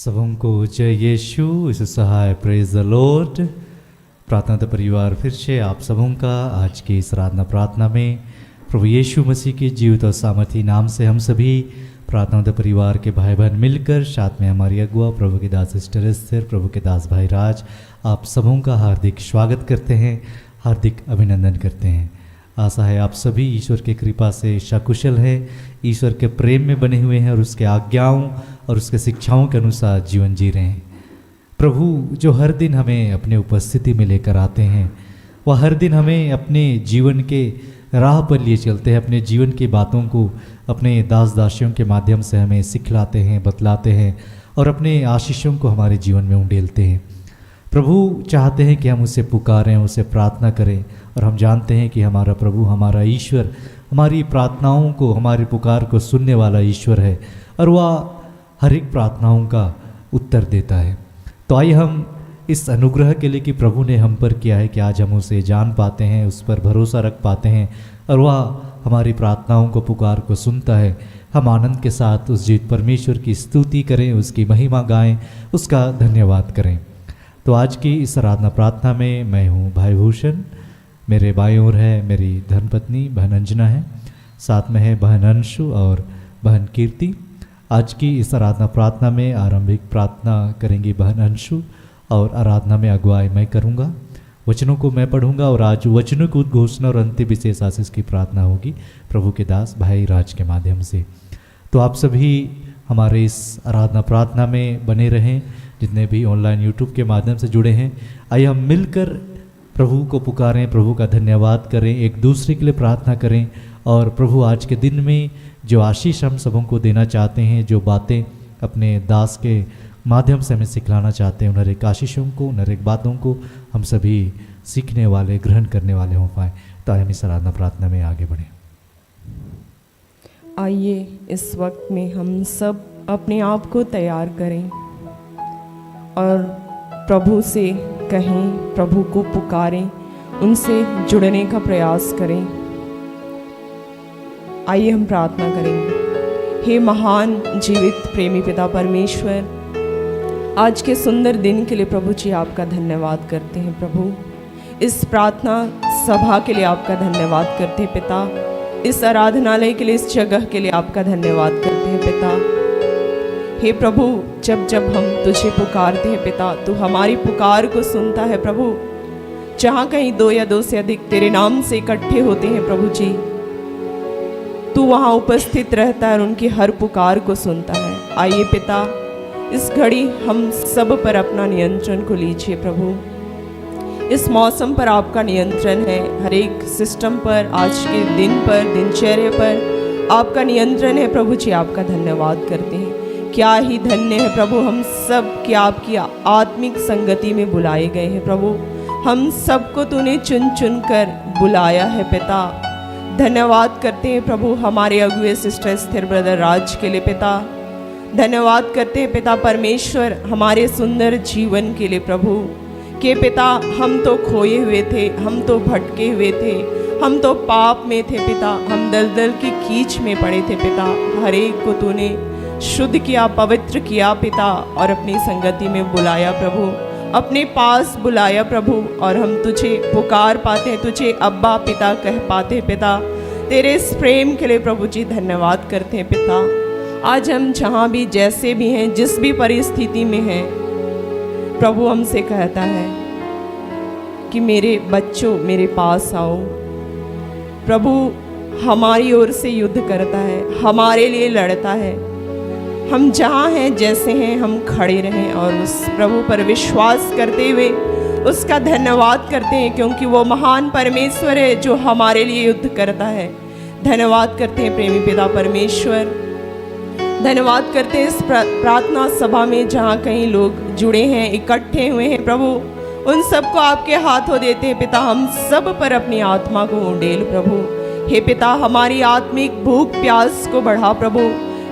सबों को जय यीशु इस सहाय प्रेज द लॉर्ड। प्रार्थना तो परिवार फिर से आप सबों का आज की इस आराधना प्रार्थना में प्रभु यीशु मसीह के जीवित और सामर्थी नाम से हम सभी प्रार्थना तो परिवार के भाई बहन मिलकर साथ में हमारी अगुआ प्रभु के दास सिस्टर एस्तर, प्रभु के दास भाई राज, आप सबों का हार्दिक स्वागत करते हैं, हार्दिक अभिनंदन करते हैं। आशा है आप सभी ईश्वर की कृपा से सकुशल हैं, ईश्वर के प्रेम में बने हुए हैं और उसके आज्ञाओं और उसके शिक्षाओं के अनुसार जीवन जी रहे हैं। प्रभु जो हर दिन हमें अपने उपस्थिति में लेकर आते हैं, वह हर दिन हमें अपने जीवन के राह पर लिए चलते हैं, अपने जीवन की बातों को अपने दास दासियों के माध्यम से हमें सिखलाते हैं, बतलाते हैं और अपने आशीषों को हमारे जीवन में उंडेलते हैं। प्रभु चाहते हैं कि हम उसे पुकारें, उसे प्रार्थना करें और हम जानते हैं कि हमारा प्रभु, हमारा ईश्वर हमारी प्रार्थनाओं को, हमारी पुकार को सुनने वाला ईश्वर है और वह हर एक प्रार्थनाओं का उत्तर देता है। तो आइए हम इस अनुग्रह के लिए कि प्रभु ने हम पर किया है कि आज हम उसे जान पाते हैं, उस पर भरोसा रख पाते हैं और वह हमारी प्रार्थनाओं को, पुकार को सुनता है। हम आनंद के साथ उस जीवित परमेश्वर की स्तुति करें, उसकी महिमा गाएं, उसका धन्यवाद करें। तो आज की इस आराधना प्रार्थना में मैं हूँ भाई भूषण, मेरे बाईं ओर है मेरी धर्मपत्नी बहन अंजना है, साथ में है बहन अंशु और बहन कीर्ति। आज की इस आराधना प्रार्थना में आरंभिक प्रार्थना करेंगी बहन अंशु और आराधना में अगुवाई मैं करूँगा। वचनों को मैं पढ़ूंगा और आज वचनों की उद्घोषणा और अंतिम विशेष आशीष की प्रार्थना होगी प्रभु के दास भाई राज के माध्यम से। तो आप सभी हमारे इस आराधना प्रार्थना में बने रहें, जितने भी ऑनलाइन यूट्यूब के माध्यम से जुड़े हैं। आइए हम मिलकर प्रभु को पुकारें, प्रभु का धन्यवाद करें, एक दूसरे के लिए प्रार्थना करें और प्रभु आज के दिन में जो आशीष हम सबों को देना चाहते हैं, जो बातें अपने दास के माध्यम से हमें सिखलाना चाहते हैं, उन एक आशीषों को, उन एक बातों को हम सभी सीखने वाले, ग्रहण करने वाले हो पाएँ। तो आइए हम इस आराधना प्रार्थना में आगे बढ़ें। आइए इस वक्त में हम सब अपने आप को तैयार करें और प्रभु से कहें, प्रभु को पुकारें, उनसे जुड़ने का प्रयास करें। आइए हम प्रार्थना करेंगे। हे महान जीवित प्रेमी पिता परमेश्वर, आज के सुंदर दिन के लिए प्रभु जी आपका धन्यवाद करते हैं। प्रभु इस प्रार्थना सभा के लिए आपका धन्यवाद करते हैं पिता, इस आराधनालय के लिए, इस जगह के लिए आपका धन्यवाद करते हैं पिता। हे प्रभु, जब जब हम तुझे पुकारते हैं पिता, तू हमारी पुकार को सुनता है प्रभु। जहाँ कहीं दो या दो से अधिक तेरे नाम से इकट्ठे होते हैं प्रभु जी, तू वहाँ उपस्थित रहता है और उनकी हर पुकार को सुनता है। आइए पिता, इस घड़ी हम सब पर अपना नियंत्रण को लीजिए प्रभु। इस मौसम पर आपका नियंत्रण है, हर एक सिस्टम पर, आज के दिन पर, दिनचर्या पर आपका नियंत्रण है प्रभु जी। आपका धन्यवाद करते हैं। क्या ही धन्य है प्रभु हम सब कि आपकी आत्मिक संगति में बुलाए गए हैं प्रभु। हम सबको तूने चुन चुन कर बुलाया है पिता। धन्यवाद करते हैं प्रभु हमारे अगुए सिस्टर स्थिर ब्रदर राज के लिए पिता। धन्यवाद करते हैं पिता परमेश्वर हमारे सुंदर जीवन के लिए प्रभु के पिता। हम तो खोए हुए थे, हम तो भटके हुए थे, हम तो पाप में थे पिता, हम दलदल की कीच में पड़े थे पिता। हर एक को तूने शुद्ध किया, पवित्र किया पिता और अपनी संगति में बुलाया प्रभु, अपने पास बुलाया प्रभु। और हम तुझे पुकार पाते हैं, तुझे अब्बा पिता कह पाते हैं पिता। तेरे इस प्रेम के लिए प्रभु जी धन्यवाद करते हैं पिता। आज हम जहाँ भी, जैसे भी हैं, जिस भी परिस्थिति में हैं, प्रभु हमसे कहता है कि मेरे बच्चों मेरे पास आओ। प्रभु हमारी ओर से युद्ध करता है, हमारे लिए लड़ता है। हम जहाँ हैं, जैसे हैं, हम खड़े रहें और उस प्रभु पर विश्वास करते हुए उसका धन्यवाद करते हैं, क्योंकि वो महान परमेश्वर है जो हमारे लिए युद्ध करता है। धन्यवाद करते हैं प्रेमी पिता परमेश्वर। धन्यवाद करते हैं इस प्रार्थना सभा में जहाँ कहीं लोग जुड़े हैं, इकट्ठे हुए हैं प्रभु, उन सबको आपके हाथों देते हैं पिता। हम सब पर अपनी आत्मा को उंडेल प्रभु। हे पिता, हमारी आत्मिक भूख प्यास को बढ़ा प्रभु,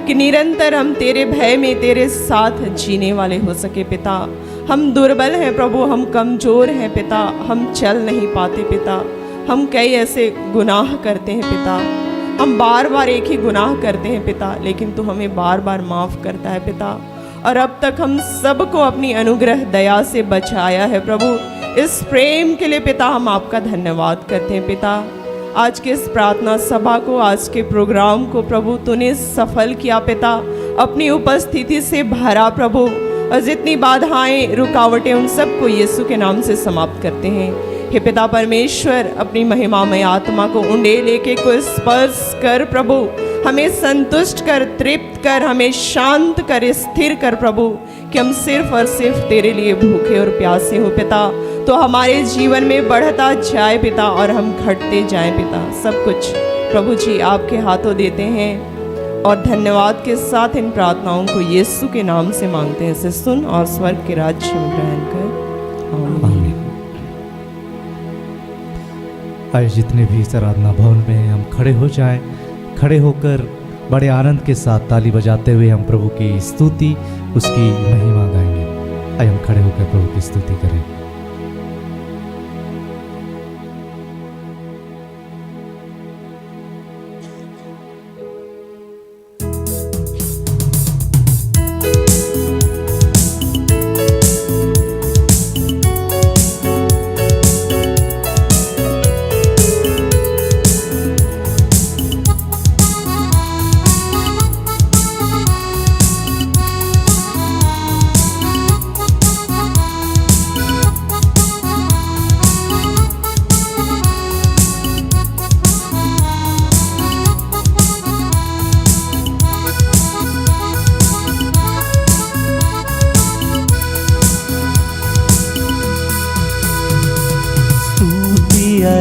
कि निरंतर हम तेरे भय में तेरे साथ जीने वाले हो सके पिता। हम दुर्बल हैं प्रभु, हम कमज़ोर हैं पिता, हम चल नहीं पाते पिता। हम कई ऐसे गुनाह करते हैं पिता, हम बार बार एक ही गुनाह करते हैं पिता, लेकिन तू हमें बार बार माफ़ करता है पिता। और अब तक हम सबको अपनी अनुग्रह दया से बचाया है प्रभु। इस प्रेम के लिए पिता हम आपका धन्यवाद करते हैं पिता। आज के इस प्रार्थना सभा को, आज के प्रोग्राम को प्रभु तूने सफल किया पिता, अपनी उपस्थिति से भरा प्रभु, और जितनी बाधाएं रुकावटें उन सबको यीशु के नाम से समाप्त करते हैं। हे पिता परमेश्वर, अपनी महिमामय आत्मा को उंडे लेके को स्पर्श कर प्रभु, हमें संतुष्ट कर, तृप्त कर, हमें शांत कर, स्थिर कर प्रभु, कि हम सिर्फ और सिर्फ तेरे लिए भूखे और प्यासे हो पिता। तो हमारे जीवन में बढ़ता जाए पिता और हम घटते जाएं पिता। सब कुछ प्रभु जी आपके हाथों देते हैं और धन्यवाद के साथ इन प्रार्थनाओं को यीशु के नाम से मांगते हैं। इसे सुन और स्वर्ग के राज्य में ग्रहण कर। आमीन। आइए जितने भी इस आराधना भवन में हैं, हम खड़े हो जाएं। खड़े होकर बड़े आनंद के साथ ताली बजाते हुए हम प्रभु की स्तुति, उसकी महिमा गाएंगे। आइए हम खड़े होकर प्रभु की स्तुति करें।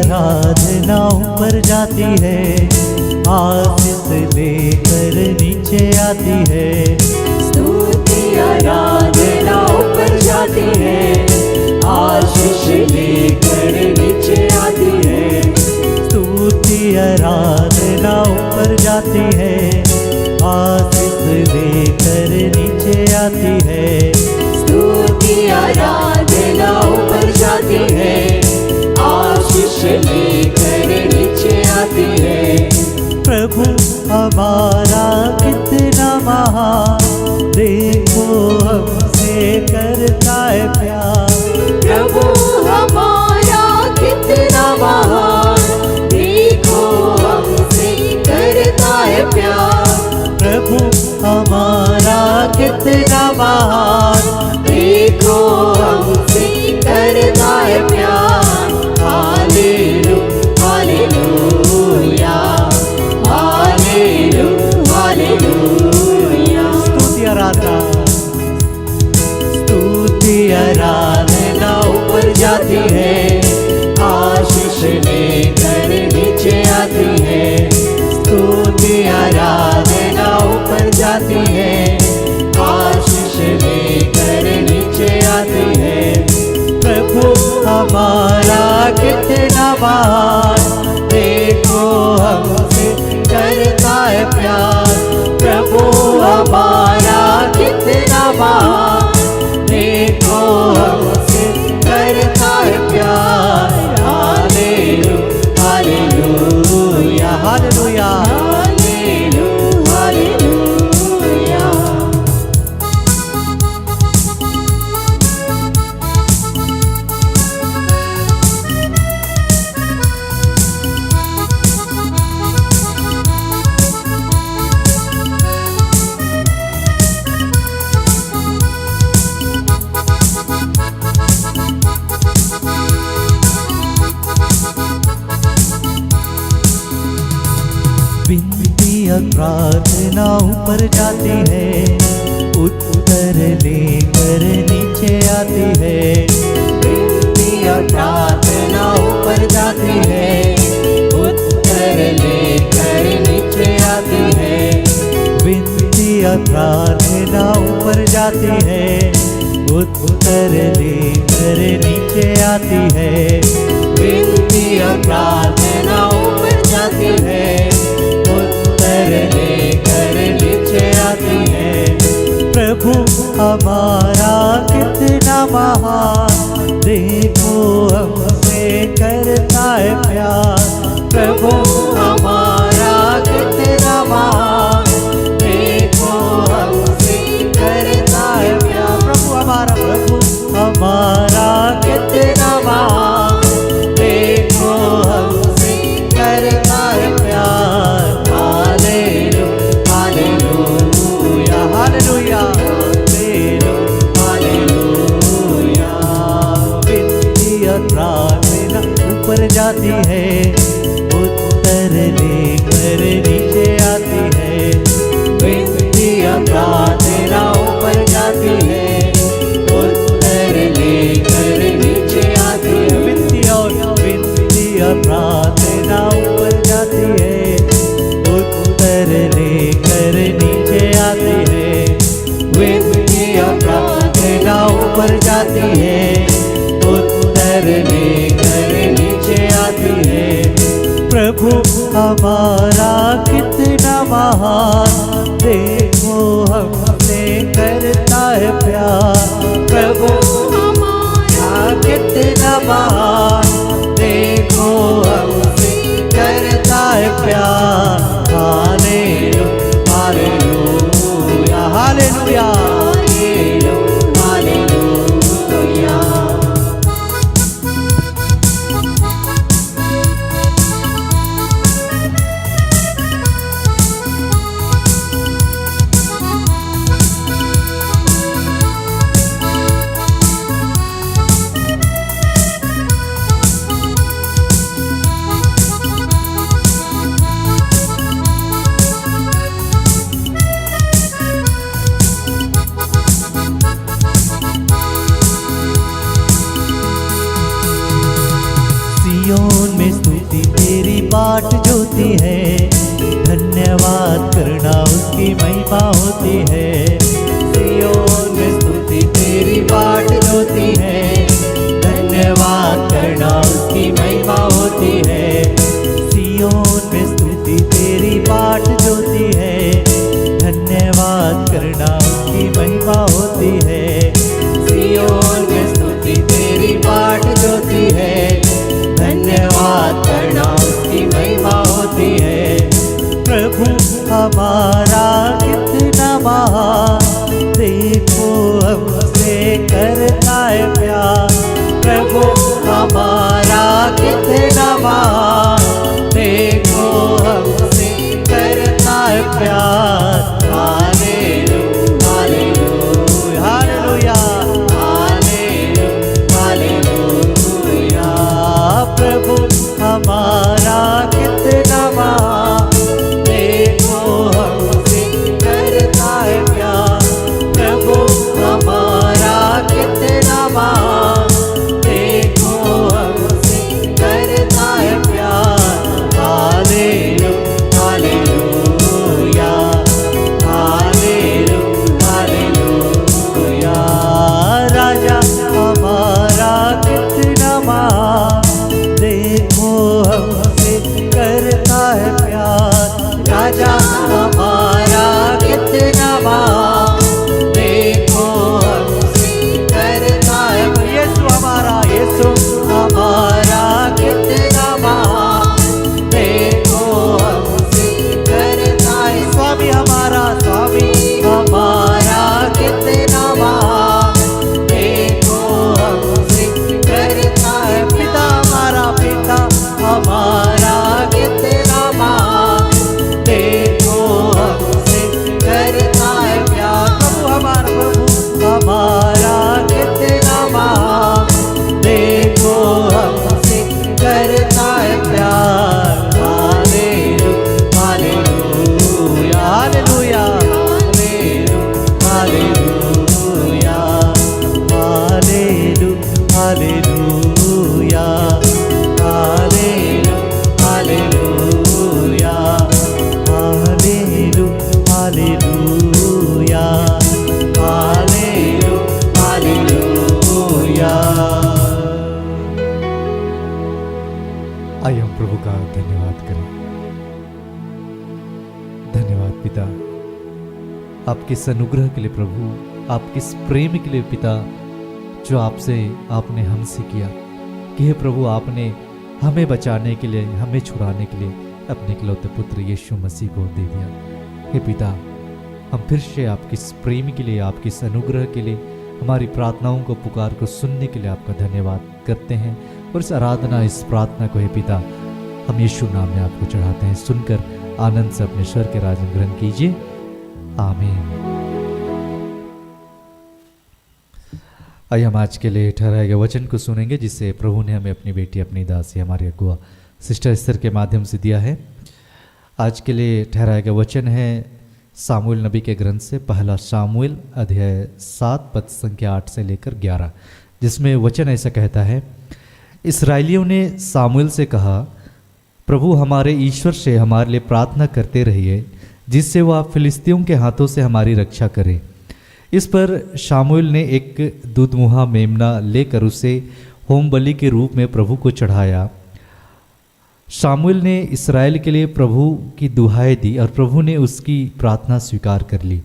आराधना ऊपर जाती है, आशीष लेकर नीचे आती है। स्तुति आराधना ऊपर जाती है, आशीष लेकर नीचे आती है। स्तुति आराधना ऊपर जाती है, आशीष लेकर नीचे आती है। स्तुति आराधना ऊपर जाती है, आशीष लेकर नीचे आती है। प्रभु हमारा कितना महान, देखो हमसे करता है प्यार। प्रभु हमारा कितना महान, देखो हमसे करता है प्यार। प्रभु हमारा कितना महान, देखो हमसे करता है प्यार। स्तुति आराधना ऊपर जाती है, आशीष लेकर नीचे आती है। स्तुति आराधना ऊपर जाती है, आशीष लेकर नीचे आती है। प्रभु हमारा कितना महान, देखो हमसे करता है प्यार। प्रभु हमारा कितना महान, देखो हमसे करता है प्यार। Hallelujah hallelujah hallelujah hallelujah. विनती और प्रार्थना ऊपर जाती है, उत्तर लेकर नीचे आती है। विनती और प्रार्थना ऊपर जाती है, उत्तर लेकर नीचे आती है। विनती और प्रार्थना ऊपर जाती है, उत्तर लेकर नीचे आती है। विनती और प्रार्थना ऊपर जाती है, उत्तर लेकर नीचे आती है। प्रभु हमारा कितना महान, देखो हमसे करता है प्यार। प्रभु हमारा कितना महान, देखो हमसे करता है जाती है, उत्तर लेकर नीचे आती है। विनतियाँ प्रार्थना ऊपर जाती है, उत्तर लेकर नीचे आती है। विनतियाँ प्रार्थना ऊपर जाती है, उत्तर लेकर नीचे आती है। विनतियाँ प्रार्थना ऊपर जाती है, उत्तर लेकर नीचे आती है। प्रभु हमारा कितना महान, देखो हमसे करता है प्यार। प्रभु हमारा कितना महान, देखो हमसे करता है प्यार। Hallelujah hallelujah hallelujah. सियोन में स्तुति तेरी बाट जोती है, धन्यवाद करना उसकी महिमा होती है। सियोन में स्तुति तेरी बाट जोती है, धन्यवाद करना उसकी महिमा होती है। सियोन में स्तुति तेरी बाट जोती है, धन्यवाद करना उसकी महिमा होती है। सियोन में स्तुति तेरी बाट जोती है, धन्यवाद करना उसकी महिमा होती है। प्रभु हमारा कितना महान, देखो हमसे करता है प्यार। प्रभु हमारा कितना महान, देखो हमसे करता है प्यार। Hallelujah hallelujah hallelujah hallelujah. प्रभु हमारा कितना महान, देखो हमसे करता है प्यार। प्रभु हमारा कितना महान, देखो हमसे करता है प्यार। Hallelujah hallelujah hallelujah hallelujah. राजा हमारा कितना महान, देखो हमसे करता है प्यार। राजा हमारा कितना महान, देखो हमसे करता है। यीशु हमारा, यीशु हमारा कितना महान, देखो हमसे करता है। स्वामी हमारा, स्वामी हमारा कितना महान, देखो हमसे करता है। पिता हमारा, पिता हमारा कितना महान, देखो हमसे करता है प्यार। प्रभु हमारा, प्रभु हमारा कितना महान, देखो हमसे करता है प्यार। Hallelujah hallelujah hallelujah hallelujah hallelujah hallelujah hallelujah hallelujah hallelujah. आइए हम प्रभु का धन्यवाद करें। धन्यवाद पिता, आपके इस अनुग्रह के लिए प्रभु, आपके इस प्रेम के लिए पिता, जो आपसे आपने हमसे किया कि हे प्रभु आपने हमें बचाने के लिए, हमें छुड़ाने के लिए अपने इकलौते पुत्र यीशु मसीह को दे दिया। हे पिता, हम फिर से आपके इस प्रेम के लिए, आपके इस अनुग्रह के लिए, हमारी प्रार्थनाओं को, पुकार को सुनने के लिए आपका धन्यवाद करते हैं। और इस आराधना, इस प्रार्थना को हे पिता हम यीशु नाम में आपको चढ़ाते हैं। सुनकर आनंद से अपने स्वर के राजन ग्रहण कीजिए। आमीन। आइए हम आज के लिए ठहराए गए वचन को सुनेंगे, जिससे प्रभु ने हमें अपनी बेटी, अपनी दासी, हमारी अगुआ सिस्टर एस्तर के माध्यम से दिया है। आज के लिए ठहराया गया वचन है सामुएल नबी के ग्रंथ से पहला सामुएल अध्याय 7 पद संख्या 8 से लेकर 11, जिसमें वचन ऐसा कहता है, इस्राएलियों ने सामुएल से कहा, प्रभु हमारे ईश्वर से हमारे लिए प्रार्थना करते रहिए, जिससे वह फिलिस्तियों के हाथों से हमारी रक्षा करे। इस पर शामुएल ने एक दूधमुहा मेमना लेकर उसे होम बलि के रूप में प्रभु को चढ़ाया। शामुएल ने इस्राएल के लिए प्रभु की दुहाई दी और प्रभु ने उसकी प्रार्थना स्वीकार कर ली।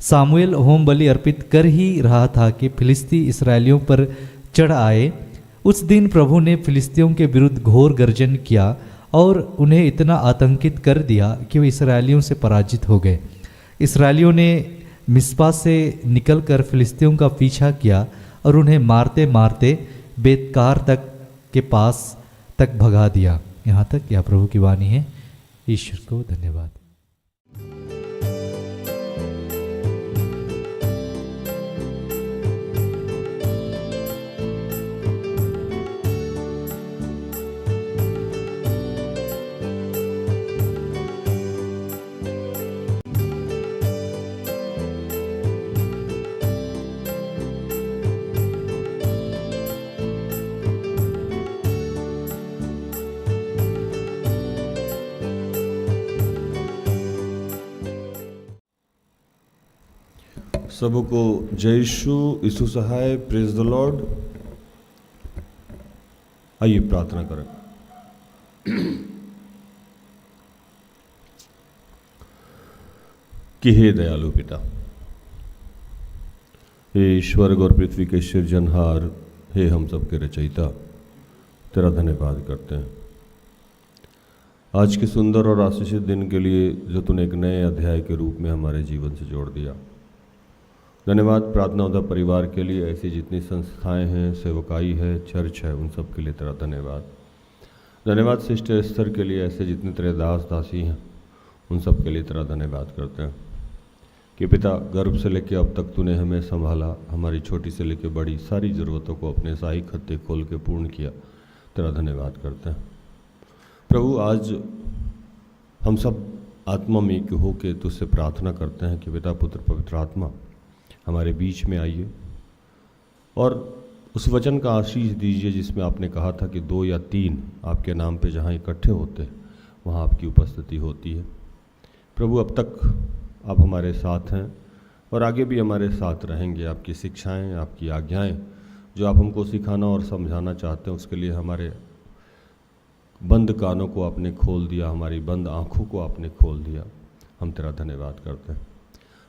सामुएल होम बलि अर्पित कर ही रहा था कि फिलिस्ती इस्राएलियों पर चढ़ आए। उस दिन प्रभु ने फिलिस्तियों के विरुद्ध घोर गर्जन किया और उन्हें इतना आतंकित कर दिया कि वे इस्राएलियों से पराजित हो गए। इस्राएलियों ने मिस्पा से निकलकर फिलिस्तियों का पीछा किया और उन्हें मारते मारते बेतकार तक के पास तक भगा दिया। यहाँ तक यह प्रभु की वाणी है। ईश्वर को धन्यवाद। सबको जय यीशु सहाय, प्रेज द लॉर्ड। आइए प्रार्थना करें। कि हे दयालु पिता, हे स्वर्ग और पृथ्वी के सृजनहार, हे हम सब के रचयिता, तेरा धन्यवाद करते हैं आज के सुंदर और आशीषित दिन के लिए जो तूने एक नए अध्याय के रूप में हमारे जीवन से जोड़ दिया। धन्यवाद प्रार्थना उदा परिवार के लिए, ऐसी जितनी संस्थाएं हैं, सेवकाई है, चर्च है, उन सब के लिए तेरा धन्यवाद। धन्यवाद सिस्टर एस्तर के लिए, ऐसे जितने तेरे दास दासी हैं उन सब के लिए तेरा धन्यवाद करते हैं कि पिता गर्भ से लेकर अब तक तूने हमें संभाला, हमारी छोटी से लेकर बड़ी सारी ज़रूरतों को अपने सहाय खत्ते खोल के पूर्ण किया। तेरा धन्यवाद करते हैं प्रभु। आज हम सब आत्मा में एक होकर तुझसे प्रार्थना करते हैं कि पिता पुत्र पवित्र आत्मा हमारे बीच में आइए और उस वचन का आशीष दीजिए जिसमें आपने कहा था कि 2 या 3 आपके नाम पे जहाँ इकट्ठे होते हैं वहाँ आपकी उपस्थिति होती है। प्रभु अब तक आप हमारे साथ हैं और आगे भी हमारे साथ रहेंगे। आपकी शिक्षाएं, आपकी आज्ञाएं जो आप हमको सिखाना और समझाना चाहते हैं, उसके लिए हमारे बंद कानों को आपने खोल दिया, हमारी बंद आँखों को आपने खोल दिया। हम तेरा धन्यवाद करते हैं।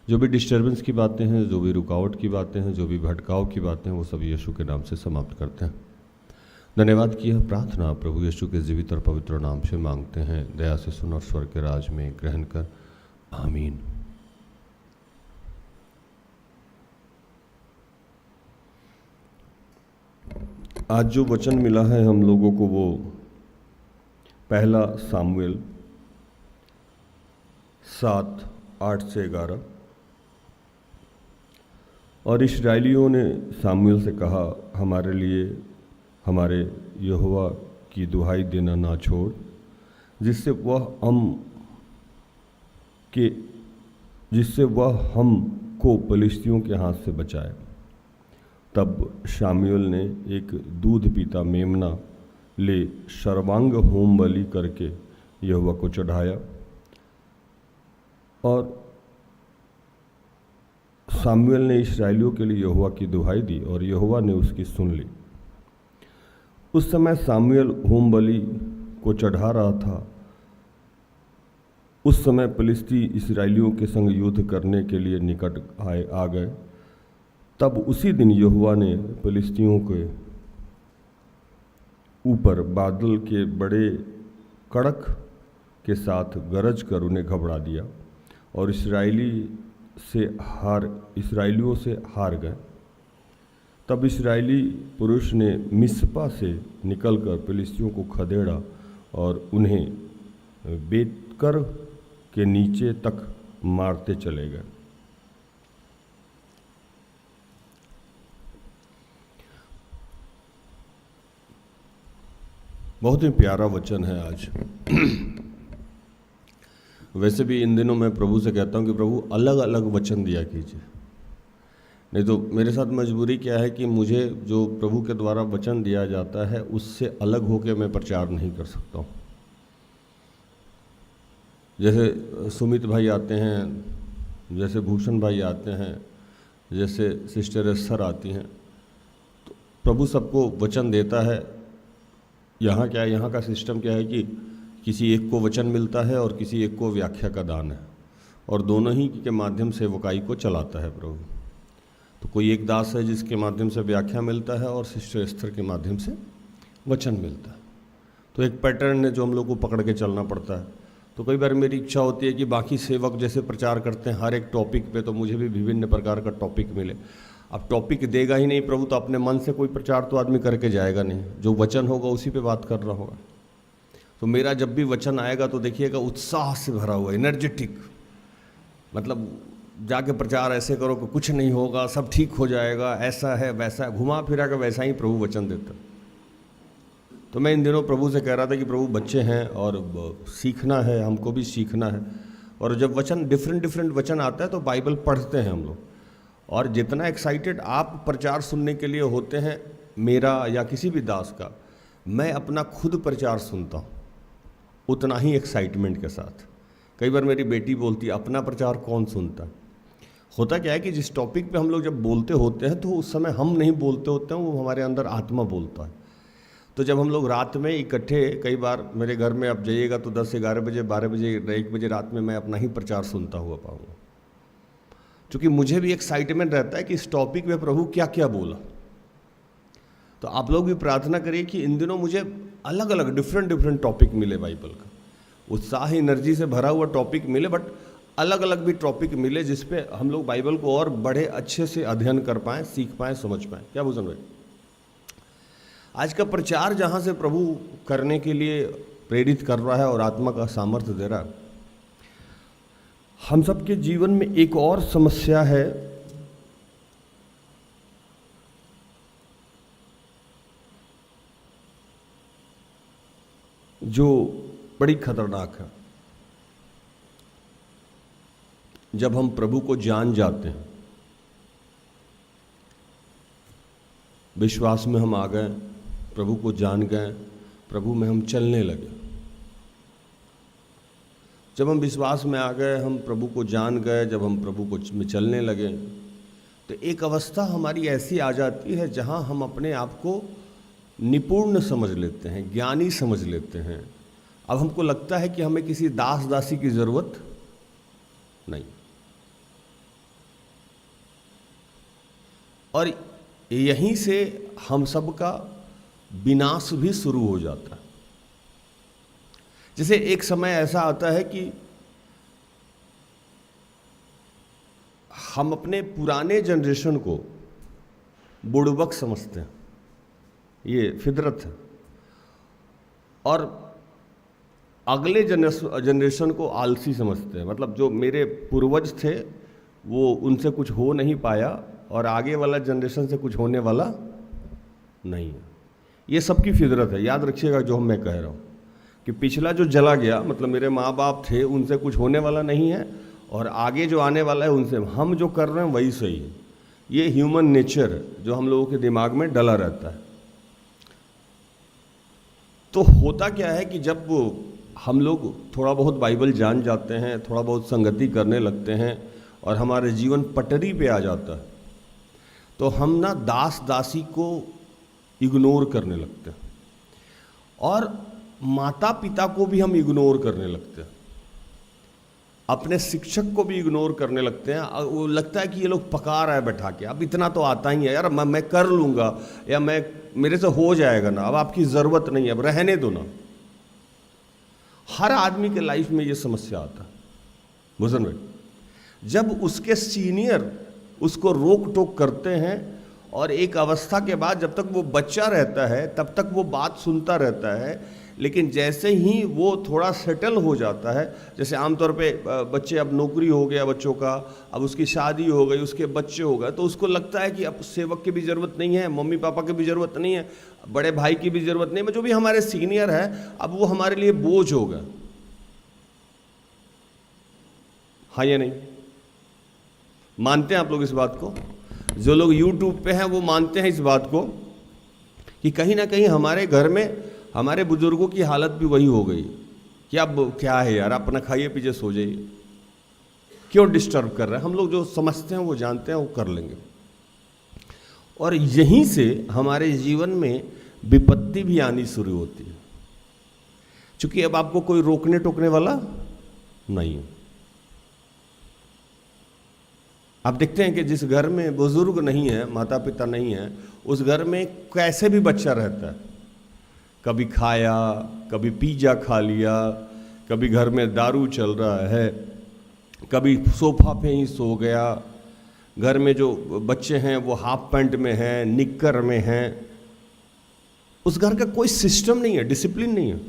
जो भी डिस्टर्बेंस की बातें हैं, जो भी रुकावट की बातें हैं, जो भी भटकाव की बातें हैं, वो सब यीशु के नाम से समाप्त करते हैं। धन्यवाद की यह प्रार्थना प्रभु यीशु के जीवित और पवित्र नाम से मांगते हैं। दया से सुन और स्वर्ग के राज में ग्रहण कर, आमीन। आज जो वचन मिला है हम लोगों को, वो पहला सामुएल 7:8 से 11। और इस्राएलियों ने सामुएल से कहा, हमारे लिए हमारे यहोवा की दुहाई देना ना छोड़, जिससे वह हमको पलिश्तियों के हाथ से बचाए। तब शामुएल ने एक दूध पीता मेमना ले सर्वांग होम बलि करके यहोवा को चढ़ाया और सामुएल ने इस्राएलियों के लिए यहोवा की दुहाई दी और यहोवा ने उसकी सुन ली। उस समय सामुएल होम बलि को चढ़ा रहा था। उस समय फिलिस्ती इस्राएलियों के संग युद्ध करने के लिए निकट आ गए। तब उसी दिन यहोवा ने फिलिस्तियों के ऊपर बादल के बड़े कड़क के साथ गरज कर उन्हें घबरा दिया और इस्राएलियों से हार गए। तब इस्राएली पुरुष ने मिस्पा से निकलकर फिलिस्तियों को खदेड़ा और उन्हें बेतकर के नीचे तक मारते चले गए। बहुत ही प्यारा वचन है आज। वैसे भी इन दिनों मैं प्रभु से कहता हूँ कि प्रभु अलग अलग वचन दिया कीजिए, नहीं तो मेरे साथ मजबूरी क्या है कि मुझे जो प्रभु के द्वारा वचन दिया जाता है उससे अलग होकर मैं प्रचार नहीं कर सकता हूँ। जैसे सुमित भाई आते हैं, जैसे भूषण भाई आते हैं, जैसे सिस्टर एस्थर आती हैं, तो प्रभु सबको वचन देता है। यहाँ क्या है, यहाँ का सिस्टम क्या है कि किसी एक को वचन मिलता है और किसी एक को व्याख्या का दान है, और दोनों ही के माध्यम से सेवकाई को चलाता है प्रभु। तो कोई एक दास है जिसके माध्यम से व्याख्या मिलता है और सिस्टर एस्थर के माध्यम से वचन मिलता है। तो एक पैटर्न है जो हम लोग को पकड़ के चलना पड़ता है। तो कई बार मेरी इच्छा होती है कि बाकी सेवक जैसे प्रचार करते हैं हर एक टॉपिक पे, तो मुझे भी विभिन्न प्रकार का टॉपिक मिले। अब टॉपिक देगा ही नहीं प्रभु तो अपने मन से कोई प्रचार तो आदमी करके जाएगा नहीं, जो वचन होगा उसी पे बात कर रहा होगा। तो मेरा जब भी वचन आएगा तो देखिएगा उत्साह से भरा हुआ, एनर्जेटिक, मतलब जाके प्रचार ऐसे करो कि कुछ नहीं होगा, सब ठीक हो जाएगा, ऐसा है वैसा है, घुमा फिरा कर वैसा ही प्रभु वचन देता। तो मैं इन दिनों प्रभु से कह रहा था कि प्रभु बच्चे हैं और सीखना है, हमको भी सीखना है। और जब वचन डिफरेंट वचन आता है तो बाइबल पढ़ते हैं हम लोग, और जितना एक्साइटेड आप प्रचार सुनने के लिए होते हैं, मेरा या किसी भी दास का, मैं अपना खुद प्रचार सुनता हूँ उतना ही एक्साइटमेंट के साथ। कई बार मेरी बेटी बोलती है अपना प्रचार कौन सुनता। होता क्या है कि जिस टॉपिक पे हम लोग जब बोलते होते हैं तो उस समय हम नहीं बोलते होते हैं, वो हमारे अंदर आत्मा बोलता है। तो जब हम लोग रात में इकट्ठे, कई बार मेरे घर में आप जाइएगा तो 10-11 बजे, 12 बजे, 1 बजे रात में मैं अपना ही प्रचार सुनता हुआ पाऊँगा, क्योंकि मुझे भी एक्साइटमेंट रहता है कि इस टॉपिक में प्रभु क्या क्या बोला। तो आप लोग भी प्रार्थना करिए कि इन दिनों मुझे अलग अलग डिफरेंट टॉपिक मिले बाइबल का, उत्साह एनर्जी से भरा हुआ टॉपिक मिले, बट अलग अलग भी टॉपिक मिले जिसपे हम लोग बाइबल को और बड़े अच्छे से अध्ययन कर पाएँ, सीख पाएँ, समझ पाएँ। क्या भूषण भाई, आज का प्रचार जहाँ से प्रभु करने के लिए प्रेरित कर रहा है और आत्मा का सामर्थ्य दे रहा है, हम सबके जीवन में एक और समस्या है जो बड़ी खतरनाक है। जब हम प्रभु को जान जाते हैं, विश्वास में हम आ गए, प्रभु को जान गए, प्रभु में हम चलने लगे। जब हम विश्वास में आ गए, हम प्रभु को जान गए, जब हम प्रभु को में चलने लगे, तो एक अवस्था हमारी ऐसी आ जाती है जहाँ हम अपने आप को निपुण समझ लेते हैं, ज्ञानी समझ लेते हैं। अब हमको लगता है कि हमें किसी दास दासी की ज़रूरत नहीं, और यहीं से हम सब का विनाश भी शुरू हो जाता है। जैसे एक समय ऐसा आता है कि हम अपने पुराने जनरेशन को बुड़बक समझते हैं, ये फितरत है, और अगले जनरेशन को आलसी समझते हैं। मतलब जो मेरे पूर्वज थे वो उनसे कुछ हो नहीं पाया, और आगे वाला जनरेशन से कुछ होने वाला नहीं है। ये सबकी फितरत है, याद रखिएगा जो मैं कह रहा हूँ कि पिछला जो जला गया, मतलब मेरे माँ बाप थे, उनसे कुछ होने वाला नहीं है, और आगे जो आने वाला है उनसे हम जो कर रहे हैं वही सही है। ये ह्यूमन नेचर है जो हम लोगों के दिमाग में डला रहता है। तो होता क्या है कि जब हम लोग थोड़ा बहुत बाइबल जान जाते हैं, थोड़ा बहुत संगति करने लगते हैं, और हमारे जीवन पटरी पे आ जाता है, तो हम ना दास दासी को इग्नोर करने लगते हैं, और माता पिता को भी हम इग्नोर करने लगते हैं, अपने शिक्षक को भी इग्नोर करने लगते हैं। वो लगता है कि ये लोग पका रहा है बैठा के, अब इतना तो आता ही है यार, मैं कर लूँगा, या मेरे से हो जाएगा ना, अब आपकी ज़रूरत नहीं है, अब रहने दो ना। हर आदमी के लाइफ में ये समस्या आता है भूषण भाई। जब उसके सीनियर उसको रोक टोक करते हैं, और एक अवस्था के बाद जब तक वो बच्चा रहता है तब तक वो बात सुनता रहता है, लेकिन जैसे ही वो थोड़ा सेटल हो जाता है, जैसे आमतौर पे बच्चे, अब नौकरी हो गया बच्चों का, अब उसकी शादी हो गई, उसके बच्चे हो गए, तो उसको लगता है कि अब सेवक की भी ज़रूरत नहीं है, मम्मी पापा की भी ज़रूरत नहीं है, बड़े भाई की भी ज़रूरत नहीं है, जो भी हमारे सीनियर है अब वो हमारे लिए बोझ हो गए। हाँ या नहीं? मानते हैं आप लोग इस बात को? जो लोग YouTube पे हैं वो मानते हैं इस बात को कि कहीं ना कहीं हमारे घर में हमारे बुजुर्गों की हालत भी वही हो गई कि अब क्या है यार, अपना खाइए पीजिए सो जाइए, क्यों डिस्टर्ब कर रहे हैं। हम लोग जो समझते हैं वो जानते हैं, वो कर लेंगे। और यहीं से हमारे जीवन में विपत्ति भी आनी शुरू होती है, क्योंकि अब आपको कोई रोकने टोकने वाला नहीं है। आप देखते हैं कि जिस घर में बुजुर्ग नहीं है, माता पिता नहीं है, उस घर में कैसे भी बच्चा रहता है, कभी खाया, कभी पिज़्ज़ा खा लिया, कभी घर में दारू चल रहा है, कभी सोफा पे ही सो गया, घर में जो बच्चे हैं वो हाफ पैंट में हैं, निक्कर में हैं। उस घर का कोई सिस्टम नहीं है, डिसिप्लिन नहीं है,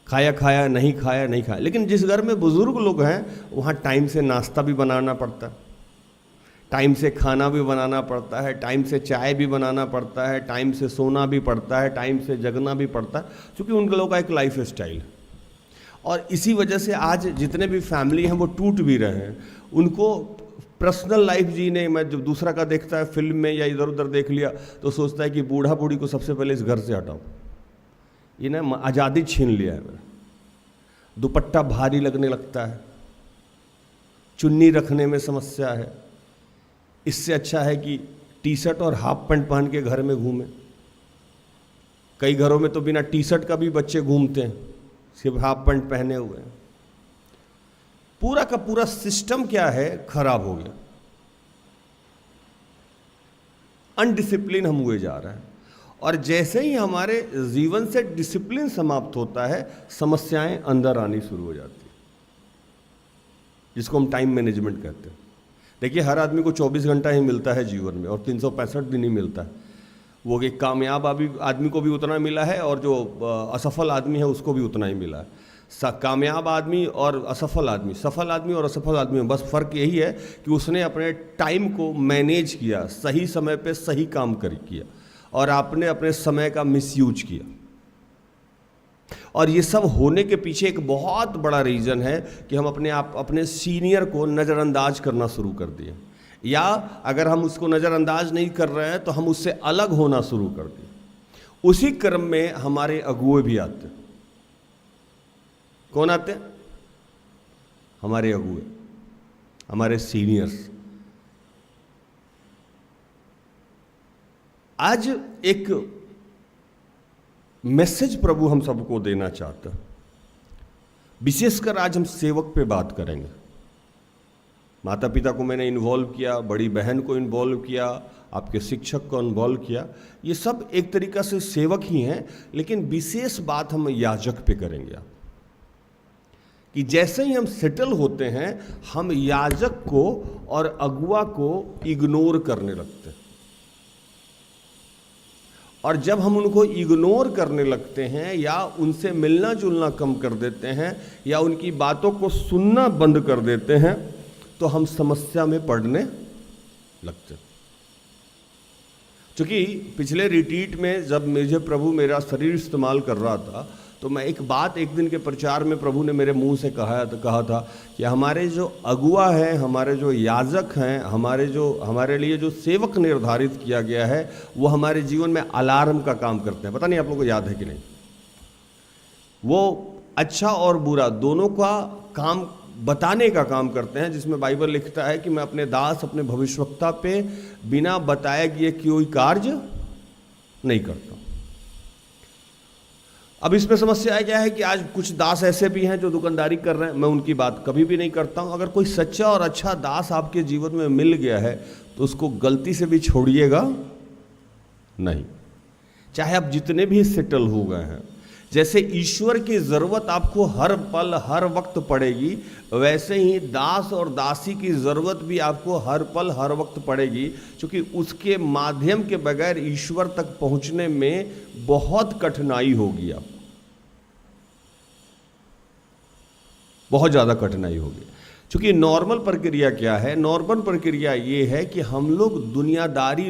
खाया खाया, नहीं खाया नहीं खाया। लेकिन जिस घर में बुजुर्ग लोग हैं वहाँ टाइम से नाश्ता भी बनाना पड़ता है, टाइम से खाना भी बनाना पड़ता है, टाइम से चाय भी बनाना पड़ता है, टाइम से सोना भी पड़ता है, टाइम से जगना भी पड़ता है, क्योंकि उन लोगों का एक लाइफ स्टाइल है। और इसी वजह से आज जितने भी फैमिली हैं वो टूट भी रहे हैं। उनको पर्सनल लाइफ जीने में, जब दूसरा का देखता है फिल्म में या इधर उधर देख लिया तो सोचता है कि बूढ़ा बूढ़ी को सबसे पहले इस घर से हटाओ, इन्हें आज़ादी छीन लिया है। दुपट्टा भारी लगने लगता है, चुन्नी रखने में समस्या है। इससे अच्छा है कि टी शर्ट और हाफ पैंट पहन के घर में घूमें। कई घरों में तो बिना टी शर्ट का भी बच्चे घूमते हैं, सिर्फ हाफ पैंट पहने हुए हैं। पूरा का पूरा सिस्टम क्या है, खराब हो गया। अनडिसिप्लिन हम हुए जा रहे हैं। और जैसे ही हमारे जीवन से डिसिप्लिन समाप्त होता है, समस्याएं अंदर आनी शुरू हो जाती है, जिसको हम टाइम मैनेजमेंट कहते हैं। देखिए, हर आदमी को 24 घंटा ही मिलता है जीवन में, और 365 दिन ही मिलता है। वो एक कामयाब आदमी को भी उतना मिला है, और जो असफल आदमी है उसको भी उतना ही मिला है। कामयाब आदमी और असफल आदमी, सफल आदमी और असफल आदमी में बस फ़र्क यही है कि उसने अपने टाइम को मैनेज किया, सही समय पे सही काम किया, और आपने अपने समय का मिसयूज किया। और ये सब होने के पीछे एक बहुत बड़ा रीज़न है कि हम अपने सीनियर को नज़रअंदाज करना शुरू कर दिए, या अगर हम उसको नज़रअंदाज नहीं कर रहे हैं तो हम उससे अलग होना शुरू कर दिए। उसी क्रम में हमारे अगुए भी आते हैं। कौन आते हैं? हमारे अगुए, हमारे सीनियर्स। आज एक मैसेज प्रभु हम सबको देना चाहता है। विशेषकर आज हम सेवक पे बात करेंगे। माता पिता को मैंने इन्वॉल्व किया, बड़ी बहन को इन्वॉल्व किया, आपके शिक्षक को इन्वॉल्व किया। ये सब एक तरीक़ा से सेवक ही हैं, लेकिन विशेष बात हम याजक पे करेंगे। आप कि जैसे ही हम सेटल होते हैं, हम याजक को और अगुआ को इग्नोर करने लगते हैं। और जब हम उनको इग्नोर करने लगते हैं, या उनसे मिलना जुलना कम कर देते हैं, या उनकी बातों को सुनना बंद कर देते हैं, तो हम समस्या में पड़ने लगते हैं। क्योंकि पिछले रिट्रीट में जब मुझे प्रभु मेरा शरीर इस्तेमाल कर रहा था, तो मैं एक बात एक दिन के प्रचार में प्रभु ने मेरे मुंह से कहा था कि हमारे जो अगुआ हैं, हमारे जो याजक हैं, हमारे लिए जो सेवक निर्धारित किया गया है, वो हमारे जीवन में अलार्म का काम करते हैं। पता नहीं आप लोगों को याद है कि नहीं? वो अच्छा और बुरा दोनों का काम बताने का काम करते हैं, जिसमें बाइबल लिखता है कि मैं अपने दास, अपने भविष्यवक्ता पे बिना बताए कि कोई कार्य नहीं करता। अब इसमें समस्या क्या है कि आज कुछ दास ऐसे भी हैं जो दुकानदारी कर रहे हैं, मैं उनकी बात कभी भी नहीं करता हूं। अगर कोई सच्चा और अच्छा दास आपके जीवन में मिल गया है तो उसको गलती से भी छोड़िएगा नहीं, चाहे आप जितने भी सेटल हो गए हैं। जैसे ईश्वर की ज़रूरत आपको हर पल हर वक्त पड़ेगी, वैसे ही दास और दासी की ज़रूरत भी आपको हर पल हर वक्त पड़ेगी, क्योंकि उसके माध्यम के बगैर ईश्वर तक पहुंचने में बहुत कठिनाई होगी, आपको बहुत ज़्यादा कठिनाई होगी। क्योंकि नॉर्मल प्रक्रिया क्या है? नॉर्मल प्रक्रिया ये है कि हम लोग दुनियादारी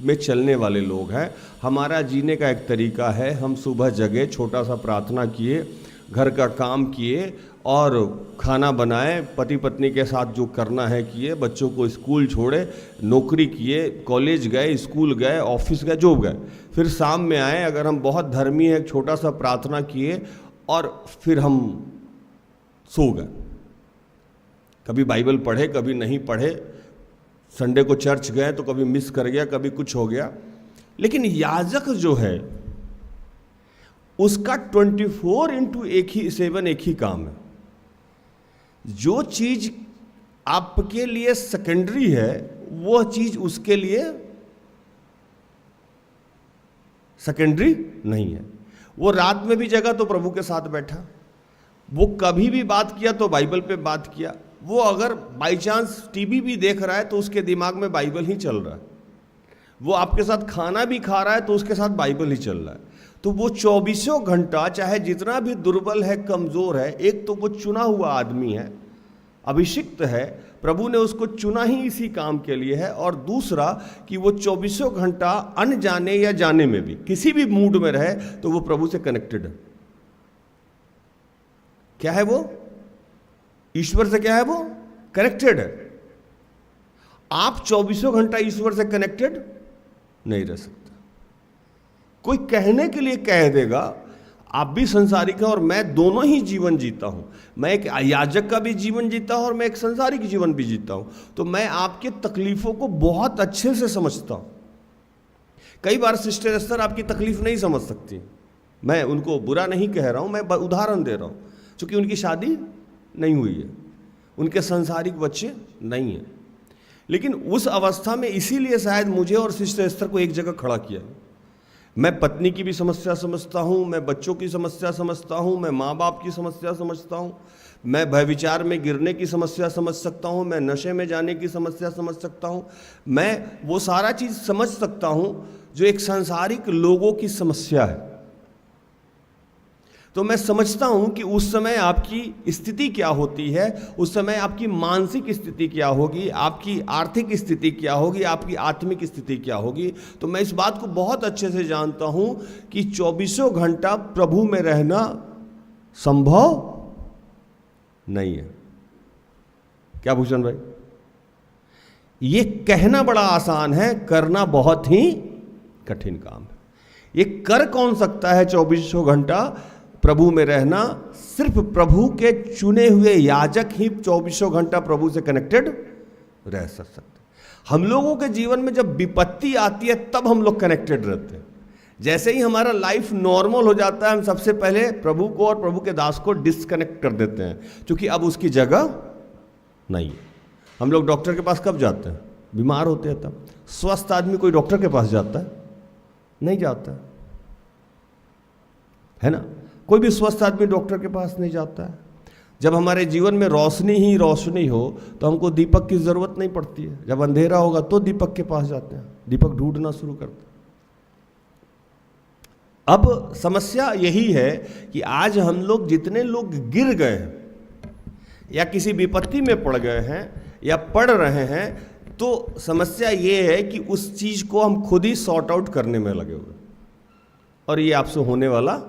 में चलने वाले लोग हैं। हमारा जीने का एक तरीका है, हम सुबह जगे, छोटा सा प्रार्थना किए, घर का काम किए और खाना बनाए, पति पत्नी के साथ जो करना है किए, बच्चों को स्कूल छोड़े, नौकरी किए, कॉलेज गए, स्कूल गए, ऑफिस गए, जो गए, फिर शाम में आए, अगर हम बहुत धर्मी हैं, छोटा सा प्रार्थना किए और फिर हम सो गए। कभी बाइबल पढ़े, कभी नहीं पढ़े, संडे को चर्च गए तो कभी मिस कर गया, कभी कुछ हो गया। लेकिन याजक जो है उसका 24/7 एक ही काम है। जो चीज आपके लिए सेकेंडरी है वो चीज उसके लिए सेकेंडरी नहीं है। वो रात में भी जगा तो प्रभु के साथ बैठा, वो कभी भी बात किया तो बाइबल पे बात किया, वो अगर बाई चांस टीवी भी देख रहा है तो उसके दिमाग में बाइबल ही चल रहा है, वो आपके साथ खाना भी खा रहा है तो उसके साथ बाइबल ही चल रहा है। तो वो 24 घंटा, चाहे जितना भी दुर्बल है, कमज़ोर है, एक तो वो चुना हुआ आदमी है, अभिषिक्त है, प्रभु ने उसको चुना ही इसी काम के लिए है, और दूसरा कि वो 24 घंटा अनजाने या जाने में भी किसी भी मूड में रहे तो वो प्रभु से कनेक्टेड है। क्या है वो? ईश्वर से क्या है वो? कनेक्टेड है। आप 24 घंटा ईश्वर से कनेक्टेड नहीं रह सकते। कोई कहने के लिए कह देगा आप भी संसारिक हैं और मैं दोनों ही जीवन जीता हूं, मैं एक याजक का भी जीवन जीता हूं और मैं एक संसारिक जीवन भी जीता हूं, तो मैं आपके तकलीफों को बहुत अच्छे से समझता हूं। कई बार सिस्टर एस्तर आपकी तकलीफ नहीं समझ सकती, मैं उनको बुरा नहीं कह रहा हूं, मैं उदाहरण दे रहा हूं, क्योंकि उनकी शादी नहीं हुई है, उनके संसारिक बच्चे नहीं हैं, लेकिन उस अवस्था में इसीलिए शायद मुझे और सिस्टर एस्तर को एक जगह खड़ा किया। मैं पत्नी की भी समस्या समझता हूँ, मैं बच्चों की समस्या समझता हूँ, मैं माँ बाप की समस्या समझता हूँ, मैं भयविचार में गिरने की समस्या समझ सकता हूँ, मैं नशे में जाने की समस्या समझ सकता हूँ, मैं वो सारा चीज़ समझ सकता हूँ जो एक सांसारिक लोगों की समस्या है। तो मैं समझता हूं कि उस समय आपकी स्थिति क्या होती है, उस समय आपकी मानसिक स्थिति क्या होगी, आपकी आर्थिक स्थिति क्या होगी, आपकी आत्मिक स्थिति क्या होगी। तो मैं इस बात को बहुत अच्छे से जानता हूं कि 24 घंटा प्रभु में रहना संभव नहीं है। क्या भूषण भाई? ये कहना बड़ा आसान है, करना बहुत ही कठिन काम है। ये कर कौन सकता है 24 घंटा प्रभु में रहना? सिर्फ प्रभु के चुने हुए याजक ही 24 घंटा प्रभु से कनेक्टेड रह सकते। हम लोगों के जीवन में जब विपत्ति आती है तब हम लोग कनेक्टेड रहते हैं। जैसे ही हमारा लाइफ नॉर्मल हो जाता है, हम सबसे पहले प्रभु को और प्रभु के दास को डिस्कनेक्ट कर देते हैं, क्योंकि अब उसकी जगह नहीं है। हम लोग डॉक्टर के पास कब जाते हैं? बीमार होते हैं तब। स्वस्थ आदमी कोई डॉक्टर के पास जाता है? नहीं जाता है ना। कोई भी स्वस्थ आदमी डॉक्टर के पास नहीं जाता है। जब हमारे जीवन में रोशनी ही रोशनी हो तो हमको दीपक की ज़रूरत नहीं पड़ती है। जब अंधेरा होगा तो दीपक के पास जाते हैं, दीपक ढूंढना शुरू करते हैं। अब समस्या यही है कि आज हम लोग जितने लोग गिर गए हैं या किसी विपत्ति में पड़ गए हैं या पढ़ रहे हैं, तो समस्या ये है कि उस चीज़ को हम खुद ही सॉर्ट आउट करने में लगे हुए, और ये आपसे होने वाला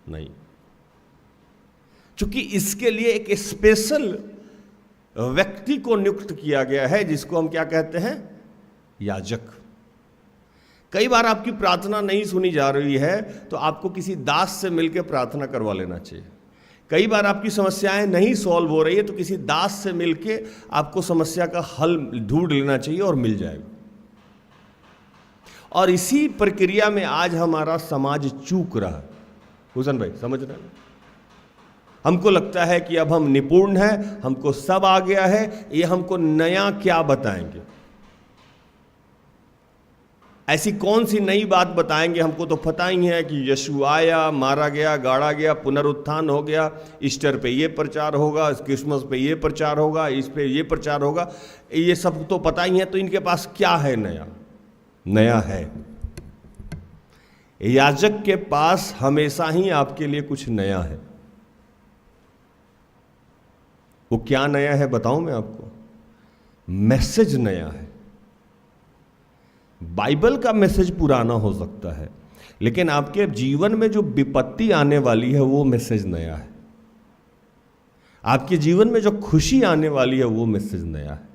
नहीं, क्योंकि इसके लिए एक स्पेशल व्यक्ति को नियुक्त किया गया है, जिसको हम क्या कहते हैं? याजक। कई बार आपकी प्रार्थना नहीं सुनी जा रही है तो आपको किसी दास से मिलकर प्रार्थना करवा लेना चाहिए। कई बार आपकी समस्याएं नहीं सॉल्व हो रही है तो किसी दास से मिलके आपको समस्या का हल ढूंढ लेना चाहिए और मिल जाएगा। और इसी प्रक्रिया में आज हमारा समाज चूक रहा है। हुसैन भाई समझ रहे हैं? हमको लगता है कि अब हम निपुण हैं, हमको सब आ गया है, ये हमको नया क्या बताएंगे। ऐसी कौन सी नई बात बताएंगे? हमको तो पता ही है कि यीशु आया, मारा गया, गाड़ा गया, पुनरुत्थान हो गया, ईस्टर पे ये प्रचार होगा, क्रिसमस पे ये प्रचार होगा, इस पे ये प्रचार होगा, ये सब तो पता ही है। तो इनके पास क्या है नया? नया है, याजक के पास हमेशा ही आपके लिए कुछ नया है। वो क्या नया है बताऊं मैं आपको? मैसेज नया है। बाइबल का मैसेज पुराना हो सकता है, लेकिन आपके जीवन में जो विपत्ति आने वाली है वो मैसेज नया है। आपके जीवन में जो खुशी आने वाली है वो मैसेज नया है।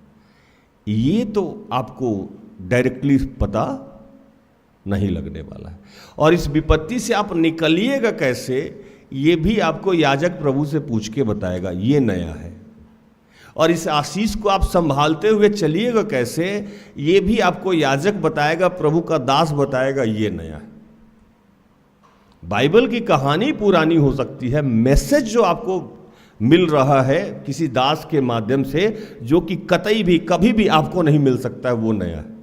ये तो आपको डायरेक्टली पता नहीं लगने वाला है। और इस विपत्ति से आप निकलिएगा कैसे, ये भी आपको याजक प्रभु से पूछ के बताएगा, ये नया है। और इस आशीष को आप संभालते हुए चलिएगा कैसे, ये भी आपको याजक बताएगा, प्रभु का दास बताएगा, ये नया है। बाइबल की कहानी पुरानी हो सकती है, मैसेज जो आपको मिल रहा है किसी दास के माध्यम से, जो कि कतई भी कभी भी आपको नहीं मिल सकता है, वो नया है।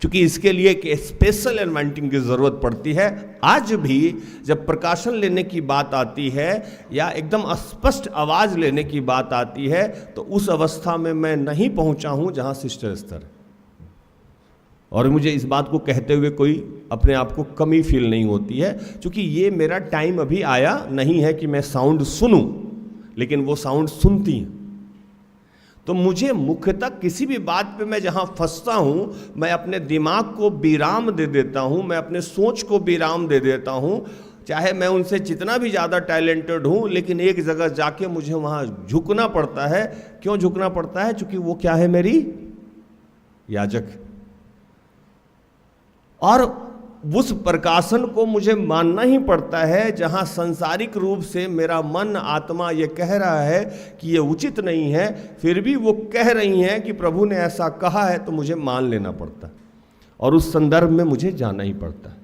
क्योंकि इसके लिए एक स्पेशल एनवाइंटिंग की ज़रूरत पड़ती है। आज भी जब प्रकाशन लेने की बात आती है या एकदम स्पष्ट आवाज़ लेने की बात आती है, तो उस अवस्था में मैं नहीं पहुंचा हूं जहां सिस्टर एस्तर है। और मुझे इस बात को कहते हुए कोई अपने आप को कमी फील नहीं होती है, क्योंकि ये मेरा टाइम अभी आया नहीं है कि मैं साउंड सुनूं, लेकिन वो साउंड सुनती हैं। तो मुझे मुख्यतः किसी भी बात पे मैं जहाँ फंसता हूँ, मैं अपने दिमाग को विराम दे देता हूँ, मैं अपने सोच को विराम दे देता हूँ। चाहे मैं उनसे जितना भी ज़्यादा टैलेंटेड हूँ, लेकिन एक जगह जाके मुझे वहाँ झुकना पड़ता है। क्यों झुकना पड़ता है? क्योंकि वो क्या है, मेरी याजक। और उस प्रकाशन को मुझे मानना ही पड़ता है जहां सांसारिक रूप से मेरा मन आत्मा ये कह रहा है कि ये उचित नहीं है, फिर भी वो कह रही हैं कि प्रभु ने ऐसा कहा है, तो मुझे मान लेना पड़ता है और उस संदर्भ में मुझे जाना ही पड़ता है।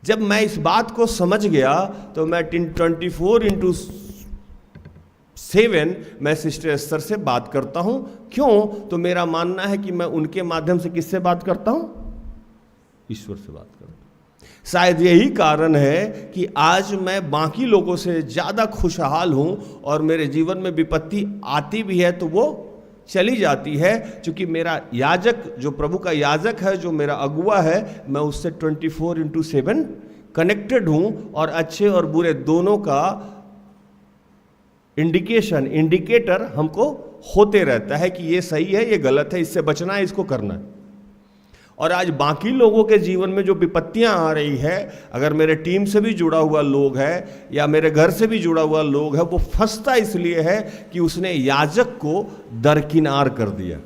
जब मैं इस बात को समझ गया तो मैं 24/7 मैं सिस्टर एस्तर से बात करता हूं। क्यों? तो मेरा मानना है कि मैं उनके माध्यम से किससे बात करता हूं? ईश्वर से बात करता हूं। शायद यही कारण है कि आज मैं बाकी लोगों से ज़्यादा खुशहाल हूं, और मेरे जीवन में विपत्ति आती भी है तो वो चली जाती है, क्योंकि मेरा याजक, जो प्रभु का याजक है, जो मेरा अगुआ है, मैं उससे 24/7 कनेक्टेड हूं। और अच्छे और बुरे दोनों का इंडिकेटर हमको होते रहता है कि ये सही है, ये गलत है, इससे बचना है, इसको करना है। और आज बाकी लोगों के जीवन में जो विपत्तियां आ रही है, अगर मेरे टीम से भी जुड़ा हुआ लोग है या मेरे घर से भी जुड़ा हुआ लोग है, वो फंसता इसलिए है कि उसने याजक को दरकिनार कर दिया।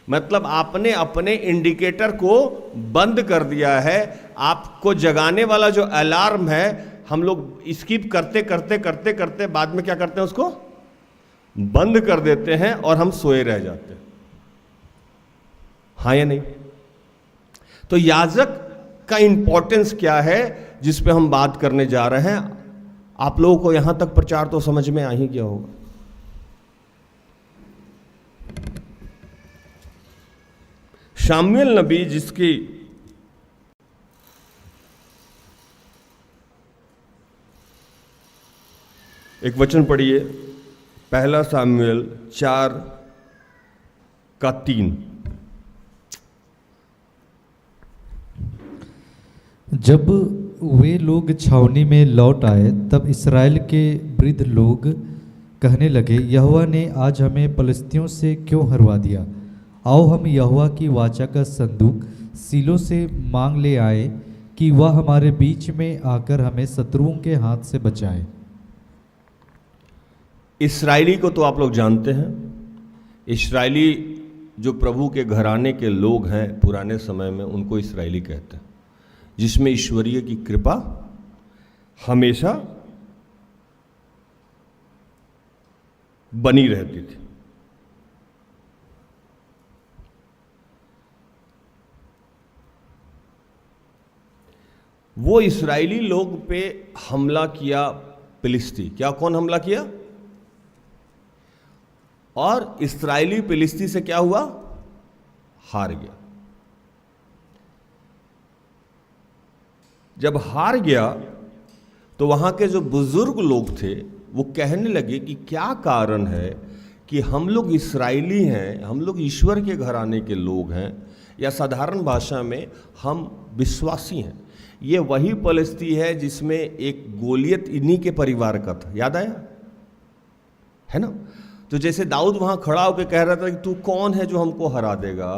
मतलब आपने अपने इंडिकेटर को बंद कर दिया है। आपको जगाने वाला जो अलार्म है, हम लोग स्किप करते करते करते करते बाद में क्या करते हैं, उसको बंद कर देते हैं और हम सोए रह जाते हैं। हाँ या नहीं? तो याजक का इंपॉर्टेंस क्या है, जिस पे हम बात करने जा रहे हैं। आप लोगों को यहां तक प्रचार तो समझ में आ ही गया होगा। शामुएल नबी, जिसकी एक वचन पढ़िए, 1 शामुएल 4:3। जब वे लोग छावनी में लौट आए, तब इस्राएल के वृद्ध लोग कहने लगे, यहोवा ने आज हमें पलिश्तियों से क्यों हरवा दिया? आओ हम यहोवा की वाचा का संदूक सीलो से मांग ले आए, कि वह हमारे बीच में आकर हमें शत्रुओं के हाथ से बचाए। इस्राएली को तो आप लोग जानते हैं। इस्राएली जो प्रभु के घराने के लोग हैं पुराने समय में, उनको इस्राएली कहते हैं, जिसमें ईश्वरीय की कृपा हमेशा बनी रहती थी। वो इस्राएली लोग पे हमला किया फिलिस्ती। क्या? कौन हमला किया? और इस्राएली फिलिस्ती से क्या हुआ? हार गया। जब हार गया तो वहाँ के जो बुजुर्ग लोग थे वो कहने लगे कि क्या कारण है कि हम लोग इस्राएली हैं, हम लोग ईश्वर के घराने के लोग हैं, या साधारण भाषा में हम विश्वासी हैं। ये वही परिस्थिति है जिसमें एक गोलियत इन्हीं के परिवार का था, याद आया है ना। तो जैसे दाऊद वहाँ खड़ा होकर कह रहा था कि तू कौन है जो हमको हरा देगा,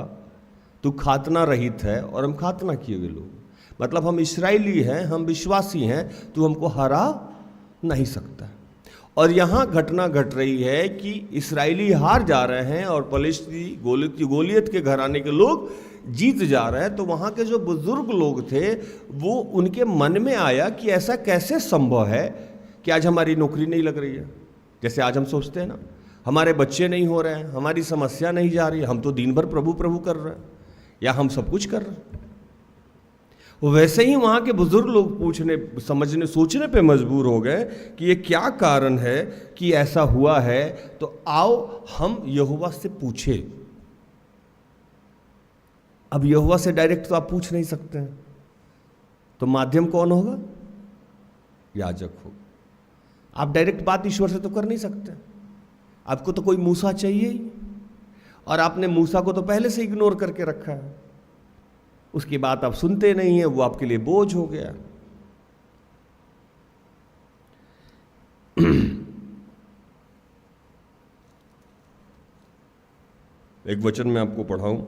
तू खातना रहित है और हम खातना किए हुए लोग, मतलब हम इस्राएली हैं, हम विश्वासी हैं, तू हमको हरा नहीं सकता। और यहाँ घटना घट रही है कि इस्राएली हार जा रहे हैं और फलिस्ती गोलियत के घराने के लोग जीत जा रहे हैं। तो वहाँ के जो बुजुर्ग लोग थे वो उनके मन में आया कि ऐसा कैसे संभव है कि आज हमारी नौकरी नहीं लग रही है। जैसे आज हम सोचते हैं ना, हमारे बच्चे नहीं हो रहे हैं, हमारी समस्या नहीं जा रही है, हम तो दिन भर प्रभु प्रभु कर रहे हैं, या हम सब कुछ कर रहे हैं। वैसे ही वहाँ के बुजुर्ग लोग पूछने, समझने, सोचने पे मजबूर हो गए कि ये क्या कारण है कि ऐसा हुआ है। तो आओ हम यहोवा से पूछे। अब यहोवा से डायरेक्ट तो आप पूछ नहीं सकते हैं, तो माध्यम कौन होगा? याजक होगा। आप डायरेक्ट बात ईश्वर से तो कर नहीं सकते, आपको तो कोई मूसा चाहिए ही, और आपने मूसा को तो पहले से इग्नोर करके रखा है। उसकी बात आप सुनते नहीं है, वो आपके लिए बोझ हो गया। एक वचन मैं आपको पढ़ाऊं,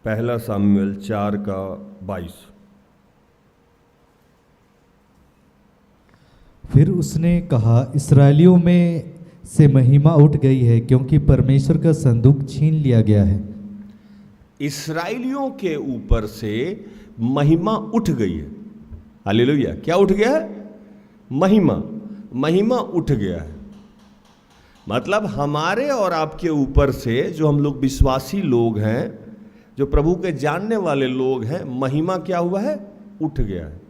पहला सामुएल 4:22। फिर उसने कहा, इस्राएलियों में से महिमा उठ गई है, क्योंकि परमेश्वर का संदूक छीन लिया गया है। इस्राएलियों के ऊपर से महिमा उठ गई है। हालेलुया। क्या उठ गया है? महिमा उठ गया है। मतलब हमारे और आपके ऊपर से, जो हम लोग विश्वासी लोग हैं, जो प्रभु के जानने वाले लोग हैं, महिमा क्या हुआ है? उठ गया है।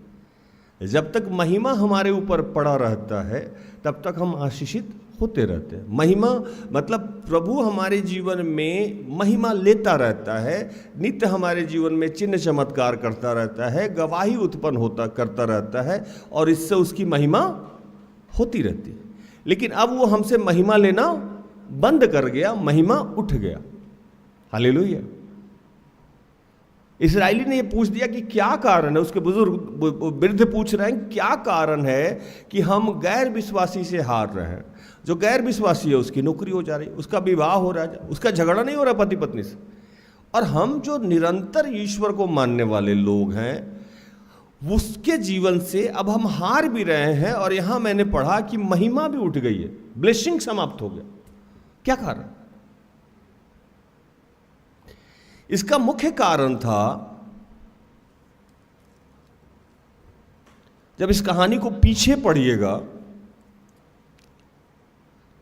जब तक महिमा हमारे ऊपर पड़ा रहता है तब तक हम आशीषित होते रहते हैं। महिमा मतलब प्रभु हमारे जीवन में महिमा लेता रहता है, नित्य हमारे जीवन में चिन्ह चमत्कार करता रहता है, गवाही उत्पन्न करता रहता है, और इससे उसकी महिमा होती रहती है। लेकिन अब वो हमसे महिमा लेना बंद कर गया, महिमा उठ गया। हालेलुया। इस्राएली ने ये पूछ दिया कि क्या कारण है, उसके बुजुर्ग वृद्ध पूछ रहे हैं क्या कारण है कि हम गैर विश्वासी से हार रहे हैं। जो गैर विश्वासी है उसकी नौकरी हो जा रही, उसका विवाह हो रहा है, उसका झगड़ा नहीं हो रहा पति पत्नी से, और हम जो निरंतर ईश्वर को मानने वाले लोग हैं उसके जीवन से अब हम हार भी रहे हैं। और यहां मैंने पढ़ा कि महिमा भी उठ गई है, ब्लेसिंग समाप्त हो गया। क्या कारण? इसका मुख्य कारण था, जब इस कहानी को पीछे पढ़िएगा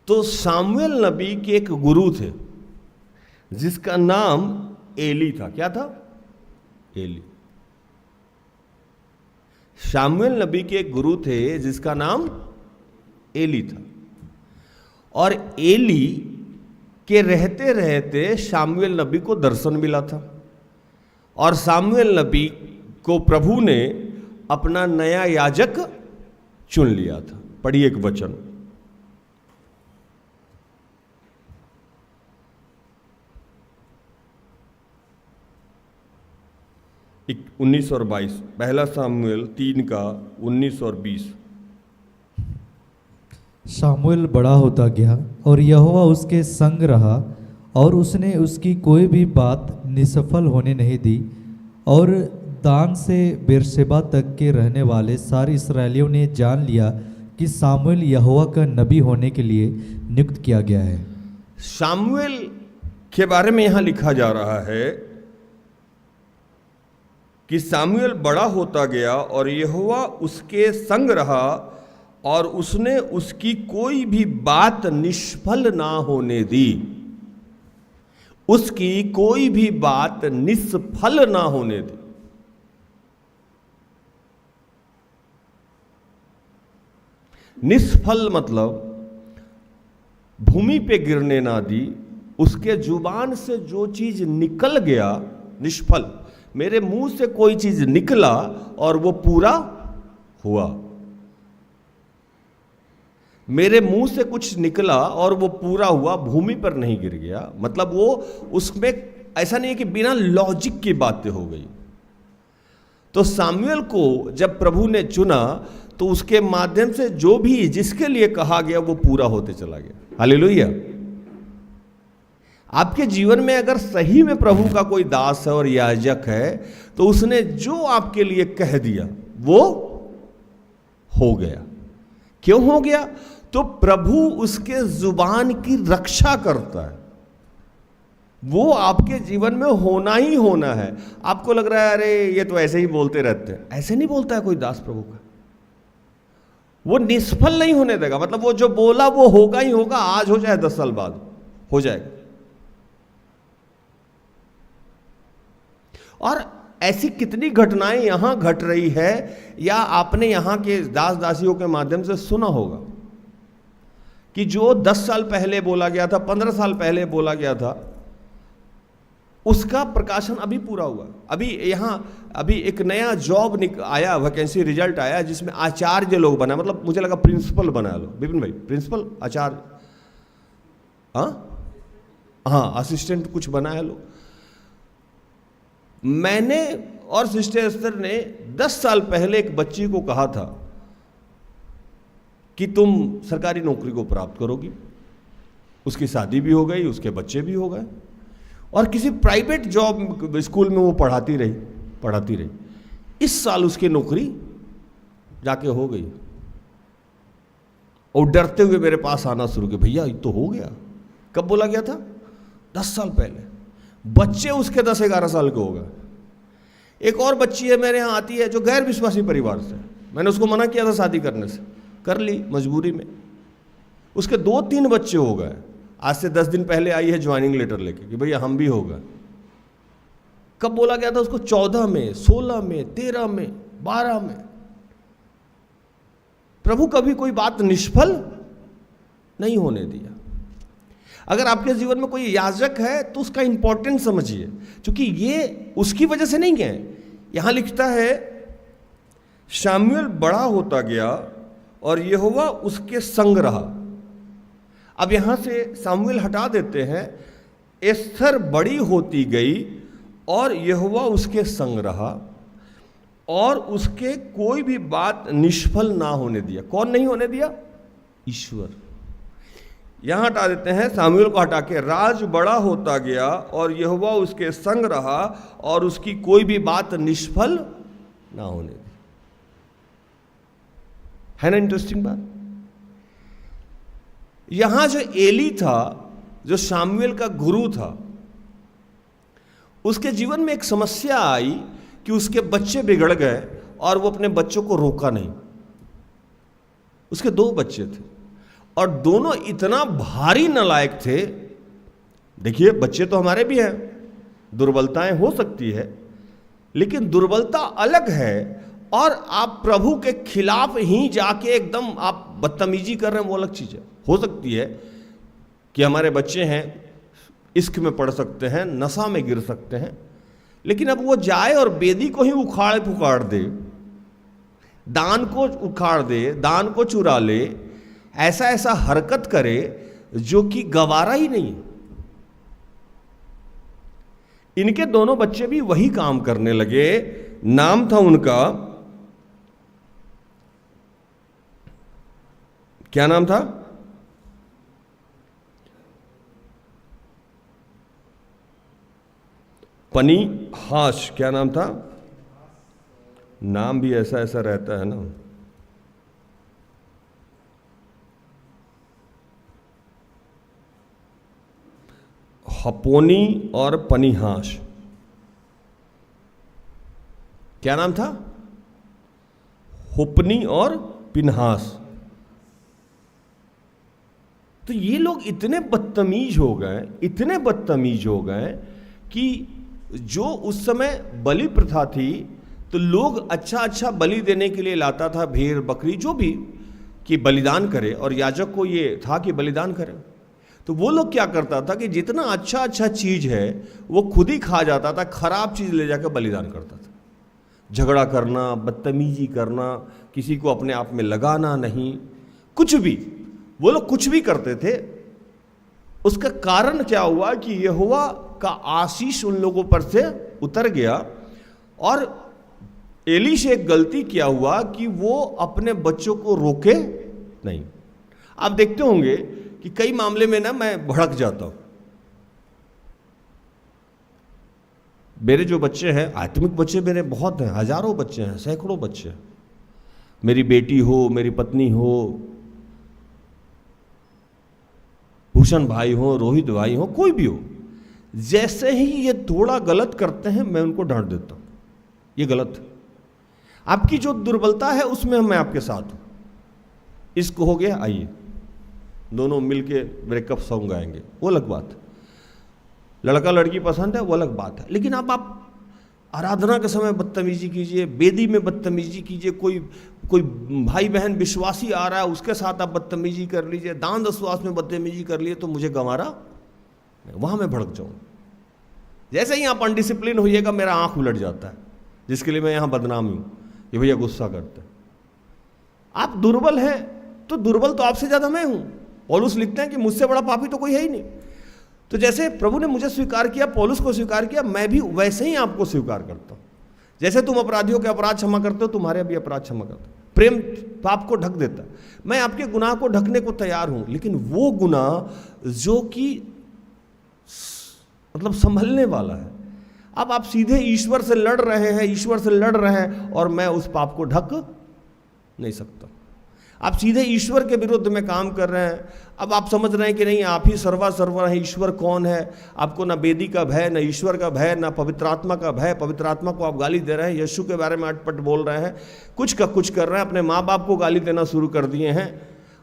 तो सामुएल नबी के एक गुरु थे जिसका नाम एली था। क्या था? एली। सामुएल नबी के एक गुरु थे जिसका नाम एली था, और एली के रहते रहते सामुएल नबी को दर्शन मिला था, और सामुएल नबी को प्रभु ने अपना नया याजक चुन लिया था। पढ़िए एक वचन, एक 19 और 22, पहला सामुएल 3:19 और 20। शामुएल बड़ा होता गया और यहोवा उसके संग रहा, और उसने उसकी कोई भी बात निसफल होने नहीं दी। और दान से बेरशेबा तक के रहने वाले सारे इस्राएलियों ने जान लिया कि सामुएल यहोवा का नबी होने के लिए नियुक्त किया गया है। सामुएल के बारे में यहाँ लिखा जा रहा है कि सामुएल बड़ा होता गया और यहोवा उसके संग रहा, और उसने उसकी कोई भी बात निष्फल ना होने दी। उसकी कोई भी बात निष्फल ना होने दी। निष्फल मतलब भूमि पे गिरने ना दी, उसके जुबान से जो चीज निकल गया निष्फल। मेरे मुंह से कोई चीज निकला और वो पूरा हुआ। मेरे मुंह से कुछ निकला और वो पूरा हुआ, भूमि पर नहीं गिर गया। मतलब वो उसमें ऐसा नहीं है कि बिना लॉजिक की बातें हो गई। तो सामुएल को जब प्रभु ने चुना तो उसके माध्यम से जो भी जिसके लिए कहा गया वो पूरा होते चला गया। हालेलुया। आपके जीवन में अगर सही में प्रभु का कोई दास है और याजक है तो उसने जो आपके लिए कह दिया वो हो गया। क्यों हो गया? तो प्रभु उसके जुबान की रक्षा करता है। वो आपके जीवन में होना ही होना है। आपको लग रहा है अरे ये तो ऐसे ही बोलते रहते हैं, ऐसे नहीं बोलता है कोई दास प्रभु का। वो निष्फल नहीं होने देगा। मतलब वो जो बोला वो होगा ही होगा, आज हो जाए 10 साल बाद हो जाएगा। और ऐसी कितनी घटनाएं यहां घट रही है या आपने यहां के दास दासियों के माध्यम से सुना होगा कि जो 10 साल पहले बोला गया था, 15 साल पहले बोला गया था, उसका प्रकाशन अभी पूरा हुआ। अभी एक नया जॉब आया, वैकेंसी रिजल्ट आया जिसमें आचार्य लोग बना। मतलब मुझे लगा प्रिंसिपल बना लो। विपिन भाई प्रिंसिपल, आचार्य, हाँ असिस्टेंट कुछ बना है लोग। मैंने और सिस्टर एस्टर ने 10 साल पहले एक बच्ची को कहा था कि तुम सरकारी नौकरी को प्राप्त करोगी। उसकी शादी भी हो गई, उसके बच्चे भी हो गए और किसी प्राइवेट जॉब स्कूल में वो पढ़ाती रही। इस साल उसकी नौकरी जाके हो गई और डरते हुए मेरे पास आना शुरू किया, भैया ये तो हो गया। कब बोला गया था? 10 साल पहले। बच्चे उसके 10-11 साल के हो गए। एक और बच्ची है मेरे यहाँ आती है जो गैर विश्वासी परिवार से। मैंने उसको मना किया था शादी करने से, कर ली मजबूरी में। उसके 2-3 बच्चे हो गए। आज से 10 दिन पहले आई है ज्वाइनिंग लेटर लेके कि भैया हम भी हो गए। कब बोला गया था उसको? 14 में, 16 में, 13 में, 12 में। प्रभु कभी कोई बात निष्फल नहीं होने दिया। अगर आपके जीवन में कोई याजक है तो उसका इंपॉर्टेंस समझिए, क्योंकि ये उसकी वजह से नहीं है। यहां लिखता है शामुएल बड़ा होता गया और यहोवा उसके संग रहा। अब यहां से शामुएल हटा देते हैं। एस्थर बड़ी होती गई और यहोवा उसके संग रहा और उसके कोई भी बात निष्फल ना होने दिया। कौन नहीं होने दिया? ईश्वर। यहां हटा देते हैं, शामुएल को हटा के राज बड़ा होता गया और यहोवा उसके संग रहा और उसकी कोई भी बात निष्फल ना होने दी। है ना इंटरेस्टिंग बात? यहां जो एली था, जो शामुएल का गुरु था, उसके जीवन में एक समस्या आई कि उसके बच्चे बिगड़ गए और वो अपने बच्चों को रोका नहीं। उसके 2 बच्चे थे और दोनों इतना भारी नालायक थे। देखिए बच्चे तो हमारे भी हैं, दुर्बलताएं हो सकती है, लेकिन दुर्बलता अलग है और आप प्रभु के खिलाफ ही जाके एकदम आप बदतमीजी कर रहे हैं, वो अलग चीज है। हो सकती है कि हमारे बच्चे हैं, इश्क में पड़ सकते हैं, नशा में गिर सकते हैं, लेकिन अब वो जाए और बेदी को ही उखाड़ पुखाड़ दे, दान को उखाड़ दे, दान को चुरा ले, ऐसा हरकत करे जो कि गवारा ही नहीं। इनके दोनों बच्चे भी वही काम करने लगे। नाम था उनका, क्या नाम था? पनीहास। क्या नाम था? नाम भी ऐसा रहता है ना। हपोनी और पनीहास। क्या नाम था? हुपनी और पिनहास। तो ये लोग इतने बदतमीज हो गए कि जो उस समय बलि प्रथा थी तो लोग अच्छा बलि देने के लिए लाता था, भेड़ बकरी जो भी, कि बलिदान करे, और याजक को ये था कि बलिदान करे। तो वो लोग क्या करता था कि जितना अच्छा अच्छा चीज है वो खुद ही खा जाता था, खराब चीज ले जाकर बलिदान करता था। झगड़ा करना, बदतमीजी करना, किसी को अपने आप में लगाना नहीं, कुछ भी, वो लोग कुछ भी करते थे। उसका कारण क्या हुआ कि यहोवा का आशीष उन लोगों पर से उतर गया। और एली से एक गलती क्या हुआ कि वो अपने बच्चों को रोके नहीं। आप देखते होंगे कि कई मामले में ना मैं भड़क जाता हूं। मेरे जो बच्चे हैं, आत्मिक बच्चे मेरे बहुत हैं, हजारों बच्चे हैं, सैकड़ों बच्चे हैं। मेरी बेटी हो, मेरी पत्नी हो, भूषण भाई हो, रोहित भाई हो, कोई भी हो, जैसे ही ये थोड़ा गलत करते हैं मैं उनको डांट देता हूं, ये गलत है। आपकी जो दुर्बलता है उसमें मैं आपके साथ हूं। इश्क हो गया, आइए दोनों मिलके ब्रेकअप सॉन्ग गाएंगे, वो अलग बात है। लड़का लड़की पसंद है, वो अलग बात है। लेकिन अब आप आराधना के समय बदतमीजी कीजिए, बेदी में बदतमीजी कीजिए, कोई भाई बहन विश्वासी आ रहा है उसके साथ आप बदतमीजी कर लीजिए, दान दशवास में बदतमीजी कर लिए, तो मुझे गंवारा, वहां मैं भड़क जाऊँ। जैसे ही आप अनडिसिप्लिन होइएगा मेरा आंख उलट जाता है, जिसके लिए मैं यहाँ बदनाम हूँ कि भैया गुस्सा करते हैं। आप दुर्बल हैं तो दुर्बल तो आपसे ज़्यादा मैं हूँ। पौलुस लिखते हैं कि मुझसे बड़ा पापी तो कोई है ही नहीं। तो जैसे प्रभु ने मुझे स्वीकार किया, पौलुस को स्वीकार किया, मैं भी वैसे ही आपको स्वीकार करता हूँ। जैसे तुम अपराधियों के अपराध क्षमा करते हो, तुम्हारे भी अपराध क्षमा करता हूँ। प्रेम पाप को ढक देता है। मैं आपके गुनाह को ढकने को तैयार हूँ, लेकिन वो गुनाह जो कि मतलब संभलने वाला है। अब आप सीधे ईश्वर से लड़ रहे हैं, ईश्वर से लड़ रहे हैं, और मैं उस पाप को ढक नहीं सकता। आप सीधे ईश्वर के विरुद्ध में काम कर रहे हैं। अब आप समझ रहे हैं कि नहीं आप ही सर्वा है, ईश्वर कौन है। आपको ना बेदी का भय, ना ईश्वर का भय, ना पवित्र आत्मा का भय। पवित्र आत्मा को आप गाली दे रहे हैं, यीशु के बारे में अटपट बोल रहे हैं, कुछ का कुछ कर रहे हैं, अपने माँ बाप को गाली देना शुरू कर दिए हैं,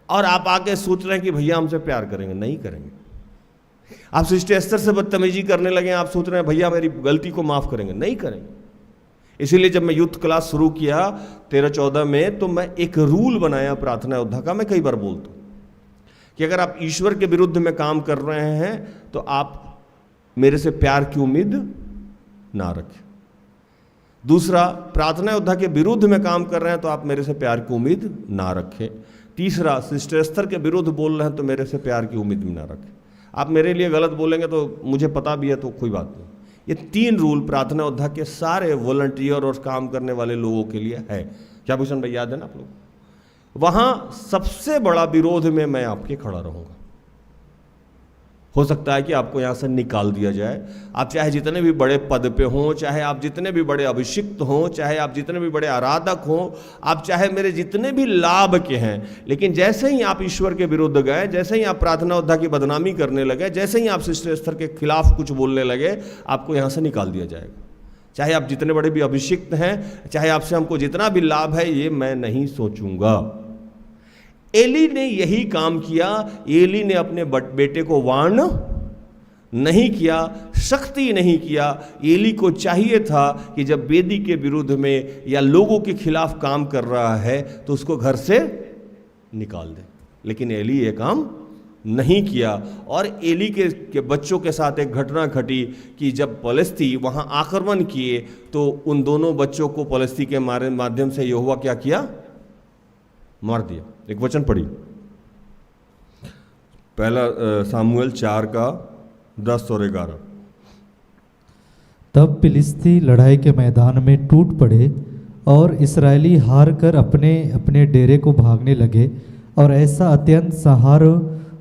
और आप आके सोच रहे हैं कि भैया हमसे प्यार करेंगे। नहीं करेंगे। आप सिस्टर एस्तर से बदतमीजी करने लगे, आप सोच रहे हैं भैया मेरी गलती को माफ करेंगे। नहीं करेंगे। इसीलिए जब मैं यूथ क्लास शुरू किया 13-14 में, तो मैं एक रूल बनाया प्रार्थना योद्धा का। मैं कई बार बोलता हूँ कि अगर आप ईश्वर के विरुद्ध में काम कर रहे हैं तो आप मेरे से प्यार की उम्मीद ना रखें। दूसरा, प्रार्थना योद्धा के विरुद्ध में काम कर रहे हैं तो आप मेरे से प्यार की उम्मीद ना रखें। तीसरा, सिस्टर एस्तर के विरुद्ध बोल रहे हैं तो मेरे से प्यार की उम्मीद ना रखें। आप मेरे लिए गलत बोलेंगे तो मुझे पता भी है, तो कोई बात नहीं। ये 3 रूल प्रार्थना योद्धा के सारे वॉलंटियर और काम करने वाले लोगों के लिए है। क्या भूषण भाई याद है ना आप लोग? वहां सबसे बड़ा विरोध में मैं आपके खड़ा रहूंगा। हो सकता है कि आपको यहां से निकाल दिया जाए। आप चाहे जितने भी बड़े पद पे हों, चाहे आप जितने भी बड़े अभिषिक्त हों, चाहे आप जितने भी बड़े आराधक हों, आप चाहे मेरे जितने भी लाभ के हैं, लेकिन जैसे ही आप ईश्वर के विरुद्ध गए, जैसे ही आप प्रार्थना योद्धा की बदनामी करने लगे, जैसे ही आप सिस्टर एस्तर के खिलाफ कुछ बोलने लगे, आपको यहां से निकाल दिया जाएगा। चाहे आप जितने बड़े भी अभिषिक्त हैं, चाहे आपसे हमको जितना भी लाभ है, ये मैं नहीं सोचूंगा। एली ने यही काम किया। एली ने अपने बेटे को वार्न नहीं किया, सख्ती नहीं किया। एली को चाहिए था कि जब बेदी के विरुद्ध में या लोगों के खिलाफ काम कर रहा है तो उसको घर से निकाल दे, लेकिन एली ये काम नहीं किया। और एली के बच्चों के साथ एक घटना घटी कि जब पलिश्ती वहां आक्रमण किए तो उन दोनों बच्चों को पलिश्ती के माध्यम से यहोवा क्या किया? मार दिया। एक वचन पढ़ी, पहला सामुएल 4:10 और 11। तब फिलिस्ती लड़ाई के मैदान में टूट पड़े और इस्राएली हार कर अपने अपने डेरे को भागने लगे, और ऐसा अत्यंत संहार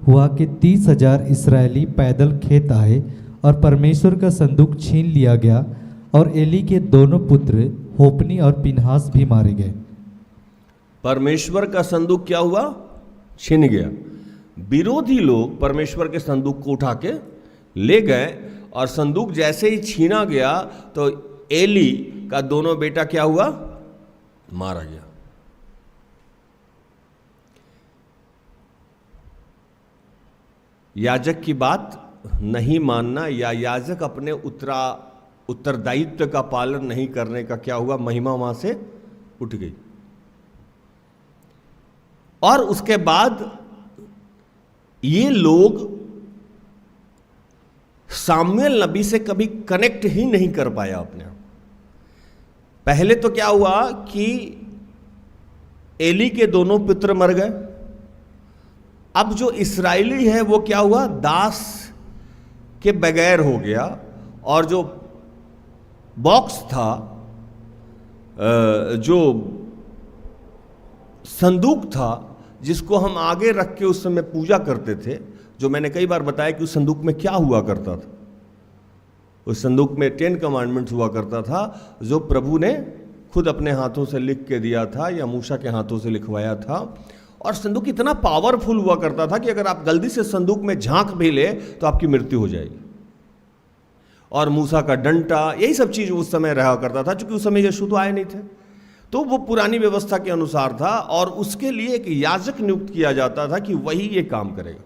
हुआ कि 30,000 इस्राएली पैदल खेत आए, और परमेश्वर का संदूक छीन लिया गया, और एली के दोनों पुत्र होपनी और पिनहास भी मारे गए। परमेश्वर का संदूक क्या हुआ? छिन गया। विरोधी लोग परमेश्वर के संदूक को उठा के ले गए, और संदूक जैसे ही छीना गया तो एली का दोनों बेटा क्या हुआ? मारा गया। याजक की बात नहीं मानना, या याजक अपने उत्तरदायित्व का पालन नहीं करने का क्या हुआ? महिमा वहां से उठ गई। और उसके बाद ये लोग सामुएल नबी से कभी कनेक्ट ही नहीं कर पाया अपने आप। पहले तो क्या हुआ कि एली के दोनों पुत्र मर गए। अब जो इस्राएली है वो क्या हुआ, दास के बगैर हो गया, और जो बॉक्स था, जो संदूक था जिसको हम आगे रख के उस समय पूजा करते थे, जो मैंने कई बार बताया कि उस संदूक में क्या हुआ करता था। उस संदूक में 10 कमांडमेंट्स हुआ करता था, जो प्रभु ने खुद अपने हाथों से लिख के दिया था या मूसा के हाथों से लिखवाया था। और संदूक इतना पावरफुल हुआ करता था कि अगर आप गलती से संदूक में झांक भी ले तो आपकी मृत्यु हो जाएगी। और मूसा का डंटा, यही सब चीज उस समय रहा करता था, क्योंकि उस समय यीशु तो आए नहीं थे। तो वो पुरानी व्यवस्था के अनुसार था, और उसके लिए एक याजक नियुक्त किया जाता था कि वही ये काम करेगा।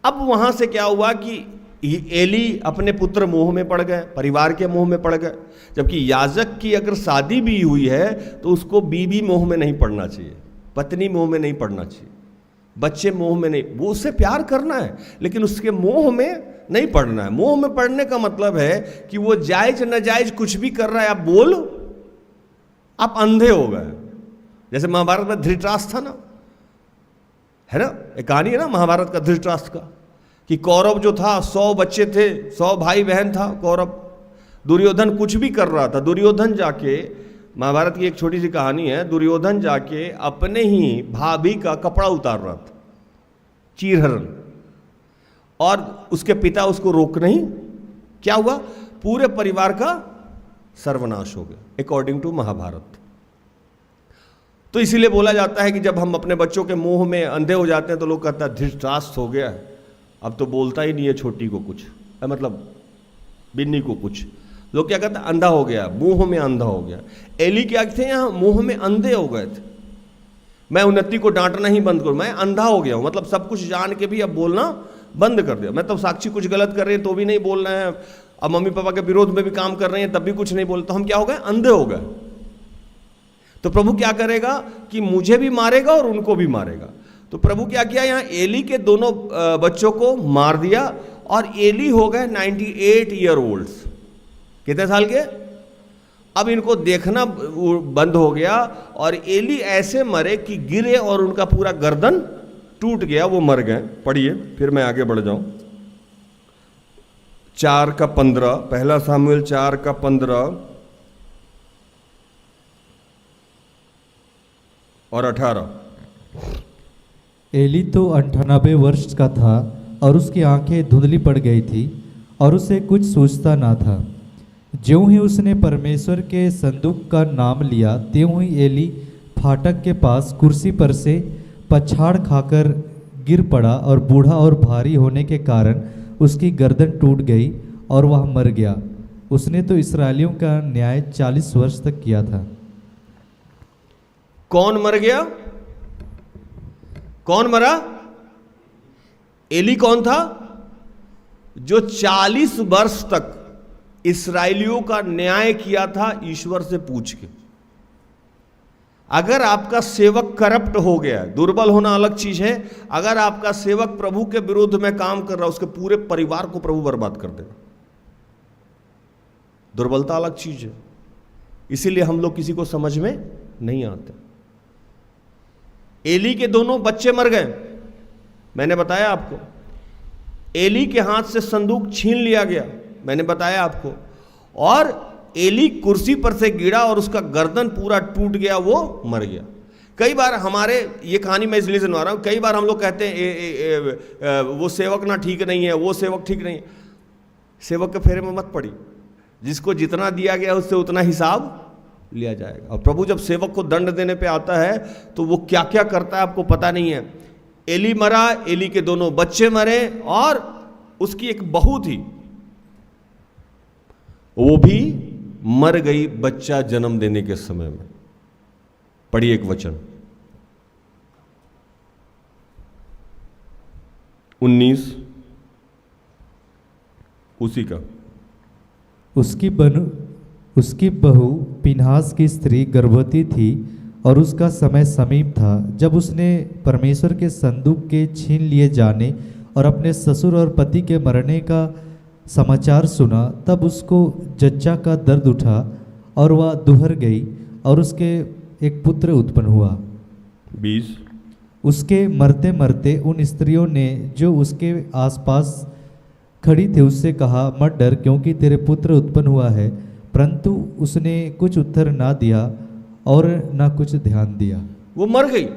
अब वहां से क्या हुआ कि एली अपने पुत्र मोह में पड़ गए, परिवार के मोह में पड़ गए। जबकि याजक की अगर शादी भी हुई है तो उसको बीवी मोह में नहीं पड़ना चाहिए, पत्नी मोह में नहीं पड़ना चाहिए, बच्चे मोह में नहीं, वो उससे प्यार करना है लेकिन उसके मोह में नहीं पड़ना है। मोह में पड़ने का मतलब है कि वो जायज नाजायज कुछ भी कर रहा है, आप बोल, आप अंधे हो गए। जैसे महाभारत में धृतराष्ट्र था ना, है ना, एक कहानी है ना महाभारत का धृतराष्ट्र का, कि कौरव जो था 100 बच्चे थे, 100 भाई बहन था कौरव। दुर्योधन कुछ भी कर रहा था। दुर्योधन जाके, महाभारत की एक छोटी सी कहानी है, दुर्योधन जाके अपने ही भाभी का कपड़ा उतार रहा था, चीरहरण, और उसके पिता उसको रोक नहीं, क्या हुआ, पूरे परिवार का सर्वनाश हो गया अकॉर्डिंग टू महाभारत। तो इसीलिए बोला जाता है कि जब हम अपने बच्चों के मोह में अंधे हो जाते हैं तो लोग कहते हैं धृतराष्ट्र हो गया है, अब तो बोलता ही नहीं है छोटी को कुछ, मतलब बिन्नी को कुछ। लोग क्या कहते हैं, अंधा हो गया, मुंह में अंधा हो गया। एली क्या थे, यहाँ मुंह में अंधे हो गए थे। मैं उन्नति को डांटना ही बंद करूं, मैं अंधा हो गया हूं, मतलब सब कुछ जान के भी अब बोलना बंद कर दिया। मैं तो साक्षी कुछ गलत कर रही है तो भी नहीं बोल रहे हैं, अब मम्मी पापा के विरोध में भी काम कर रहे हैं तब भी कुछ नहीं बोल, तो हम क्या हो गए, अंधे हो गए। तो प्रभु क्या करेगा कि मुझे भी मारेगा और उनको भी मारेगा। तो प्रभु क्या किया, यहाँ एली के दोनों बच्चों को मार दिया, और एली हो गए 98 ईयर ओल्ड्स। कितने साल के? अब इनको देखना बंद हो गया, और एली ऐसे मरे कि गिरे और उनका पूरा गर्दन टूट गया, वो मर गए। पढ़िए, फिर मैं आगे बढ़ जाऊं। 4:15, पहला सामुएल 4:15 और 18। एली तो 98 वर्ष का था और उसकी आंखें धुंधली पड़ गई थी और उसे कुछ सूझता ना था। ज्यों ही उसने परमेश्वर के संदूक का नाम लिया, त्यों ही एली फाटक के पास कुर्सी पर से पछाड़ खाकर गिर पड़ा, और बूढ़ा और भारी होने के कारण उसकी गर्दन टूट गई और वह मर गया। उसने तो इस्राएलियों का न्याय 40 वर्ष तक किया था। कौन मर गया? कौन मरा? एली कौन था? जो 40 वर्ष तक इस्राएलियों का न्याय किया था ईश्वर से पूछ के। अगर आपका सेवक करप्ट हो गया, दुर्बल होना अलग चीज है, अगर आपका सेवक प्रभु के विरुद्ध में काम कर रहा है, उसके पूरे परिवार को प्रभु बर्बाद कर देगा। दुर्बलता अलग चीज है, इसीलिए हम लोग किसी को समझ में नहीं आते। एली के दोनों बच्चे मर गए, मैंने बताया आपको। एली के हाथ से संदूक छीन लिया गया, मैंने बताया आपको। और एली कुर्सी पर से गिरा और उसका गर्दन पूरा टूट गया, वो मर गया। कई बार हमारे, ये कहानी मैं इसलिए सुना रहा हूं, कई बार हम लोग कहते हैं वो सेवक ना ठीक नहीं है, वो सेवक ठीक नहीं है। सेवक के फेरे में मत पड़ी, जिसको जितना दिया गया उससे उतना हिसाब लिया जाएगा। और प्रभु जब सेवक को दंड देने पे आता है तो वो क्या क्या करता है आपको पता नहीं है। एली मरा, एली के दोनों बच्चे मरे, और उसकी एक बहू थी, वो भी मर गई बच्चा जन्म देने के समय में। पढ़िए एक वचन 19 उसी का। उसकी बहू पिनहास की स्त्री गर्भवती थी और उसका समय समीप था। जब उसने परमेश्वर के संदूक के छीन लिए जाने और अपने ससुर और पति के मरने का समाचार सुना, तब उसको जच्चा का दर्द उठा और वह दुहर गई और उसके एक पुत्र उत्पन्न हुआ। 20 उसके मरते मरते उन स्त्रियों ने जो उसके आसपास खड़ी थे उससे कहा, मत डर, क्योंकि तेरे पुत्र उत्पन्न हुआ है। परंतु उसने कुछ उत्तर ना दिया और ना कुछ ध्यान दिया। वो मर गई।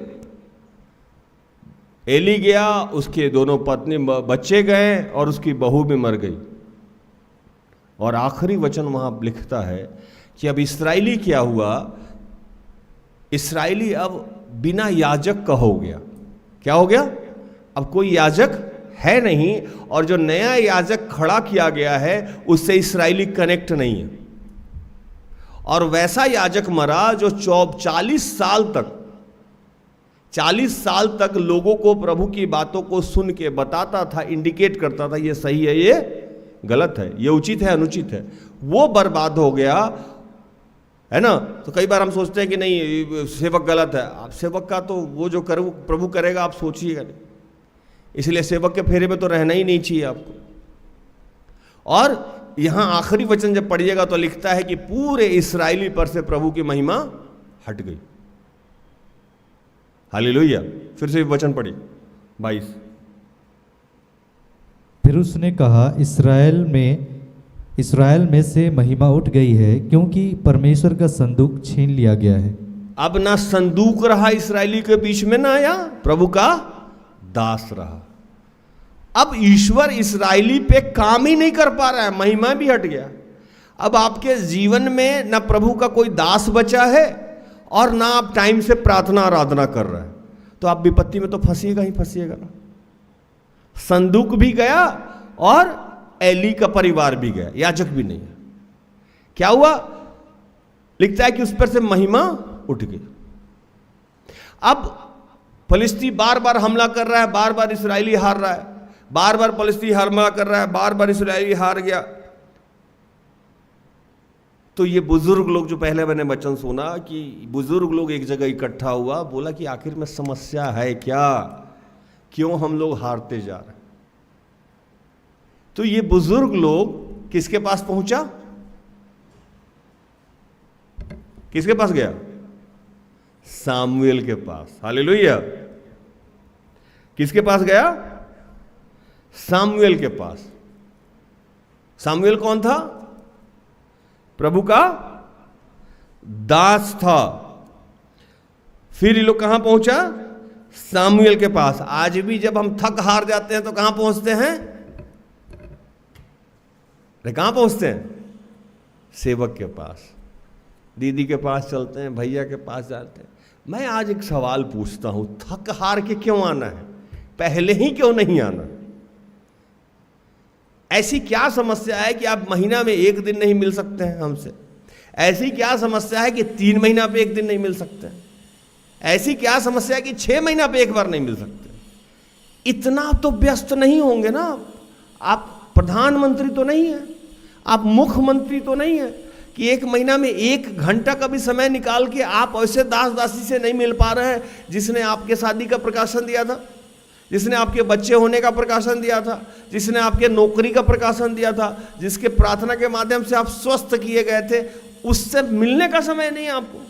एली गया, उसके दोनों पत्नी बच्चे गए और उसकी बहू भी मर गई। और आखिरी वचन वहां लिखता है कि अब इस्राएली क्या हुआ, इस्राएली अब बिना याजक का हो गया। क्या हो गया? अब कोई याजक है नहीं, और जो नया याजक खड़ा किया गया है उससे इस्राएली कनेक्ट नहीं है। और वैसा याजक मरा जो 40 साल तक लोगों को प्रभु की बातों को सुन के बताता था, इंडिकेट करता था ये सही है, ये गलत है, ये उचित है, अनुचित है। वो बर्बाद हो गया, है ना। तो कई बार हम सोचते हैं कि नहीं सेवक गलत है। आप सेवक का तो वो जो प्रभु करेगा आप सोचिएगा नहीं, इसलिए सेवक के फेरे में तो रहना ही नहीं चाहिए आपको। और यहां आखिरी वचन जब पढ़िएगा तो लिखता है कि पूरे इस्राएली पर से प्रभु की महिमा हट गई। हालेलुया। फिर से वचन पढ़िए 22। फिर उसने कहा, इस्राएल में से महिमा उठ गई है, क्योंकि परमेश्वर का संदूक छीन लिया गया है। अब ना संदूक रहा इस्राएली के बीच में, ना आया प्रभु का दास रहा। अब ईश्वर इस्राएली पे काम ही नहीं कर पा रहा है, महिमा भी हट गया। अब आपके जीवन में ना प्रभु का कोई दास बचा है और ना आप टाइम से प्रार्थना आराधना कर रहे हैं, तो आप विपत्ति में तो फंसिएगा ही फंसिएगा ना। संदूक भी गया और एली का परिवार भी गया, याजक भी नहीं है। क्या हुआ? लिखता है कि उस पर से महिमा उठ गई। अब फलिस्ती बार बार हमला कर रहा है, बार बार इस्राएली हार रहा है, बार बार फलिस्ती हमला कर रहा है, बार बार इस्राएली हार गया। तो ये बुजुर्ग लोग, जो पहले मैंने वचन सुना कि बुजुर्ग लोग एक जगह इकट्ठा हुआ, बोला कि आखिर में समस्या है क्या, क्यों हम लोग हारते जा रहे हैं। तो ये बुजुर्ग लोग किसके पास पहुंचा? किसके पास गया? सामुएल के पास। हालेलुया। किसके पास गया? सामुएल के पास। सामुएल कौन था? प्रभु का दास था। फिर ये लोग कहां पहुंचा? सामुएल के पास। आज भी जब हम थक हार जाते हैं तो कहां पहुंचते हैं? कहां पहुंचते हैं? सेवक के पास, दीदी के पास चलते हैं, भैया के पास जाते हैं। मैं आज एक सवाल पूछता हूं, थक हार के क्यों आना है? पहले ही क्यों नहीं आना? ऐसी क्या समस्या है कि आप महीना में एक दिन नहीं मिल सकते हैं हमसे? ऐसी क्या समस्या है कि 3 महीना पे एक दिन नहीं मिल सकते हैं? ऐसी क्या समस्या है कि 6 महीना पे एक बार नहीं मिल सकते? इतना तो व्यस्त नहीं होंगे ना आप प्रधानमंत्री तो नहीं है, आप मुख्यमंत्री तो नहीं है कि 1 महीना में 1 घंटा का भी समय निकाल के आप ऐसे दास दासी से नहीं मिल पा रहे हैं जिसने आपके शादी का प्रकाशन दिया था, जिसने आपके बच्चे होने का प्रकाशन दिया था, जिसने आपके नौकरी का प्रकाशन दिया था, जिसके प्रार्थना के माध्यम से आप स्वस्थ किए गए थे, उससे मिलने का समय नहीं है आपको।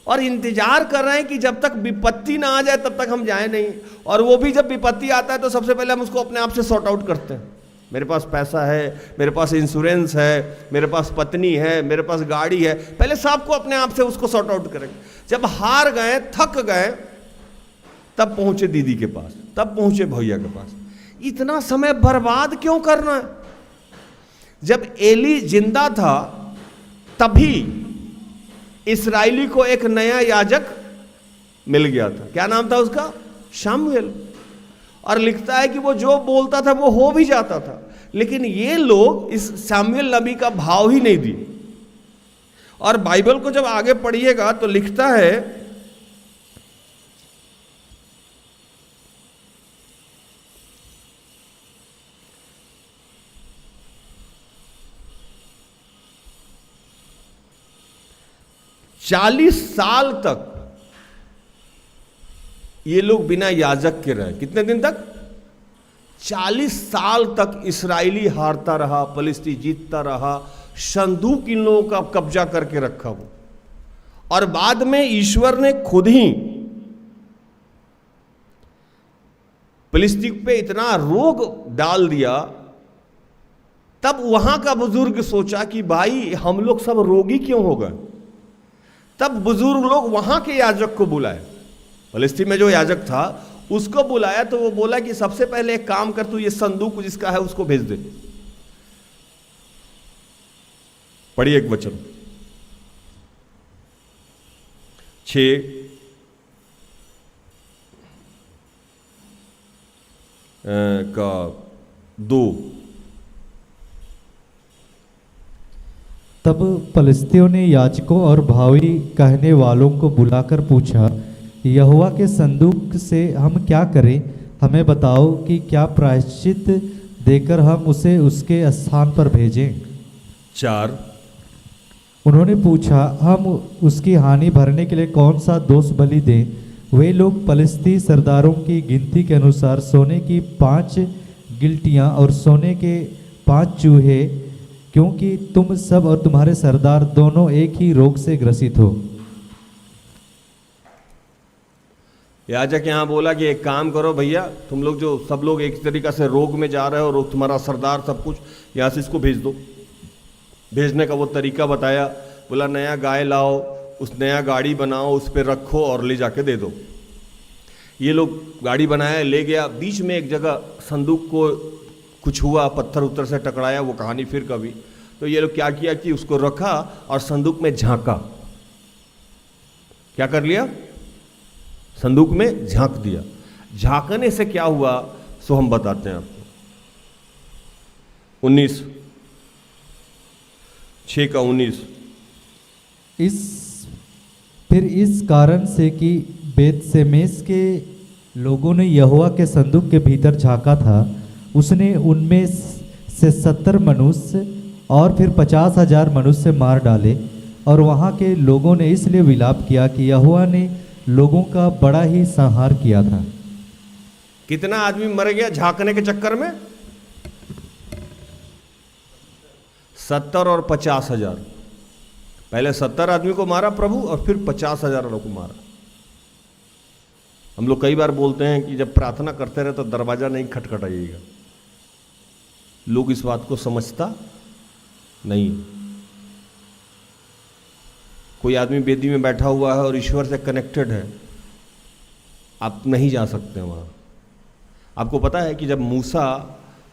और इंतजार कर रहे हैं कि जब तक विपत्ति ना आ जाए तब तक हम जाए नहीं। और वो भी जब विपत्ति आता है तो सबसे पहले हम उसको अपने आप से सॉर्ट आउट करते हैं। मेरे पास पैसा है, मेरे पास इंश्योरेंस है, मेरे पास पत्नी है, मेरे पास गाड़ी है, पहले सबको अपने आप से उसको सॉर्ट आउट करेंगे। जब हार गए, थक गए, तब पहुंचे दीदी के पास, तब पहुंचे भैया के पास। इतना समय बर्बाद क्यों करना है? जब एली जिंदा था तभी इस्राएली को एक नया याजक मिल गया था। क्या नाम था उसका? शामुएल। और लिखता है कि वो जो बोलता था वो हो भी जाता था। लेकिन ये लोग इस शामुएल नबी का भाव ही नहीं दिए। और बाइबल को जब आगे पढ़िएगा तो लिखता है ,40 साल तक ये लोग बिना याजक के रहे कितने दिन तक? 40 साल तक इस्राएली हारता रहा, फलिस्ती जीतता रहा, संदूक इन लोगों का कब्जा करके रखा वो। और बाद में ईश्वर ने खुद ही फलिस्ती पे इतना रोग डाल दिया, तब वहां का बुजुर्ग सोचा कि भाई हम लोग सब रोगी क्यों हो गए। तब बुजुर्ग लोग वहां के याजक को बुलाए, फलिस्ती में जो याजक था उसको बुलाया, तो वो बोला कि सबसे पहले एक काम कर, तू ये संदूक जिसका है उसको भेज दे। पढ़िए एक वचन 6 का 2। तब फलिस्तियों ने याजकों और भावी कहने वालों को बुलाकर पूछा, यहोवा के संदूक से हम क्या करें? हमें बताओ कि क्या प्रायश्चित देकर हम उसे उसके स्थान पर भेजें। 4 उन्होंने पूछा, हम उसकी हानि भरने के लिए कौन सा दोष बलि दें? वे लोग फलिस्ती सरदारों की गिनती के अनुसार सोने की 5 गिलटियां और सोने के 5 चूहे, क्योंकि तुम सब और तुम्हारे सरदार दोनों एक ही रोग से ग्रसित हो। याजक यहां बोला कि एक काम करो भैया, तुम लोग जो सब लोग एक तरीका से रोग में जा रहे हो और तुम्हारा सरदार सब कुछ, यहां से इसको भेज दो। भेजने का वो तरीका बताया, बोला नया गाय लाओ, उस नया गाड़ी बनाओ, उस पर रखो और ले जाके दे दो। ये लोग गाड़ी बनाया, ले गया, बीच में एक जगह संदूक को कुछ हुआ, पत्थर उत्तर से टकराया, वो कहानी फिर कभी। तो ये लोग क्या किया कि उसको रखा और संदूक में झांका। क्या कर लिया? संदूक में झांक दिया। झांकने से क्या हुआ सो हम बताते हैं आपको। 19 6:19 फिर इस कारण से कि बेतशेमेश के लोगों ने यहोवा के संदूक के भीतर झांका था, उसने उनमें से 70 मनुष्य और फिर 50,000 मनुष्य मार डाले। और वहाँ के लोगों ने इसलिए विलाप किया कि यहोवा ने लोगों का बड़ा ही संहार किया था। कितना आदमी मर गया झांकने के चक्कर में? 70 और 50,000। पहले 70 आदमी को मारा प्रभु और फिर 50,000 लोगों को मारा। हम लोग कई बार बोलते हैं कि जब प्रार्थना करते रहे तो दरवाजा नहीं खटखटाइएगा। लोग इस बात को समझता नहीं। कोई आदमी वेदी में बैठा हुआ है और ईश्वर से कनेक्टेड है, आप नहीं जा सकते वहाँ। आपको पता है कि जब मूसा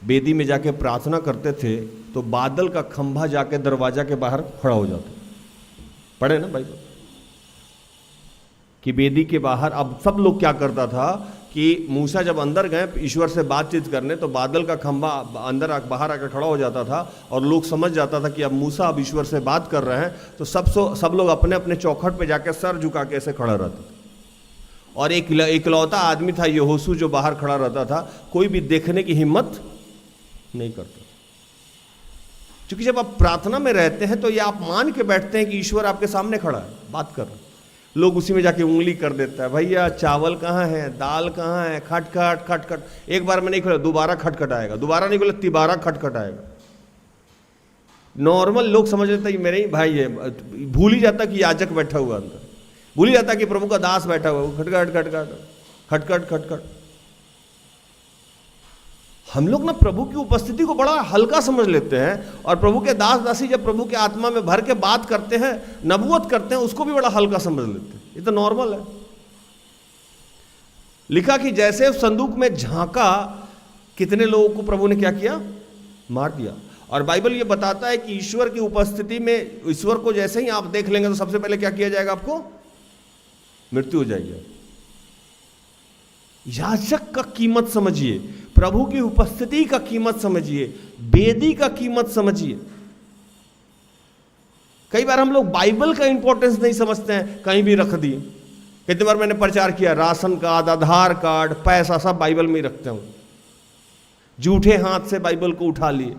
वेदी में जाके प्रार्थना करते थे तो बादल का खंभा जाके दरवाजा के बाहर खड़ा हो जाता। पढ़े ना बाइबल कि वेदी के बाहर। अब सब लोग क्या करता था कि मूसा जब अंदर गए ईश्वर से बातचीत करने तो बादल का खंभा अंदर बाहर आकर खड़ा हो जाता था और लोग समझ जाता था कि अब मूसा अब ईश्वर से बात कर रहे हैं। तो सब लोग अपने अपने चौखट पे जाकर सर झुका के ऐसे खड़ा रहता था। और एक इकलौता आदमी था यहोशू जो बाहर खड़ा रहता था, कोई भी देखने की हिम्मत नहीं करता। क्योंकि जब आप प्रार्थना में रहते हैं तो ये आप मान के बैठते हैं कि ईश्वर आपके सामने खड़ा है, बात कर रहा है। लोग उसी में जाके उंगली कर देता है, भैया चावल कहाँ है, दाल कहाँ है, खटखट खटखट। एक बार में नहीं खोला, दोबारा खटखट आएगा, दोबारा नहीं खोला, तिबारा खटखट आएगा। नॉर्मल लोग समझ लेते हैं मेरे ही भाई है, भूल ही जाता कि याजक बैठा हुआ अंदर, भूल ही जाता कि प्रभु का दास बैठा हुआ। खटखट खटखट खटखट खटखट। हम लोग ना प्रभु की उपस्थिति को बड़ा हल्का समझ लेते हैं और प्रभु के दास दासी जब प्रभु के आत्मा में भर के बात करते हैं, नबूवत करते हैं, उसको भी बड़ा हल्का समझ लेते हैं। ये तो नॉर्मल है। लिखा कि जैसे संदूक में झांका, कितने लोगों को प्रभु ने क्या किया? मार दिया। और बाइबल ये बताता है कि ईश्वर की उपस्थिति में ईश्वर को जैसे ही आप देख लेंगे तो सबसे पहले क्या किया जाएगा? आपको मृत्यु हो जाएगी। याजक का कीमत समझिए, प्रभु की उपस्थिति का कीमत समझिए, वेदी का कीमत समझिए। कई बार हम लोग बाइबल का इंपॉर्टेंस नहीं समझते हैं, कहीं भी रख दिए। कितनी बार मैंने प्रचार किया, राशन कार्ड, आधार कार्ड, पैसा सब बाइबल में ही रखते हूं। झूठे हाथ से बाइबल को उठा लिए,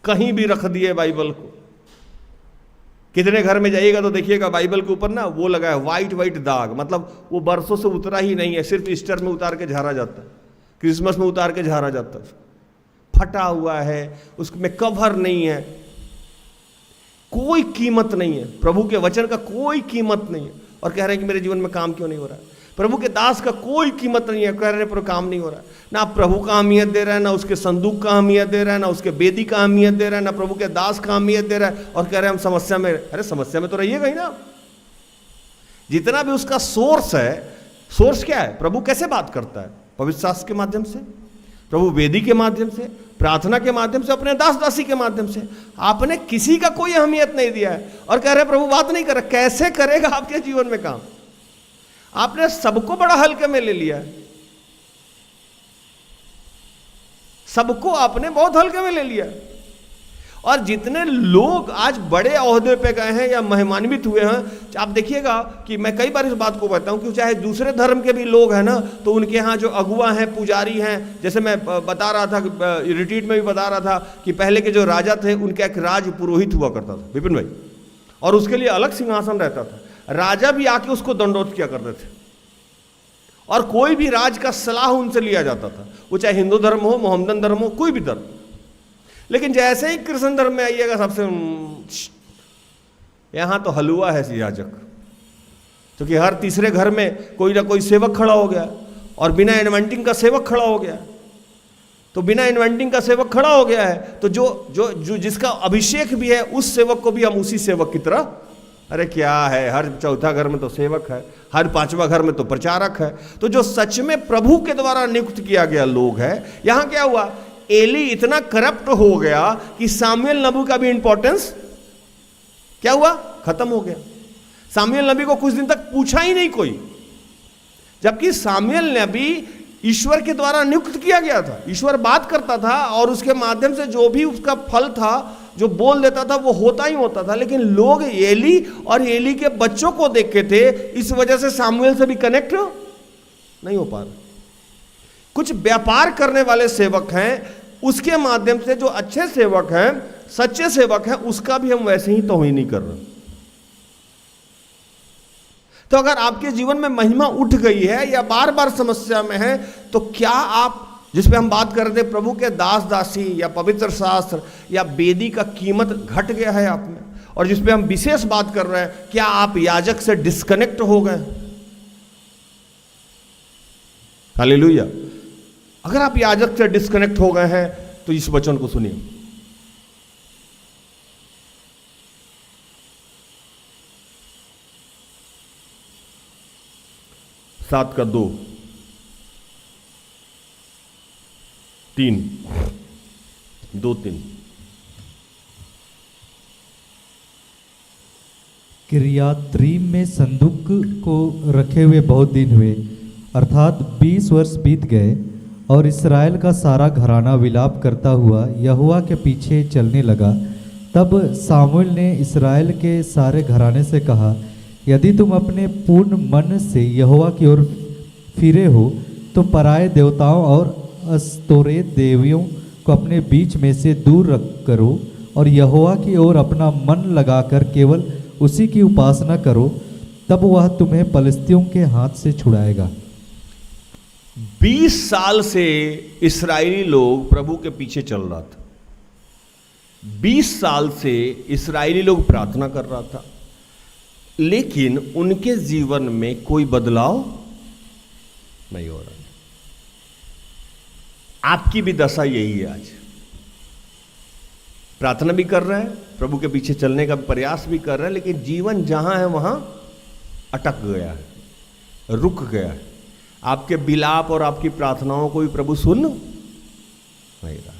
कहीं भी रख दिए बाइबल को। कितने घर में जाइएगा तो देखिएगा बाइबल के ऊपर ना वो लगा है वाइट वाइट दाग, मतलब वो बरसों से उतरा ही नहीं है, सिर्फ ईस्टर में उतार के झाड़ा जाता है, क्रिसमस में उतार के झाड़ा जाता है, फटा हुआ है, उसमें कवर नहीं है, कोई कीमत नहीं है, प्रभु के वचन का कोई कीमत नहीं है, और कह रहे हैं कि मेरे जीवन में काम क्यों नहीं हो रहा है। प्रभु के दास का कोई कीमत नहीं है, कह रहे हैं पर काम नहीं हो रहा है। ना प्रभु का अहमियत दे रहा है, ना उसके संदूक का अहमियत दे रहा है, ना उसके बेदी का अहमियत दे रहा है, ना प्रभु के दास का अहमियत दे रहा है, और कह रहे हैं हम समस्या में। अरे समस्या में तो रहिएगा ही ना। जितना भी उसका सोर्स है, सोर्स क्या है? प्रभु कैसे बात करता है? पवित्र शास्त्र के माध्यम से, प्रभु वेदी के माध्यम से, प्रार्थना के माध्यम से, अपने दास दासी के माध्यम से। आपने किसी का कोई अहमियत नहीं दिया है और कह रहे प्रभु बात नहीं कर रहा। कैसे करेगा आपके जीवन में काम? आपने सबको बड़ा हल्के में ले लिया है, सबको आपने बहुत हल्के में ले लिया। और जितने लोग आज बड़े ओहदे पे गए हैं या महिमान्वित हुए हैं, आप देखिएगा कि मैं कई बार इस बात को कहता हूं कि चाहे दूसरे धर्म के भी लोग हैं ना, तो उनके यहाँ जो अगुआ हैं, पुजारी हैं, जैसे मैं बता रहा था, रिट्रीट में भी बता रहा था कि पहले के जो राजा थे उनका एक राज पुरोहित हुआ करता था, विपिन भाई, और उसके लिए अलग सिंहासन रहता था। राजा भी आके उसको दंडोत किया करते थे, और कोई भी राज का सलाह उनसे लिया जाता था, वो चाहे हिंदू धर्म हो, मोहम्मदन धर्म हो, कोई भी धर्म। लेकिन जैसे ही कृष्ण धर्म में आइएगा, सबसे यहां तो हलवा है याजक, क्योंकि हर तीसरे घर में कोई ना कोई सेवक खड़ा हो गया, और बिना इन्वेंटिंग का सेवक खड़ा हो गया। तो बिना इन्वेंटिंग का सेवक खड़ा हो गया है, तो जो जिसका अभिषेक भी है, उस सेवक को भी हम उसी सेवक की तरह, अरे क्या है, हर चौथा घर में तो सेवक है, हर पांचवा घर में तो प्रचारक है। तो जो सच में प्रभु के द्वारा नियुक्त किया गया लोग है, यहां क्या हुआ, एली इतना करप्ट हो गया कि सामुएल नबी का भी इंपॉर्टेंस क्या हुआ, खत्म हो गया। सामुएल नबी को कुछ दिन तक पूछा ही नहीं कोई, जबकि सामुएल नबी ईश्वर के द्वारा नियुक्त किया गया था। ईश्वर बात करता था और उसके माध्यम से जो भी उसका फल था, जो बोल देता था, वो होता ही होता था। लेकिन लोग एली और एली के बच्चों को देखते थे, इस वजह से सामुएल से भी कनेक्ट नहीं हो पा रहे। कुछ व्यापार करने वाले सेवक हैं, उसके माध्यम से जो अच्छे सेवक हैं, सच्चे सेवक हैं, उसका भी हम वैसे ही तौहीन नहीं कर रहे। तो अगर आपके जीवन में महिमा उठ गई है या बार बार समस्या में है, तो क्या आप, जिसपे हम बात कर रहे थे, प्रभु के दास दासी या पवित्र शास्त्र या वेदी का कीमत घट गया है आप में, और जिसपे हम विशेष बात कर रहे हैं, क्या आप याजक से डिस्कनेक्ट हो गए? हालेलुया। अगर आप याजक से डिस्कनेक्ट हो गए हैं तो इस वचन को सुनिए। सात का 2, 3, 2-3। किर्यात्रीम में संदूक को रखे हुए बहुत दिन हुए, अर्थात 20 वर्ष बीत गए, और इस्राएल का सारा घराना विलाप करता हुआ यहोवा के पीछे चलने लगा। तब सामुएल ने इस्राएल के सारे घराने से कहा, यदि तुम अपने पूर्ण मन से यहोवा की ओर फिरे हो, तो पराये देवताओं और अस्तोरेत देवियों को अपने बीच में से दूर रख करो, और यहोवा की ओर अपना मन लगाकर केवल उसी की उपासना करो, तब वह तुम्हें पलिश्तियों के हाथ से छुड़ाएगा। 20 साल से इस्राएली लोग प्रभु के पीछे चल रहा था। 20 साल से इस्राएली लोग प्रार्थना कर रहा था, लेकिन उनके जीवन में कोई बदलाव नहीं हो रहा। आपकी भी दशा यही है। आज प्रार्थना भी कर रहे हैं, प्रभु के पीछे चलने का प्रयास भी कर रहे हैं, लेकिन जीवन जहां है वहां अटक गया है, रुक गया है। आपके विलाप और आपकी प्रार्थनाओं को भी प्रभु सुन नहीं रहा।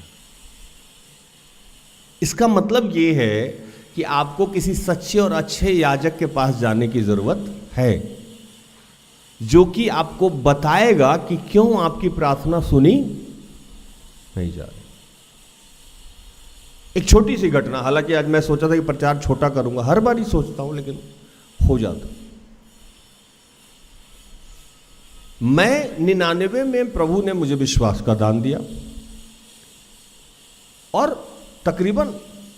इसका मतलब यह है कि आपको किसी सच्चे और अच्छे याजक के पास जाने की जरूरत है, जो कि आपको बताएगा कि क्यों आपकी प्रार्थना सुनी नहीं जा रही। एक छोटी सी घटना, हालांकि आज मैं सोचा था कि प्रचार छोटा करूंगा, हर बार ही सोचता हूं लेकिन हो जाता। मैं 99 में प्रभु ने मुझे विश्वास का दान दिया, और तकरीबन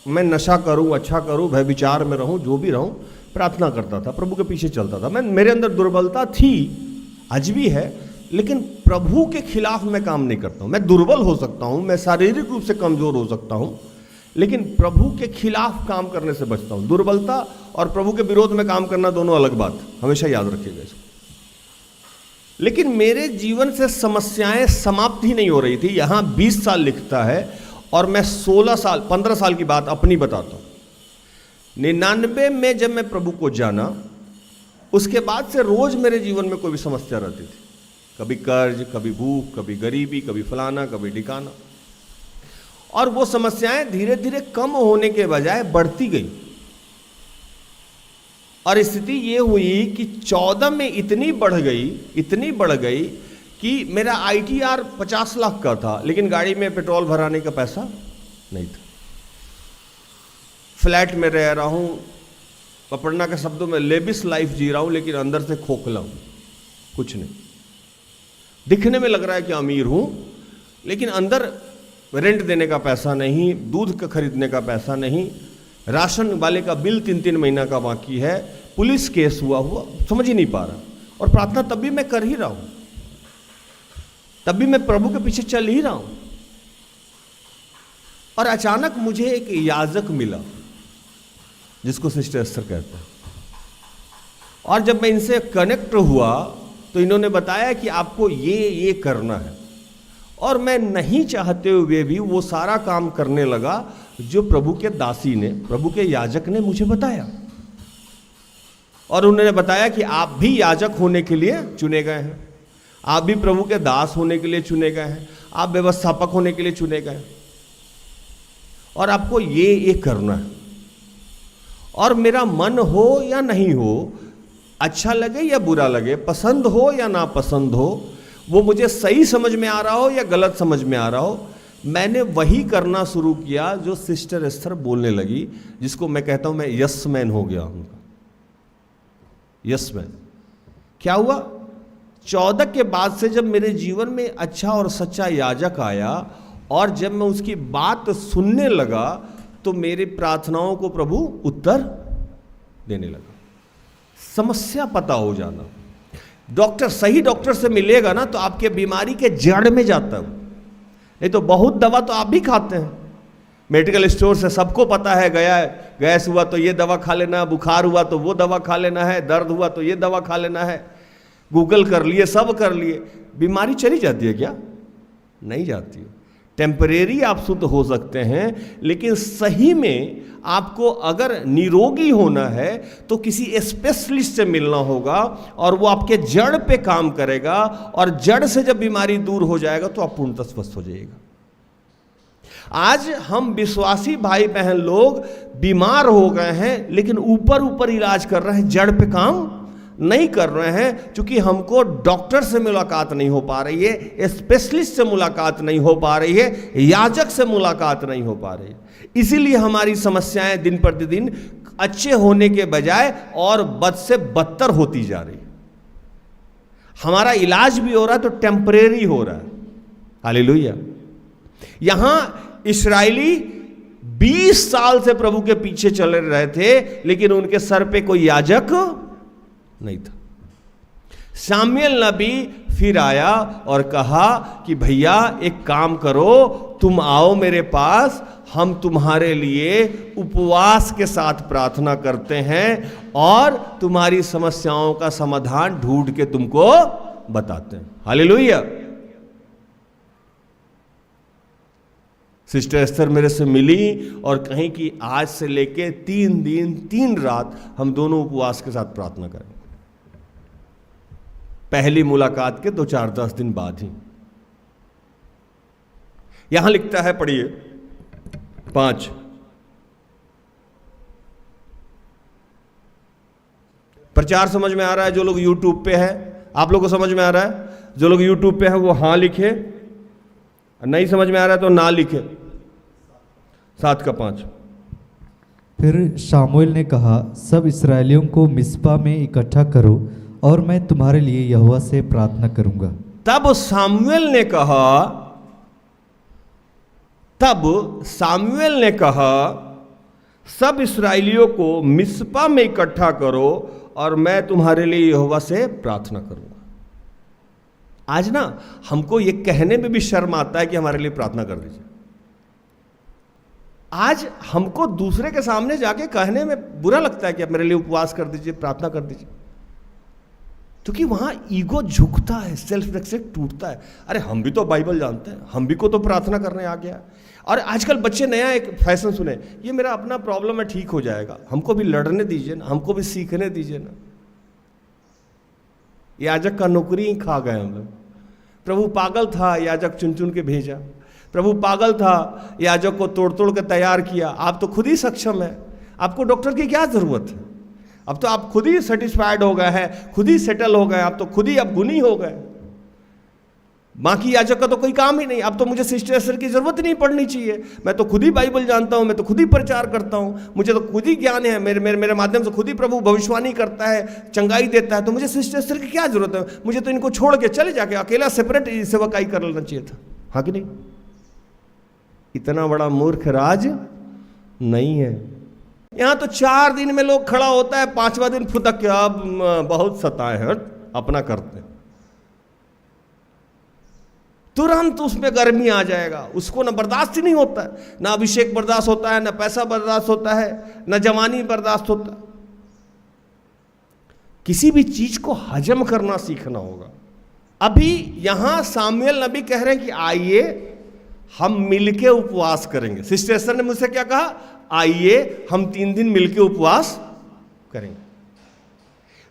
मैं नशा करूं, अच्छा करूं, भय विचार में रहूं, जो भी रहूं, प्रार्थना करता था, प्रभु के पीछे चलता था। मेरे अंदर दुर्बलता थी, आज भी है, लेकिन प्रभु के खिलाफ मैं काम नहीं करता हूं। मैं दुर्बल हो सकता हूं, मैं शारीरिक रूप से कमजोर हो सकता हूं, लेकिन प्रभु के खिलाफ काम करने से बचता हूं। दुर्बलता और प्रभु के विरोध में काम करना दोनों अलग बात, हमेशा याद रखिएगा इसको। लेकिन मेरे जीवन से समस्याएं समाप्त ही नहीं हो रही थी। यहां 20 साल लिखता है और मैं 15 साल की बात अपनी बताता हूं। 99 में जब मैं प्रभु को जाना, उसके बाद से रोज मेरे जीवन में कोई भी समस्या रहती थी। कभी कर्ज, कभी भूख, कभी गरीबी, कभी फलाना, कभी ढिकाना। और वो समस्याएं धीरे धीरे कम होने के बजाय बढ़ती गई। और स्थिति ये हुई कि 14 में इतनी बढ़ गई कि मेरा ITR 50 लाख का था, लेकिन गाड़ी में पेट्रोल भराने का पैसा नहीं था। फ्लैट में रह रहा हूं, पपड़ना के शब्दों में लेविस लाइफ जी रहा हूं, लेकिन अंदर से खोखला हूं, कुछ नहीं। दिखने में लग रहा है कि अमीर हूं, लेकिन अंदर रेंट देने का पैसा नहीं, दूध का खरीदने का पैसा नहीं, राशन वाले का बिल 3-3 महीना का बाकी है, पुलिस केस हुआ समझ ही नहीं पा रहा। और प्रार्थना तब भी मैं कर ही रहा हूं, तब भी मैं प्रभु के पीछे चल ही रहा हूं। और अचानक मुझे एक याजक मिला, जिसको सिस्टर एस्टर कहते हैं। और जब मैं इनसे कनेक्ट हुआ तो इन्होंने बताया कि आपको ये करना है। और मैं नहीं चाहते हुए भी वो सारा काम करने लगा जो प्रभु के दासी ने, प्रभु के याजक ने मुझे बताया। और उन्होंने बताया कि आप भी याजक होने के लिए चुने गए हैं, आप भी प्रभु के दास होने के लिए चुने गए हैं, आप व्यवस्थापक होने के लिए चुने गए हैं, और आपको ये करना है। और मेरा मन हो या नहीं हो, अच्छा लगे या बुरा लगे, पसंद हो या ना पसंद हो, वो मुझे सही समझ में आ रहा हो या गलत समझ में आ रहा हो, मैंने वही करना शुरू किया जो सिस्टर एस्टर बोलने लगी, जिसको मैं कहता हूं मैं यस मैन हो गया उनका। यस मैन क्या हुआ? 14 के बाद से जब मेरे जीवन में अच्छा और सच्चा याजक आया और जब मैं उसकी बात सुनने लगा, तो मेरी प्रार्थनाओं को प्रभु उत्तर देने लगा। समस्या पता हो जाना, डॉक्टर सही डॉक्टर से मिलेगा ना तो आपके बीमारी के जड़ में जाता है। नहीं तो बहुत दवा तो आप भी खाते हैं मेडिकल स्टोर से, सबको पता है, गैस हुआ तो ये दवा खा लेना है, बुखार हुआ तो वो दवा खा लेना है, दर्द हुआ तो ये दवा खा लेना है, गूगल कर लिए, सब कर लिए। बीमारी चली जाती है क्या? नहीं जाती है। टेम्परेरी आप शुद्ध हो सकते हैं, लेकिन सही में आपको अगर निरोगी होना है तो किसी स्पेशलिस्ट से मिलना होगा और वो आपके जड़ पे काम करेगा, और जड़ से जब बीमारी दूर हो जाएगा तो आप पूर्णतः स्वस्थ हो जाइएगा। आज हम विश्वासी भाई बहन लोग बीमार हो गए हैं, लेकिन ऊपर इलाज कर रहे हैं, जड़ पे काम नहीं कर रहे हैं, क्योंकि हमको डॉक्टर से मुलाकात नहीं हो पा रही है, स्पेशलिस्ट से मुलाकात नहीं हो पा रही है, याजक से मुलाकात नहीं हो पा रही है। इसीलिए हमारी समस्याएं दिन प्रतिदिन अच्छे होने के बजाय और बद से बदतर होती जा रही है। हमारा इलाज भी हो रहा है तो टेम्परेरी हो रहा है। हालेलुया। यहां इस्राएली 20 साल से प्रभु के पीछे चल रहे थे, लेकिन उनके सर पे कोई याजक नहीं था। शामुएल नबी फिर आया और कहा कि भैया एक काम करो, तुम आओ मेरे पास, हम तुम्हारे लिए उपवास के साथ प्रार्थना करते हैं और तुम्हारी समस्याओं का समाधान ढूंढ के तुमको बताते हैं। हालेलुया। सिस्टर एस्टर मेरे से मिली और कहीं कि आज से लेके 3 दिन 3 रात हम दोनों उपवास के साथ प्रार्थना करें। पहली मुलाकात के 2-4-10 दिन बाद ही। यहां लिखता है, पढ़िए 5, प्रचार समझ में आ रहा है? जो लोग यूट्यूब पे है, आप लोगों को समझ में आ रहा है? जो लोग यूट्यूब पे है वो हाँ लिखे, नहीं समझ में आ रहा है तो ना लिखे। 7 का 5। फिर शामुएल ने कहा, सब इस्राएलियों को मिस्पा में इकट्ठा करो और मैं तुम्हारे लिए यहोवा से प्रार्थना करूंगा। तब सामुएल ने कहा सब इसराइलियों को मिस्पा में इकट्ठा करो और मैं तुम्हारे लिए यहोवा से प्रार्थना करूंगा। आज ना हमको ये कहने में भी शर्म आता है कि हमारे लिए प्रार्थना कर दीजिए। आज हमको दूसरे के सामने जाके कहने में बुरा लगता है कि आप मेरे लिए उपवास कर दीजिए, प्रार्थना कर दीजिए, क्योंकि वहां ईगो झुकता है, सेल्फ रेस्पेक्ट टूटता है। अरे हम भी तो बाइबल जानते हैं, हम भी को तो प्रार्थना करने आ गया। और आजकल बच्चे नया एक फैशन सुने, ये मेरा अपना प्रॉब्लम है, ठीक हो जाएगा। हमको भी लड़ने दीजिए ना, हमको भी सीखने दीजिए ना। याजक का नौकरी ही खा गए हम लोग। प्रभु पागल था, याजक चुन चुन के भेजा। प्रभु पागल था, याजक को तोड़ तोड़ के तैयार किया। आप तो खुद ही सक्षम है, आपको डॉक्टर की क्या जरूरत है? अब तो आप खुद ही सेटिस्फाइड हो गए हैं, खुद ही सेटल हो गए, आप तो खुद ही अब गुनी हो गए। बाकी याजक का तो कोई काम ही नहीं। अब तो मुझे सिस्टर एस्टर की जरूरत नहीं पड़नी चाहिए, मैं तो खुद ही बाइबल जानता हूं, मैं तो खुद ही प्रचार करता हूं, मुझे तो खुद ही ज्ञान है, मेरे माध्यम से खुद ही प्रभु भविष्यवाणी करता है, चंगाई देता है, तो मुझे सिस्टर एस्टर की क्या जरूरत है? मुझे तो इनको छोड़ के चले जाके अकेला सेपरेट सेवकाई कर लेना चाहिए था। हाँ कि नहीं? इतना बड़ा मूर्ख राज नहीं है। यहां तो 4 दिन में लोग खड़ा होता है, 5वां दिन फुदक के अब बहुत सताए हैं, अपना करते हैं, तुरंत उसमें गर्मी आ जाएगा। उसको ना बर्दाश्त ही नहीं होता है, ना अभिषेक बर्दाश्त होता है, ना पैसा बर्दाश्त होता है, ना जवानी बर्दाश्त होता है। किसी भी चीज को हजम करना सीखना होगा। अभी यहां सामुएल नबी कह रहे हैं कि आइए हम मिलके उपवास करेंगे। सिस्टर एस्टर ने मुझसे क्या कहा? आइए हम 3 दिन मिलके उपवास करेंगे।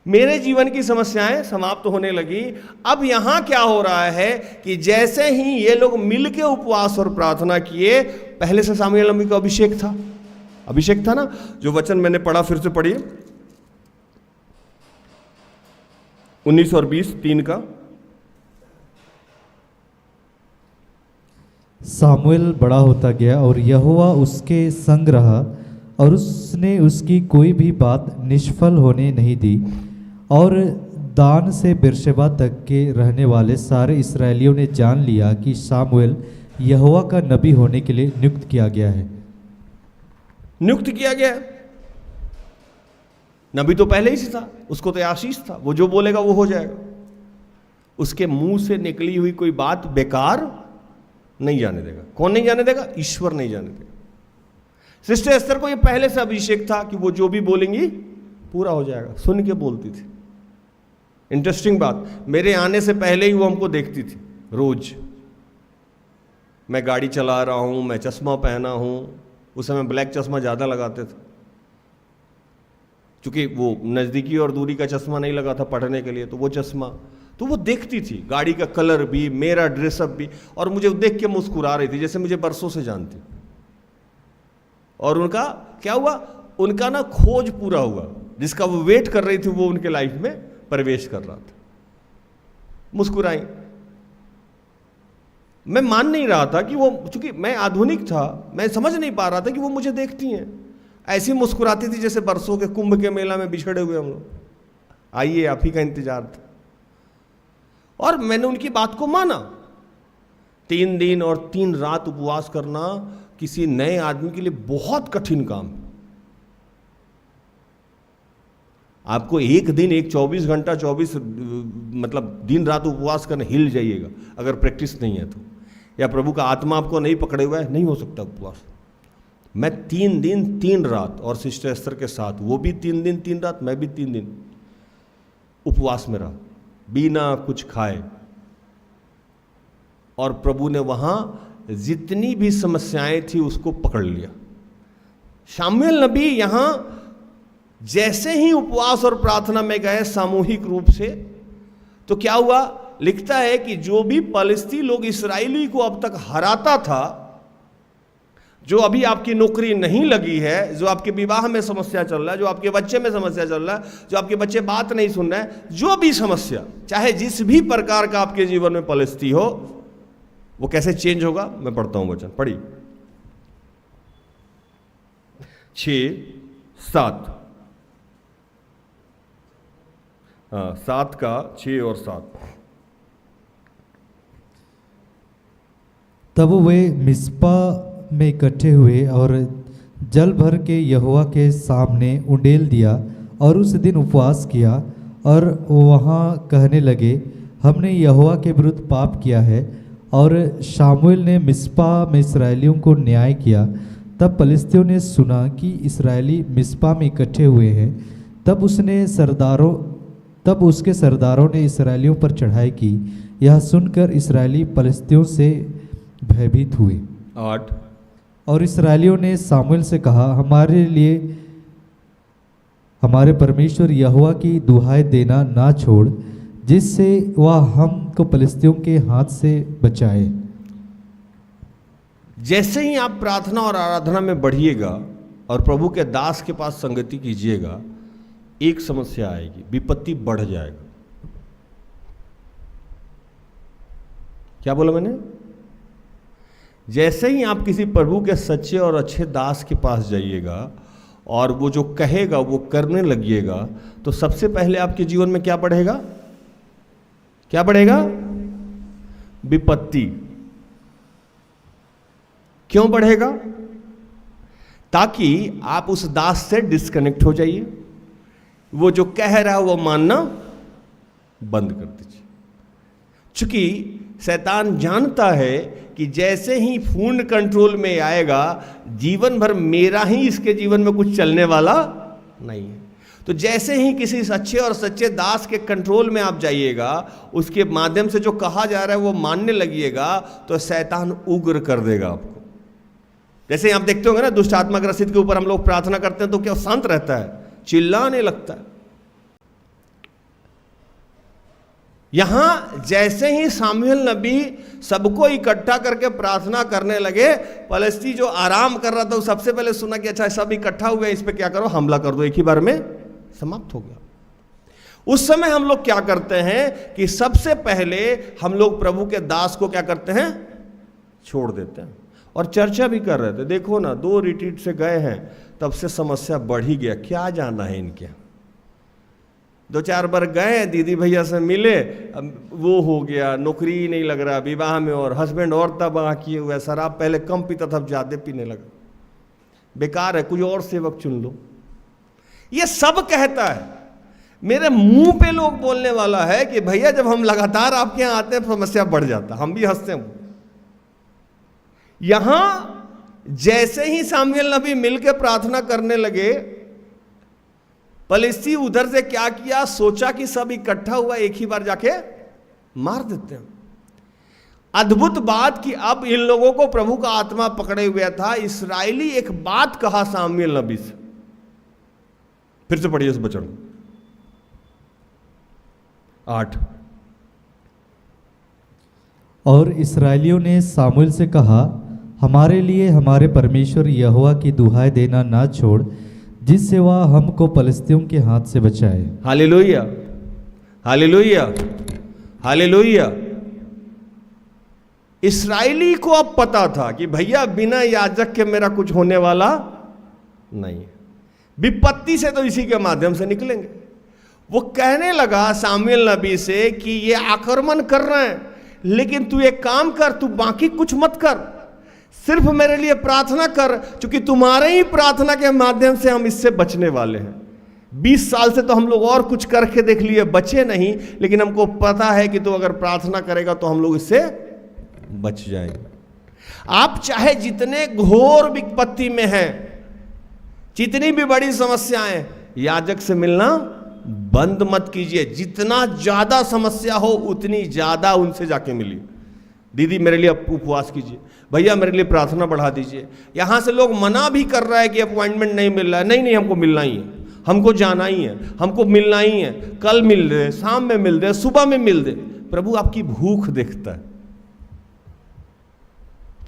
मेरे जीवन की समस्याएं समाप्त होने लगी। अब यहां क्या हो रहा है कि जैसे ही ये लोग मिलके उपवास और प्रार्थना किए, पहले से सामुएल नबी का अभिषेक था ना, जो वचन मैंने पढ़ा, फिर से पढ़िए 19 और 20 3 का। सामुएल बड़ा होता गया और यहोवा उसके संग रहा और उसने उसकी कोई भी बात निष्फल होने नहीं दी। और दान से बेर्शेबा तक के रहने वाले सारे इस्राएलियों ने जान लिया कि सामुएल यहोवा का नबी होने के लिए नियुक्त किया गया है। नियुक्त किया गया, नबी तो पहले ही से था, उसको तो आशीष था, वो जो बोलेगा वो हो जाएगा। उसके मुंह से निकली हुई कोई बात बेकार नहीं जाने देगा। कौन नहीं जाने देगा? ईश्वर नहीं जाने देगा। सिस्टर एस्तर को ये पहले से अभिषेक था कि वो जो भी बोलेंगी पूरा हो जाएगा। सुन के बोलती थी। इंटरेस्टिंग बात, मेरे आने से पहले ही वो हमको देखती थी रोज। मैं गाड़ी चला रहा हूं, मैं चश्मा पहना हूं, उस समय ब्लैक चश्मा ज़्यादा लगाते थे, क्योंकि वो नज़दीकी और दूरी का चश्मा नहीं लगा था पढ़ने के लिए, तो वो चश्मा, तो वो देखती थी, गाड़ी का कलर भी, मेरा ड्रेसअप भी, और मुझे देख के मुस्कुरा रही थी जैसे मुझे बरसों से जानती। और उनका क्या हुआ? उनका ना खोज पूरा हुआ, जिसका वो वेट कर रही थी वो उनके लाइफ में प्रवेश कर रहा था। मुस्कुराई। मैं मान नहीं रहा था कि वो, चूंकि मैं आधुनिक था, मैं समझ नहीं पा रहा था कि वो मुझे देखती हैं। ऐसी मुस्कुराती थी जैसे बरसों के कुंभ के मेला में बिछड़े हुए हम लोग, आइए आप ही का इंतजार था। और मैंने उनकी बात को माना। 3 दिन और 3 रात उपवास करना किसी नए आदमी के लिए बहुत कठिन काम है। आपको एक दिन, एक 24 घंटा 24 मतलब दिन रात उपवास करना, हिल जाइएगा अगर प्रैक्टिस नहीं है तो, या प्रभु का आत्मा आपको नहीं पकड़े हुआ है, नहीं हो सकता उपवास। मैं 3 दिन 3 रात और सिस्टर एस्तर के साथ, वो भी 3 दिन 3 रात, मैं भी 3 दिन उपवास में रहा, बिना कुछ खाए। और प्रभु ने वहां जितनी भी समस्याएं थी उसको पकड़ लिया। शामुएल नबी यहां जैसे ही उपवास और प्रार्थना में गए सामूहिक रूप से, तो क्या हुआ? लिखता है कि जो भी पलिस्ती लोग इस्राएली को अब तक हराता था, जो अभी आपकी नौकरी नहीं लगी है, जो आपके विवाह में समस्या चल रहा है, जो आपके बच्चे में समस्या चल रहा है, जो आपके बच्चे बात नहीं सुन रहे हैं, जो भी समस्या, चाहे जिस भी प्रकार का आपके जीवन में पलिस्ती हो, वो कैसे चेंज होगा? मैं पढ़ता हूं वचन, पढ़ी 6-7, 7 का 6 और 7। तब वे मिस्पा में इकट्ठे हुए और जल भर के यहोवा के सामने उंडेल दिया और उस दिन उपवास किया और वहाँ कहने लगे, हमने यहोवा के विरुद्ध पाप किया है। और शामुएल ने मिस्पा में इसराइलियों को न्याय किया। तब पलिश्तियों ने सुना कि इसराइली मिस्पा में इकट्ठे हुए हैं। तब उसके सरदारों ने इसराइलियों पर चढ़ाई की। यह सुनकर इसराइली पलिश्तियों से भयभीत हुए। 8 और इसराइलियों ने सामुएल से कहा, हमारे लिए हमारे परमेश्वर यहोवा की दुहाई देना ना छोड़, जिससे वह हमको पलिश्तियों के हाथ से बचाए। जैसे ही आप प्रार्थना और आराधना में बढ़िएगा और प्रभु के दास के पास संगति कीजिएगा, एक समस्या आएगी, विपत्ति बढ़ जाएगा। क्या बोला मैंने? जैसे ही आप किसी प्रभु के सच्चे और अच्छे दास के पास जाइएगा और वो जो कहेगा वो करने लगिएगा, तो सबसे पहले आपके जीवन में क्या बढ़ेगा? क्या बढ़ेगा? विपत्ति। क्यों बढ़ेगा? ताकि आप उस दास से डिस्कनेक्ट हो जाइए, वो जो कह रहा है वो मानना बंद कर दीजिए। चूंकि शैतान जानता है कि जैसे ही पूर्ण कंट्रोल में आएगा, जीवन भर मेरा ही इसके जीवन में कुछ चलने वाला नहीं है। तो जैसे ही किसी सच्चे और सच्चे दास के कंट्रोल में आप जाइएगा, उसके माध्यम से जो कहा जा रहा है वो मानने लगिएगा, तो शैतान उग्र कर देगा आपको। जैसे आप देखते होंगे ना, दुष्ट आत्मा ग्रसित के ऊपर हम लोग प्रार्थना करते हैं तो क्या शांत रहता है? चिल्लाने लगता है। यहां जैसे ही सामुएल नबी सबको इकट्ठा करके प्रार्थना करने लगे, पलिश्ती जो आराम कर रहा था वो सबसे पहले सुना कि अच्छा सब इकट्ठा हुए, इस पे क्या करो, हमला कर दो, एक ही बार में समाप्त हो गया। उस समय हम लोग क्या करते हैं कि सबसे पहले हम लोग प्रभु के दास को क्या करते हैं? छोड़ देते हैं। और चर्चा भी कर रहे थे, देखो ना 2 रिट्रीट से गए हैं, तब से समस्या बढ़ ही गया। क्या जाना है इनके? 2-4 बार गए, दीदी भैया से मिले, वो हो गया, नौकरी नहीं लग रहा, विवाह में और हस्बैंड और तबाह किए हुए, शराब पहले कम पीता था, ज्यादा पीने लगा, बेकार है, कोई और सेवक चुन लो। ये सब कहता है, मेरे मुंह पे लोग बोलने वाला है कि भैया जब हम लगातार आपके यहां आते हैं समस्या बढ़ जाता, हम भी हंसते हैं। यहां जैसे ही सामुएल नबी मिलकर प्रार्थना करने लगे, पलिश्ती उधर से क्या किया, सोचा कि सब इकट्ठा हुआ, एक ही बार जाके मार देते हैं। अद्भुत बात कि अब इन लोगों को प्रभु का आत्मा पकड़े हुए था। इस्राएली एक बात कहा सामुएल नबी से, फिर से पढ़िए इस वचन 8। और इस्राएलियों ने सामुएल से कहा, हमारे लिए हमारे परमेश्वर यहोवा की दुहाई देना ना छोड़, जिससे वह हमको पलिश्तियों के हाथ से बचाए। Hallelujah, hallelujah, hallelujah. इस्राएली को अब पता था कि भैया बिना याजक के मेरा कुछ होने वाला नहीं है, विपत्ति से तो इसी के माध्यम से निकलेंगे। वो कहने लगा सामुएल नबी से कि ये आक्रमण कर रहे हैं, लेकिन तू एक काम कर, तू बाकी कुछ मत कर, सिर्फ मेरे लिए प्रार्थना कर, क्योंकि तुम्हारे ही प्रार्थना के माध्यम से हम इससे बचने वाले हैं। 20 साल से तो हम लोग और कुछ करके देख लिए, बचे नहीं, लेकिन हमको पता है कि तू अगर प्रार्थना करेगा तो हम लोग इससे बच जाएंगे। आप चाहे जितने घोर विपत्ति में हैं, जितनी भी बड़ी समस्याएं, याजक से मिलना बंद मत कीजिए। जितना ज्यादा समस्या हो उतनी ज्यादा उनसे जाके मिलिए। दीदी मेरे लिए उपवास कीजिए, भैया मेरे लिए प्रार्थना बढ़ा दीजिए। यहां से लोग मना भी कर रहा है कि अपॉइंटमेंट नहीं मिल रहा है, नहीं नहीं हमको मिलना ही है, हमको जाना ही है, हमको मिलना ही है, कल मिल दे, शाम में मिल दे, सुबह में मिल दे। प्रभु आपकी भूख देखता है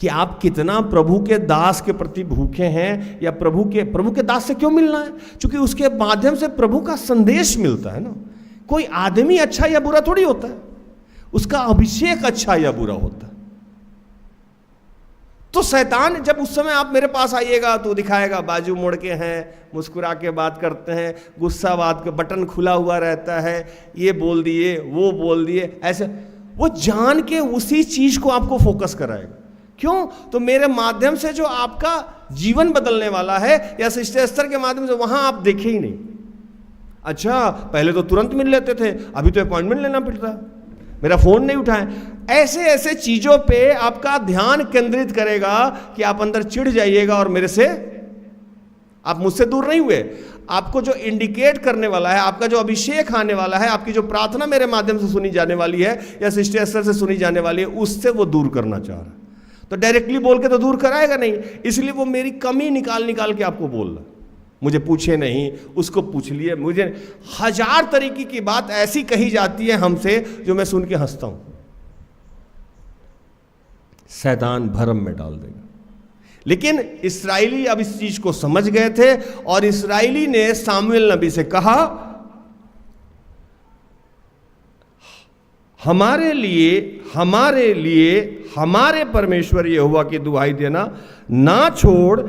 कि आप कितना प्रभु के दास के प्रति भूखे हैं, या प्रभु के दास से क्यों मिलना है? क्योंकि उसके माध्यम से प्रभु का संदेश मिलता है ना। कोई आदमी अच्छा या बुरा थोड़ी होता है, उसका अभिषेक अच्छा या बुरा होता है। तो शैतान जब उस समय आप मेरे पास आइएगा तो दिखाएगा, बाजू मोड़ के हैं, मुस्कुरा के बात करते हैं, गुस्सा बात का बटन खुला हुआ रहता है, ये बोल दिए वो बोल दिए, ऐसे वो जान के उसी चीज को आपको फोकस कराएगा। क्यों? तो मेरे माध्यम से जो आपका जीवन बदलने वाला है, या सिस्टर एस्थर के माध्यम से, वहां आप देखे ही नहीं। अच्छा, पहले तो तुरंत मिल लेते थे, अभी तो अपॉइंटमेंट लेना पड़ता है, मेरा फोन नहीं उठाए। ऐसे ऐसे चीजों पे आपका ध्यान केंद्रित करेगा कि आप अंदर चिढ़ जाइएगा और मेरे से, आप मुझसे दूर नहीं हुए। आपको जो इंडिकेट करने वाला है, आपका जो अभिषेक आने वाला है, आपकी जो प्रार्थना मेरे माध्यम से सुनी जाने वाली है या सिस्टर एस्थर से सुनी जाने वाली है, उससे वो दूर करना चाह रहा है। तो डायरेक्टली बोल के तो दूर कराएगा नहीं, इसलिए वो मेरी कमी निकाल निकाल के आपको बोल रहा। मुझे पूछे नहीं, उसको पूछ लिए, मुझे 1000 तरीके की बात ऐसी कही जाती है हमसे जो मैं सुन के हंसता हूं। शैतान भरम में डाल देगा। लेकिन इस्राएली अब इस चीज को समझ गए थे और इस्राएली ने सामुएल नबी से कहा, हमारे लिए हमारे परमेश्वर यहोवा की दुहाई देना ना छोड़,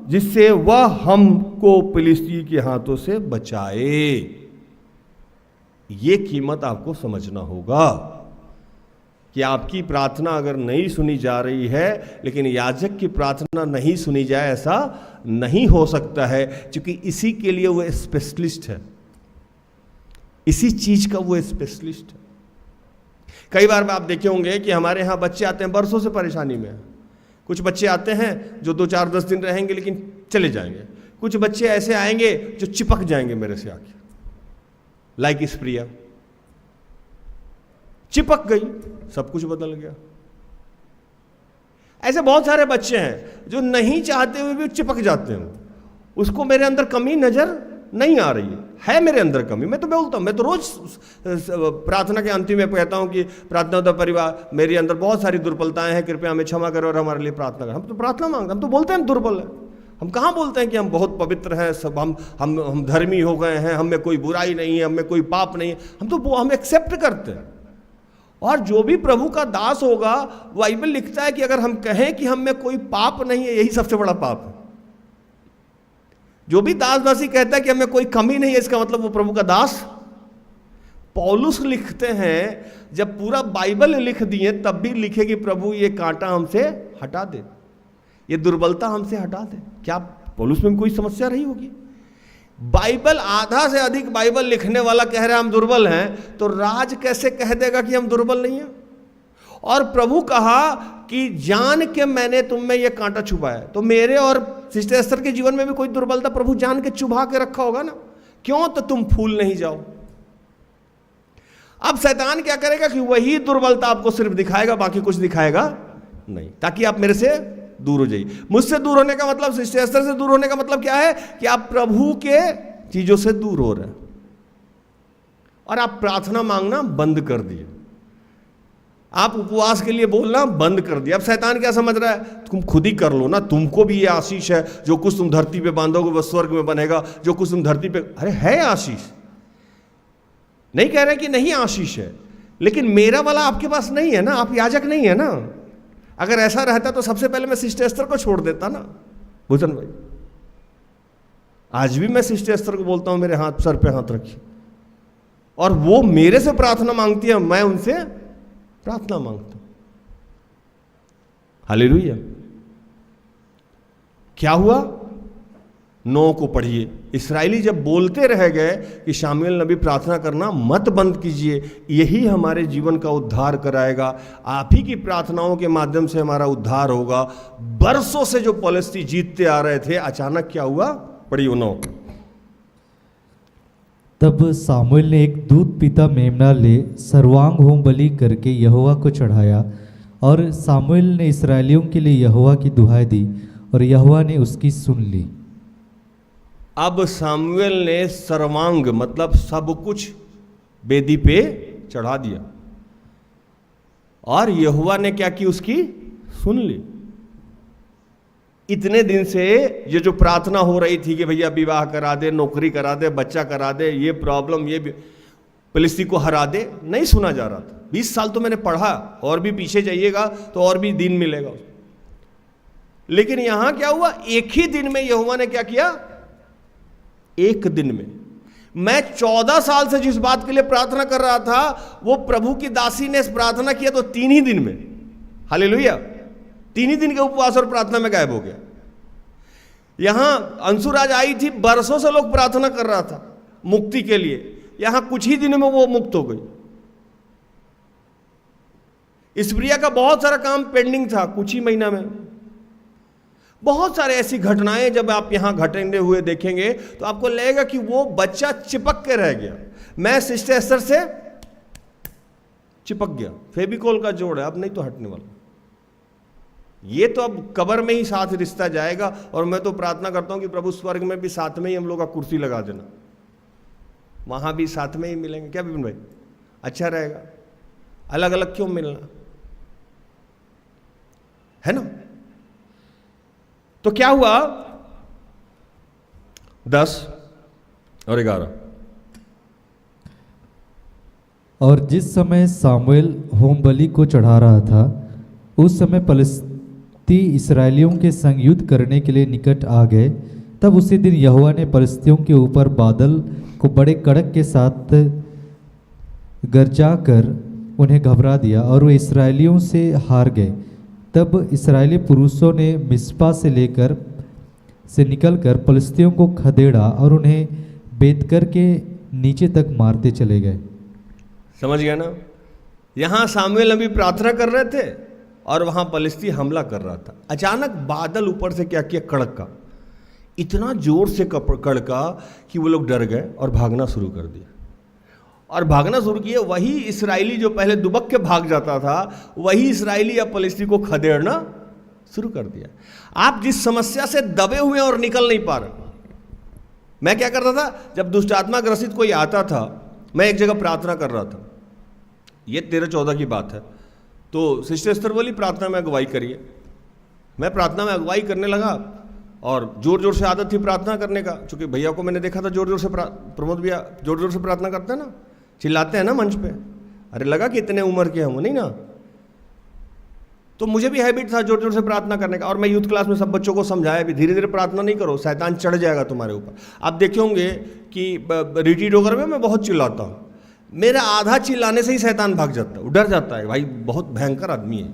जिससे वह हमको फिलिस्ती के हाथों से बचाए। ये कीमत आपको समझना होगा कि आपकी प्रार्थना अगर नहीं सुनी जा रही है, लेकिन याजक की प्रार्थना नहीं सुनी जाए, ऐसा नहीं हो सकता है, क्योंकि इसी के लिए वो स्पेशलिस्ट है, इसी चीज का वो स्पेशलिस्ट है। कई बार आप देखे होंगे कि हमारे यहाँ बच्चे आते हैं बरसों से परेशानी में। कुछ बच्चे आते हैं जो 2-4-10 दिन रहेंगे लेकिन चले जाएंगे। कुछ बच्चे ऐसे आएंगे जो चिपक जाएंगे मेरे से आके, लाइक इस प्रिया चिपक गई, सब कुछ बदल गया। ऐसे बहुत सारे बच्चे हैं जो नहीं चाहते हुए भी चिपक जाते हैं। उसको मेरे अंदर कमी नजर नहीं आ रही है मेरे अंदर कमी। मैं तो बोलता हूं, मैं तो रोज प्रार्थना के अंतिम में कहता हूं कि प्रार्थना होता परिवार, मेरे अंदर बहुत सारी दुर्बलताएं हैं, कृपया हमें क्षमा करो और हमारे लिए प्रार्थना करो। हम तो प्रार्थना मांगते, हम तो बोलते हैं हम दुर्बल हैं। हम कहाँ बोलते हैं कि हम बहुत पवित्र हैं, सब हम धर्मी हो गए हैं, हम में कोई बुराई नहीं है, हम में कोई पाप नहीं है। हम एक्सेप्ट करते हैं। और जो भी प्रभु का दास होगा, बाइबल लिखता है कि अगर हम कहें कि हम में कोई पाप नहीं है, यही सबसे बड़ा पाप है। जो भी दासदासी कहता है कि हमें कोई कमी नहीं है, इसका मतलब वो प्रभु का दास। पौलुस लिखते हैं, जब पूरा बाइबल लिख दिए तब भी लिखे कि प्रभु ये कांटा हमसे हटा दे, ये दुर्बलता हमसे हटा दे। क्या पौलुस में कोई समस्या रही होगी? बाइबल आधा से अधिक बाइबल लिखने वाला कह रहा है हम दुर्बल हैं, तो राज कैसे कह देगा कि हम दुर्बल नहीं हैं? और प्रभु कहा कि जान के मैंने तुम में ये कांटा छुपाया। तो मेरे और सिस्टर एस्थर के जीवन में भी कोई दुर्बलता प्रभु जान के चुभा के रखा होगा ना, क्यों? तो तुम फूल नहीं जाओ। अब शैतान क्या करेगा कि वही दुर्बलता आपको सिर्फ दिखाएगा, बाकी कुछ दिखाएगा नहीं, ताकि आप मेरे से दूर हो जाइए। मुझसे दूर होने का मतलब, सिस्टर एस्थर से दूर होने का मतलब क्या है? कि आप प्रभु के चीजों से दूर हो रहे हैं और आप प्रार्थना मांगना बंद कर दिए, आप उपवास के लिए बोलना बंद कर दिया। अब शैतान क्या समझ रहा है? तुम खुद ही कर लो ना, तुमको भी ये आशीष है, जो कुछ तुम धरती पे बांधोगे वो स्वर्ग में बनेगा, जो कुछ तुम धरती पे। अरे है आशीष, नहीं कह रहे कि नहीं आशीष है, लेकिन मेरा वाला आपके पास नहीं है ना, आप याजक नहीं है ना। अगर ऐसा रहता तो सबसे पहले मैं सिस्टर एस्थर को छोड़ देता ना, भूषण भाई। आज भी मैं सिस्टर एस्थर को बोलता हूं मेरे हाथ सर पे हाथ रखिए, और वो मेरे से प्रार्थना मांगती है, मैं उनसे प्रार्थना मांगता हूं। हालेलुया। क्या हुआ? 9 को पढ़िए। इस्राएली जब बोलते रह गए कि शामुएल नबी प्रार्थना करना मत बंद कीजिए, यही हमारे जीवन का उद्धार कराएगा, आप ही की प्रार्थनाओं के माध्यम से हमारा उद्धार होगा। बरसों से जो पलिस्ती जीतते आ रहे थे, अचानक क्या हुआ? पढ़िए 9। तब सामुएल ने एक दूध पीता मेमना ले सर्वांग होम बलि करके यहोवा को चढ़ाया, और सामुएल ने इस्राएलियों के लिए यहोवा की दुहाई दी, और यहोवा ने उसकी सुन ली। अब सामुएल ने सर्वांग मतलब सब कुछ वेदी पे चढ़ा दिया, और यहोवा ने क्या की? उसकी सुन ली। इतने दिन से ये जो प्रार्थना हो रही थी कि भैया विवाह करा दे, नौकरी करा दे, बच्चा करा दे, ये प्रॉब्लम, ये फिलिस्ती को हरा दे, नहीं सुना जा रहा था। 20 साल तो मैंने पढ़ा, और भी पीछे जाइएगा तो और भी दिन मिलेगा। लेकिन यहां क्या हुआ? एक ही दिन में यहोवा ने क्या किया? एक दिन में। मैं 14 साल से जिस बात के लिए प्रार्थना कर रहा था, वो प्रभु की दासी ने प्रार्थना किया तो 3 ही दिन में। हालेलुया। 3 ही दिन के उपवास और प्रार्थना में गायब हो गया। यहां अंशुराज आई थी, बरसों से लोग प्रार्थना कर रहा था मुक्ति के लिए, यहां कुछ ही दिनों में वो मुक्त हो गई। इस प्रिया का बहुत सारा काम पेंडिंग था, कुछ ही महीना में। बहुत सारे ऐसी घटनाएं जब आप यहां घटने हुए देखेंगे तो आपको लगेगा कि वो बच्चा चिपक के रह गया। मैं सिस्टर एस्टर से चिपक गया, फेविकोल का जोड़ है, अब नहीं तो हटने वाला। ये तो अब कब्र में ही साथ रिश्ता जाएगा। और मैं तो प्रार्थना करता हूं कि प्रभु स्वर्ग में भी साथ में ही हम लोग का कुर्सी लगा देना, वहां भी साथ में ही मिलेंगे। क्या विपिन भाई, अच्छा रहेगा, अलग अलग क्यों मिलना, है ना। तो क्या हुआ, 10 और 11, और जिस समय सामुएल होम बलि को चढ़ा रहा था, उस समय पलिश्ती इस्राएलियों के संग युद्ध करने के लिए निकट आ गए। तब उसी दिन यहोवा ने पलिश्तियों के ऊपर बादल को बड़े कड़क के साथ गरजाकर उन्हें घबरा दिया और वे इस्राएलियों से हार गए। तब इस्राएली पुरुषों ने मिस्पा से निकलकर पलिश्तियों को खदेड़ा और उन्हें बेतकर के नीचे तक मारते चले गए। समझ गया ना। यहां सामुएल नबी प्रार्थना कर रहे थे और वहां पलिश्ती हमला कर रहा था। अचानक बादल ऊपर से क्या किया, कड़क का, इतना जोर से कड़का कि वो लोग डर गए और भागना शुरू कर दिया। और भागना शुरू किए, वही इस्राएली जो पहले दुबक के भाग जाता था, वही इस्राएली अब पलिश्ती को खदेड़ना शुरू कर दिया। आप जिस समस्या से दबे हुए और निकल नहीं पा रहे, मैं क्या करता था, जब दुष्ट आत्मा ग्रसित कोई आता था, मैं एक जगह प्रार्थना कर रहा था, ये 13-14 की बात है। तो सिस्टर एस्टर बोली प्रार्थना में अगुवाई करिए। मैं प्रार्थना में अगुवाई करने लगा और जोर जोर से आदत थी प्रार्थना करने का, क्योंकि भैया को मैंने देखा था जोर जोर से, प्रमोद भैया जोर जोर से प्रार्थना करते हैं ना, चिल्लाते हैं ना मंच पे। अरे लगा कि इतने उम्र के हम नहीं ना, तो मुझे भी हैबिट था जोर जोर से प्रार्थना करने का। और मैं यूथ क्लास में सब बच्चों को समझाया भी, धीरे धीरे प्रार्थना नहीं करो, शैतान चढ़ जाएगा तुम्हारे ऊपर। आप देखे होंगे कि रिट्रीट वगैरह में मैं बहुत चिल्लाता हूँ, मेरा आधा चिल्लाने से ही शैतान भाग जाता है, वो डर जाता है, भाई बहुत भयंकर आदमी है।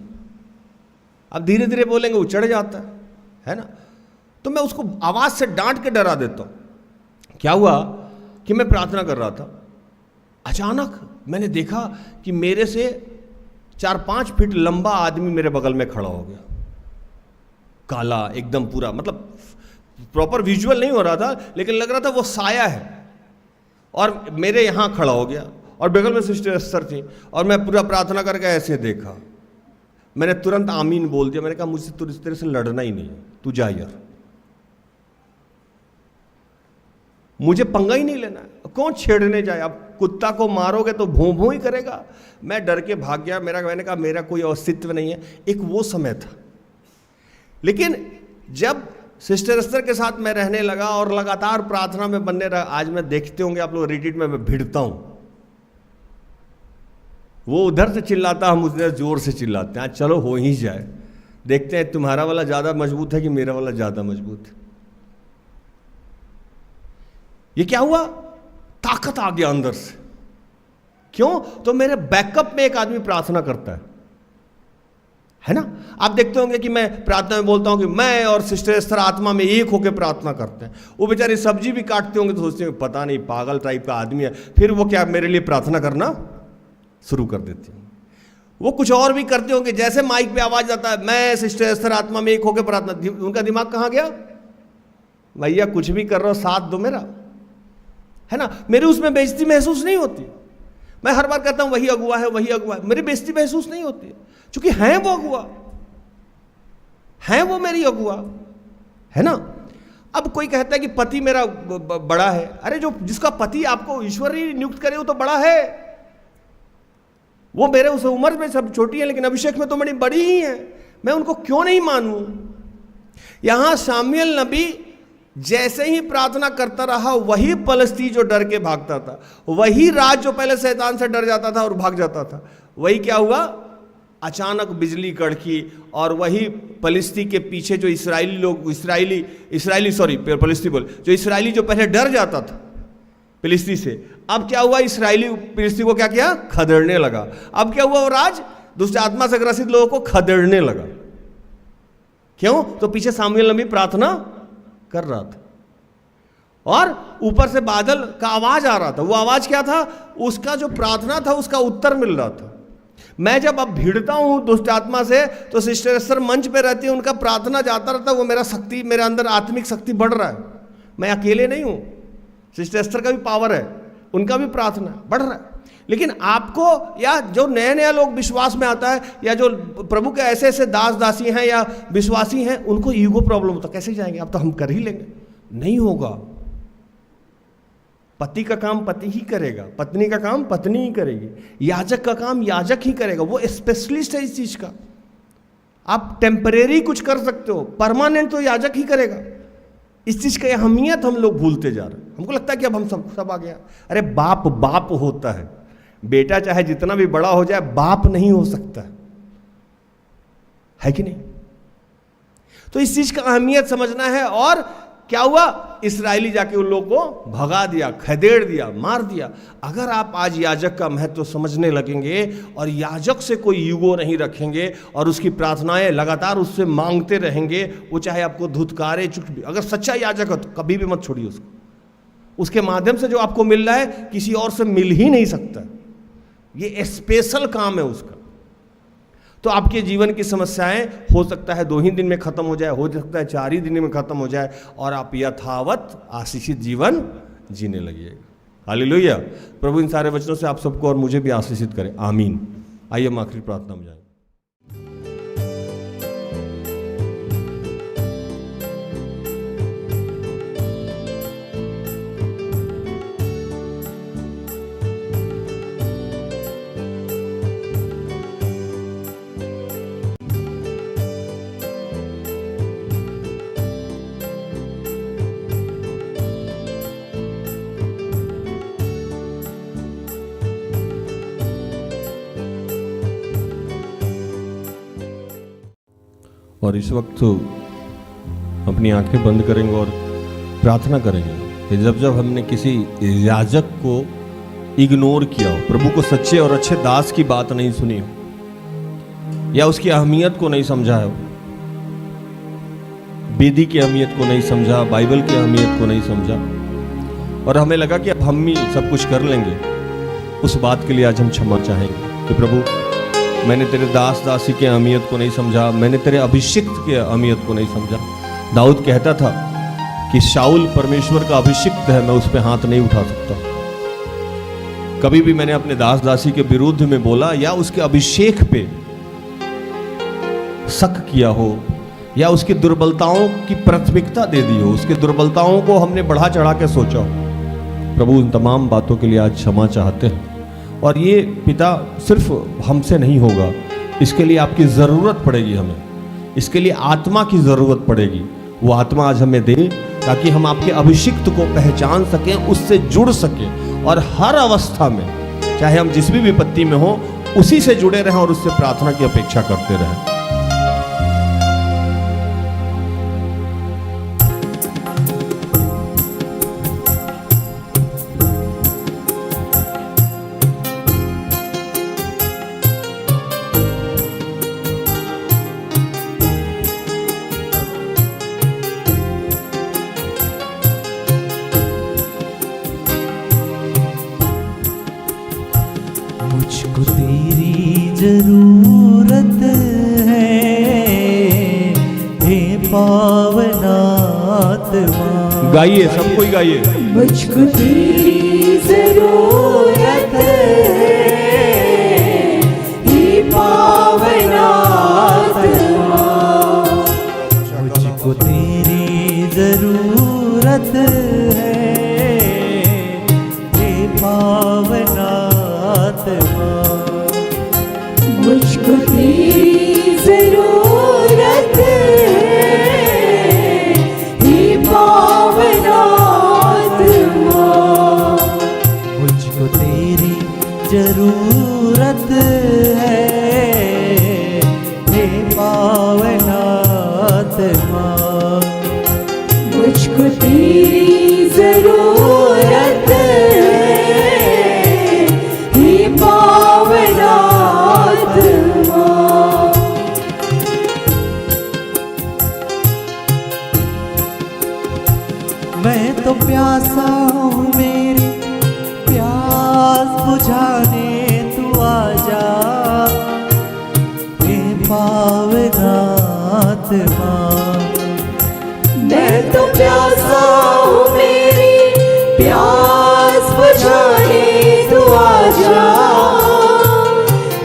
अब धीरे धीरे बोलेंगे वो चढ़ जाता है ना। तो मैं उसको आवाज़ से डांट के डरा देता हूँ। क्या हुआ कि मैं प्रार्थना कर रहा था, अचानक मैंने देखा कि मेरे से 4-5 फीट लंबा आदमी मेरे बगल में खड़ा हो गया, काला एकदम पूरा, मतलब प्रॉपर विजुअल नहीं हो रहा था लेकिन लग रहा था वो साया है, और मेरे यहाँ खड़ा हो गया। और बगल में सिस्टर एस्टर थी, और मैं पूरा प्रार्थना करके ऐसे देखा, मैंने तुरंत आमीन बोल दिया। मैंने कहा मुझसे तो इस तरह से लड़ना ही नहीं है, तू जा यार, मुझे पंगा ही नहीं लेना है, कौन छेड़ने जाए। अब कुत्ता को मारोगे तो भों भों ही करेगा। मैं डर के भाग गया। मैंने कहा मेरा कोई अस्तित्व नहीं है। एक वो समय था। लेकिन जब सिस्टर एस्टर के साथ मैं रहने लगा और लगातार प्रार्थना में बनने रहा, आज मैं देखते होंगे आप लोग रिट्रीट में मैं भिड़ता हूं, वो उधर से चिल्लाता, हम उधर जोर से चिल्लाते हैं, चलो हो ही जाए, देखते हैं तुम्हारा वाला ज्यादा मजबूत है कि मेरा वाला ज्यादा मजबूत है। ये क्या हुआ, ताकत आ गया अंदर से। क्यों? तो मेरे बैकअप में एक आदमी प्रार्थना करता है ना। आप देखते होंगे कि मैं प्रार्थना में बोलता हूं कि मैं और सिस्टर एस्टर आत्मा में एक होकर प्रार्थना करते हैं। वो बेचारे सब्जी भी काटते होंगे तो सोचते हैं पता नहीं पागल टाइप का आदमी है, फिर वो क्या मेरे लिए प्रार्थना करना शुरू कर देते हैं। वो कुछ और भी करते होंगे, जैसे माइक पे आवाज आता है मैं सिस्टर एस्टर आत्मा में एक होकर प्रार्थना, उनका दिमाग कहां गया, भैया कुछ भी कर रहा हो साथ दो मेरा, है ना। मेरी उसमें बेइज्जती महसूस नहीं होती। मैं हर बार कहता हूं वही अगुआ है, वही अगुआ है, मेरी बेइज्जती महसूस नहीं होती, क्योंकि हैं वो अगुआ, हैं वो मेरी अगुआ, है ना। अब कोई कहता है कि पति मेरा बड़ा है, अरे जो जिसका पति आपको ईश्वर ही नियुक्त करे वो तो बड़ा है। वो मेरे उस उम्र में सब छोटी है, लेकिन अभिषेक में तो बड़ी बड़ी ही है, मैं उनको क्यों नहीं मानूं। यहां शामुएल नबी जैसे ही प्रार्थना करता रहा, वही पलिश्ती जो डर के भागता था, वही राज जो पहले शैतान से डर जाता था और भाग जाता था, वही क्या हुआ, अचानक बिजली कड़की, और वही पलिश्ती के पीछे जो इस्राएली लोग, जो इस्राएली जो पहले डर जाता था फिलिस्ती से, अब क्या हुआ, इस्राएली फिलिस्ती को क्या किया, खदेड़ने लगा। अब क्या हुआ, वो राज दुष्ट आत्मा से ग्रसित लोगों को खदेड़ने लगा। क्यों? तो पीछे सामुएल नबी प्रार्थना कर रहा था और ऊपर से बादल का आवाज आ रहा था। वो आवाज क्या था? उसका जो प्रार्थना था उसका उत्तर मिल रहा था। मैं जब अब भिड़ता हूं दुष्ट आत्मा से तो सिस्टर एस्टर मंच पे रहती है, उनका प्रार्थना जाता रहता है, वो मेरा शक्ति, मेरे अंदर आत्मिक शक्ति बढ़ रहा है। मैं अकेले नहीं हूं, सिस्टर एस्टर का भी पावर है, उनका भी प्रार्थना बढ़ रहा है। लेकिन आपको या जो नए नए लोग विश्वास में आता है या जो प्रभु के ऐसे ऐसे दास दासी हैं या विश्वासी हैं, उनको ईगो प्रॉब्लम होता है, कैसे जाएंगे, अब तो हम कर ही लेंगे। नहीं होगा। पति का काम पति ही करेगा, पत्नी का काम पत्नी ही करेगी, याजक का काम याजक ही करेगा, वो स्पेशलिस्ट है इस चीज का। आप टेम्परेरी कुछ कर सकते हो, परमानेंट तो याजक ही करेगा। इस चीज की अहमियत हम लोग भूलते जा रहे हैं। हमको लगता है कि अब हम सब आ गया। अरे बाप बाप होता है, बेटा चाहे जितना भी बड़ा हो जाए बाप नहीं हो सकता है कि नहीं? तो इस चीज का अहमियत समझना है। और क्या हुआ? इस्राएली जाके उन लोगों को भगा दिया, खदेड़ दिया, मार दिया। अगर आप आज याजक का महत्व समझने लगेंगे और याजक से कोई ईगो नहीं रखेंगे और उसकी प्रार्थनाएं लगातार उससे मांगते रहेंगे, वो चाहे आपको धुतकारे चुप, अगर सच्चा याजक है तो कभी भी मत छोड़िए उसको। उसके माध्यम से जो आपको मिल रहा है किसी और से मिल ही नहीं सकता। ये स्पेशल काम है उसका। तो आपके जीवन की समस्याएं हो सकता है 2 ही दिन में खत्म हो जाए, हो सकता है 4 ही दिन में खत्म हो जाए और आप यथावत आशीषित जीवन जीने लगिएगा। हालेलुया। प्रभु इन सारे वचनों से आप सबको और मुझे भी आशीषित करें, आमीन। आइए हम आखिरी प्रार्थना में जाएं। और इस वक्त अपनी आंखें बंद करेंगे और प्रार्थना करेंगे कि जब जब हमने किसी याजक को इग्नोर किया हो, प्रभु को सच्चे और अच्छे दास की बात नहीं सुनी हो या उसकी अहमियत को नहीं समझा हो, वेदी की अहमियत को नहीं समझा, बाइबल की अहमियत को नहीं समझा और हमें लगा कि अब हम ही सब कुछ कर लेंगे, उस बात के लिए आज हम क्षमा चाहेंगे कि प्रभु मैंने तेरे दास दासी के अहमियत को नहीं समझा, मैंने तेरे अभिषिक्त के अहमियत को नहीं समझा। दाऊद कहता था कि शाऊल परमेश्वर का अभिषिक्त है, मैं उस पर हाथ नहीं उठा सकता। कभी भी मैंने अपने दास दासी के विरुद्ध में बोला या उसके अभिषेक पे शक किया हो या उसकी दुर्बलताओं की प्राथमिकता दे दी हो, उसकी दुर्बलताओं को हमने बढ़ा चढ़ा के सोचा हो। प्रभु इन तमाम बातों के लिए आज क्षमा चाहते हैं और ये पिता सिर्फ हमसे नहीं होगा, इसके लिए आपकी ज़रूरत पड़ेगी, हमें इसके लिए आत्मा की ज़रूरत पड़ेगी। वो आत्मा आज हमें दे ताकि हम आपके अभिषिक्त को पहचान सकें, उससे जुड़ सकें और हर अवस्था में चाहे हम जिस भी विपत्ति में हो उसी से जुड़े रहें और उससे प्रार्थना की अपेक्षा करते रहें। मुझको तेरी जरूरत है, हे पावन आत्मा। गाइए, सब कोई गाइए। मुझको तेरी जरूरत है, हे पावन आत्मा। मुझको तेरी जरूरत है, हे पावन आत्मा। मुझको तेरी जरूरत है, हे पावन आत्मा। मुझको तेरी जरूरत है, हे पावन आत्मा। मुझको तेरी जरूरत है, हे पावन आत्मा। तो प्यासा हूँ, मेरी प्यास बुझाने तू आजा। हे पावनात्मा मैं तो प्यासा हूँ, मेरी प्यास बुझाने तू आजा।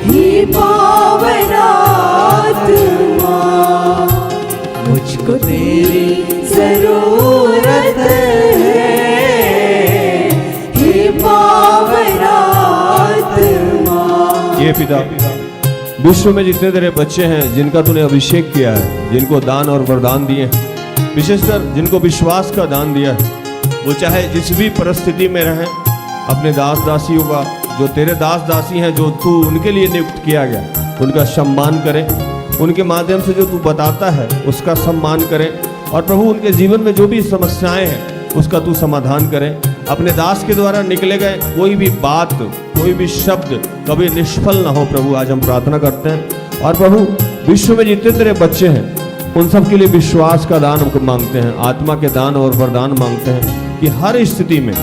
हे पावनात्मा मुझको तेरी जरूरत है। हे पावनात्मा। ये पिता, विश्व में जितने तेरे बच्चे हैं जिनका तूने अभिषेक किया है, जिनको दान और वरदान दिए हैं, विशेषकर जिनको विश्वास का दान दिया है, वो चाहे जिस भी परिस्थिति में रहें, अपने दास दासियों का, जो तेरे दास दासी हैं, जो तू उनके लिए नियुक्त किया गया, उनका सम्मान करें। उनके माध्यम से जो तू बताता है उसका सम्मान करें। और प्रभु उनके जीवन में जो भी समस्याएं हैं उसका तू समाधान करें। अपने दास के द्वारा निकले गए कोई भी बात, कोई भी शब्द कभी निष्फल ना हो। प्रभु आज हम प्रार्थना करते हैं। और प्रभु विश्व में जितने तेरे बच्चे हैं उन सब के लिए विश्वास का दान मांगते हैं, आत्मा के दान और वरदान मांगते हैं कि हर स्थिति में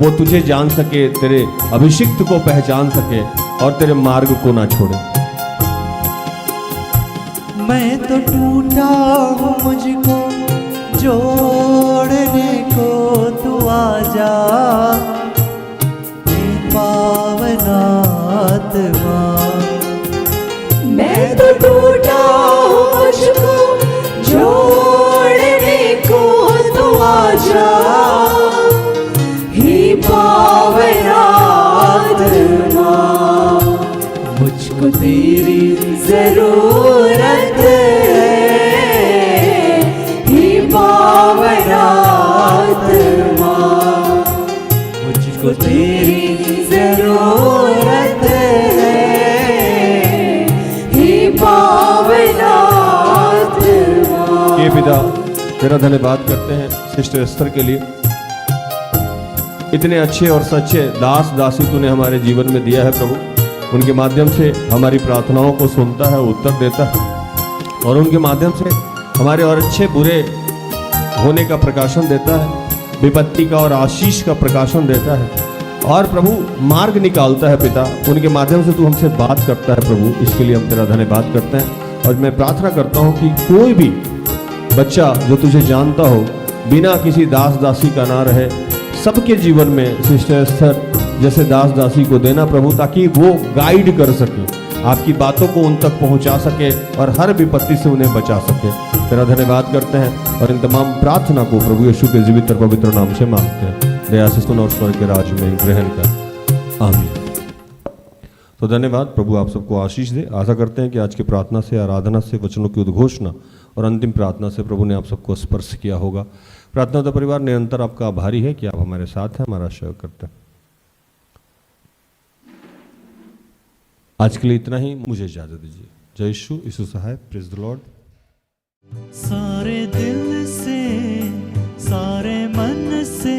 वो तुझे जान सके, तेरे अभिषिक्त को पहचान सके और तेरे मार्ग को ना छोड़े। मैं तो टूटा हूँ, मुझको जोड़ने को तू आजा। हे पावनात्मा मैं तो टूटा हूँ, मुझको जोड़ने को तू आजा। हे पावनात्मा मुझको तेरी जरूरत है। हे पावनात्मा मुझको तेरी जरूरत है। हे पावनात्मा। ये पिता तेरा धन्यवाद करते हैं सिस्टर एस्थर के लिए। इतने अच्छे और सच्चे दास दासी तूने हमारे जीवन में दिया है प्रभु। उनके माध्यम से हमारी प्रार्थनाओं को सुनता है, उत्तर देता है और उनके माध्यम से हमारे और अच्छे बुरे होने का प्रकाशन देता है, विपत्ति का और आशीष का प्रकाशन देता है और प्रभु मार्ग निकालता है। पिता उनके माध्यम से तू हमसे बात करता है प्रभु, इसके लिए हम तेरा धन्यवाद करते हैं। और मैं प्रार्थना करता हूँ कि कोई भी बच्चा जो तुझे जानता हो बिना किसी दास दासी का ना रहे, सबके जीवन में सिस्टर एस्थर जैसे दास दासी को देना प्रभु, ताकि वो गाइड कर सके, आपकी बातों को उन तक पहुंचा सके और हर विपत्ति से उन्हें बचा सके। तेरा धन्यवाद करते हैं और इन तमाम प्रार्थना को प्रभु यीशु के जीवित और पवित्र नाम से मांगते हैं। दया से सुन और स्वर्ग के राज में ग्रहण कर, आमीन। तो धन्यवाद, प्रभु आप सबको आशीष दे। आशा करते हैं कि आज की प्रार्थना से, आराधना से, वचनों की उद्घोषणा और अंतिम प्रार्थना से प्रभु ने आप सबको स्पर्श किया होगा। प्रार्थना तो परिवार निरंतर आपका आभारी है कि आप हमारे साथ हैं, हमारा सहयोग करते हैं। आज के लिए इतना ही, मुझे इजाजत दीजिए। जय यीशु, यीशु सहाय, प्रेज द लॉर्ड। सारे दिल से, सारे मन से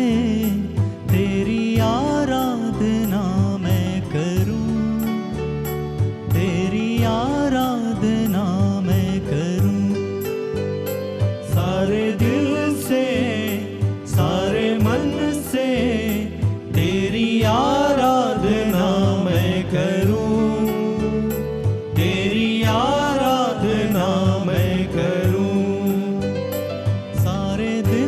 तेरी आराधना मैं करूं, तेरी आराधना मैं करूं। सारे दिल से, सारे मन से तेरी आराधना मैं करूं, तेरी आराधना मैं करूं। सारे दिल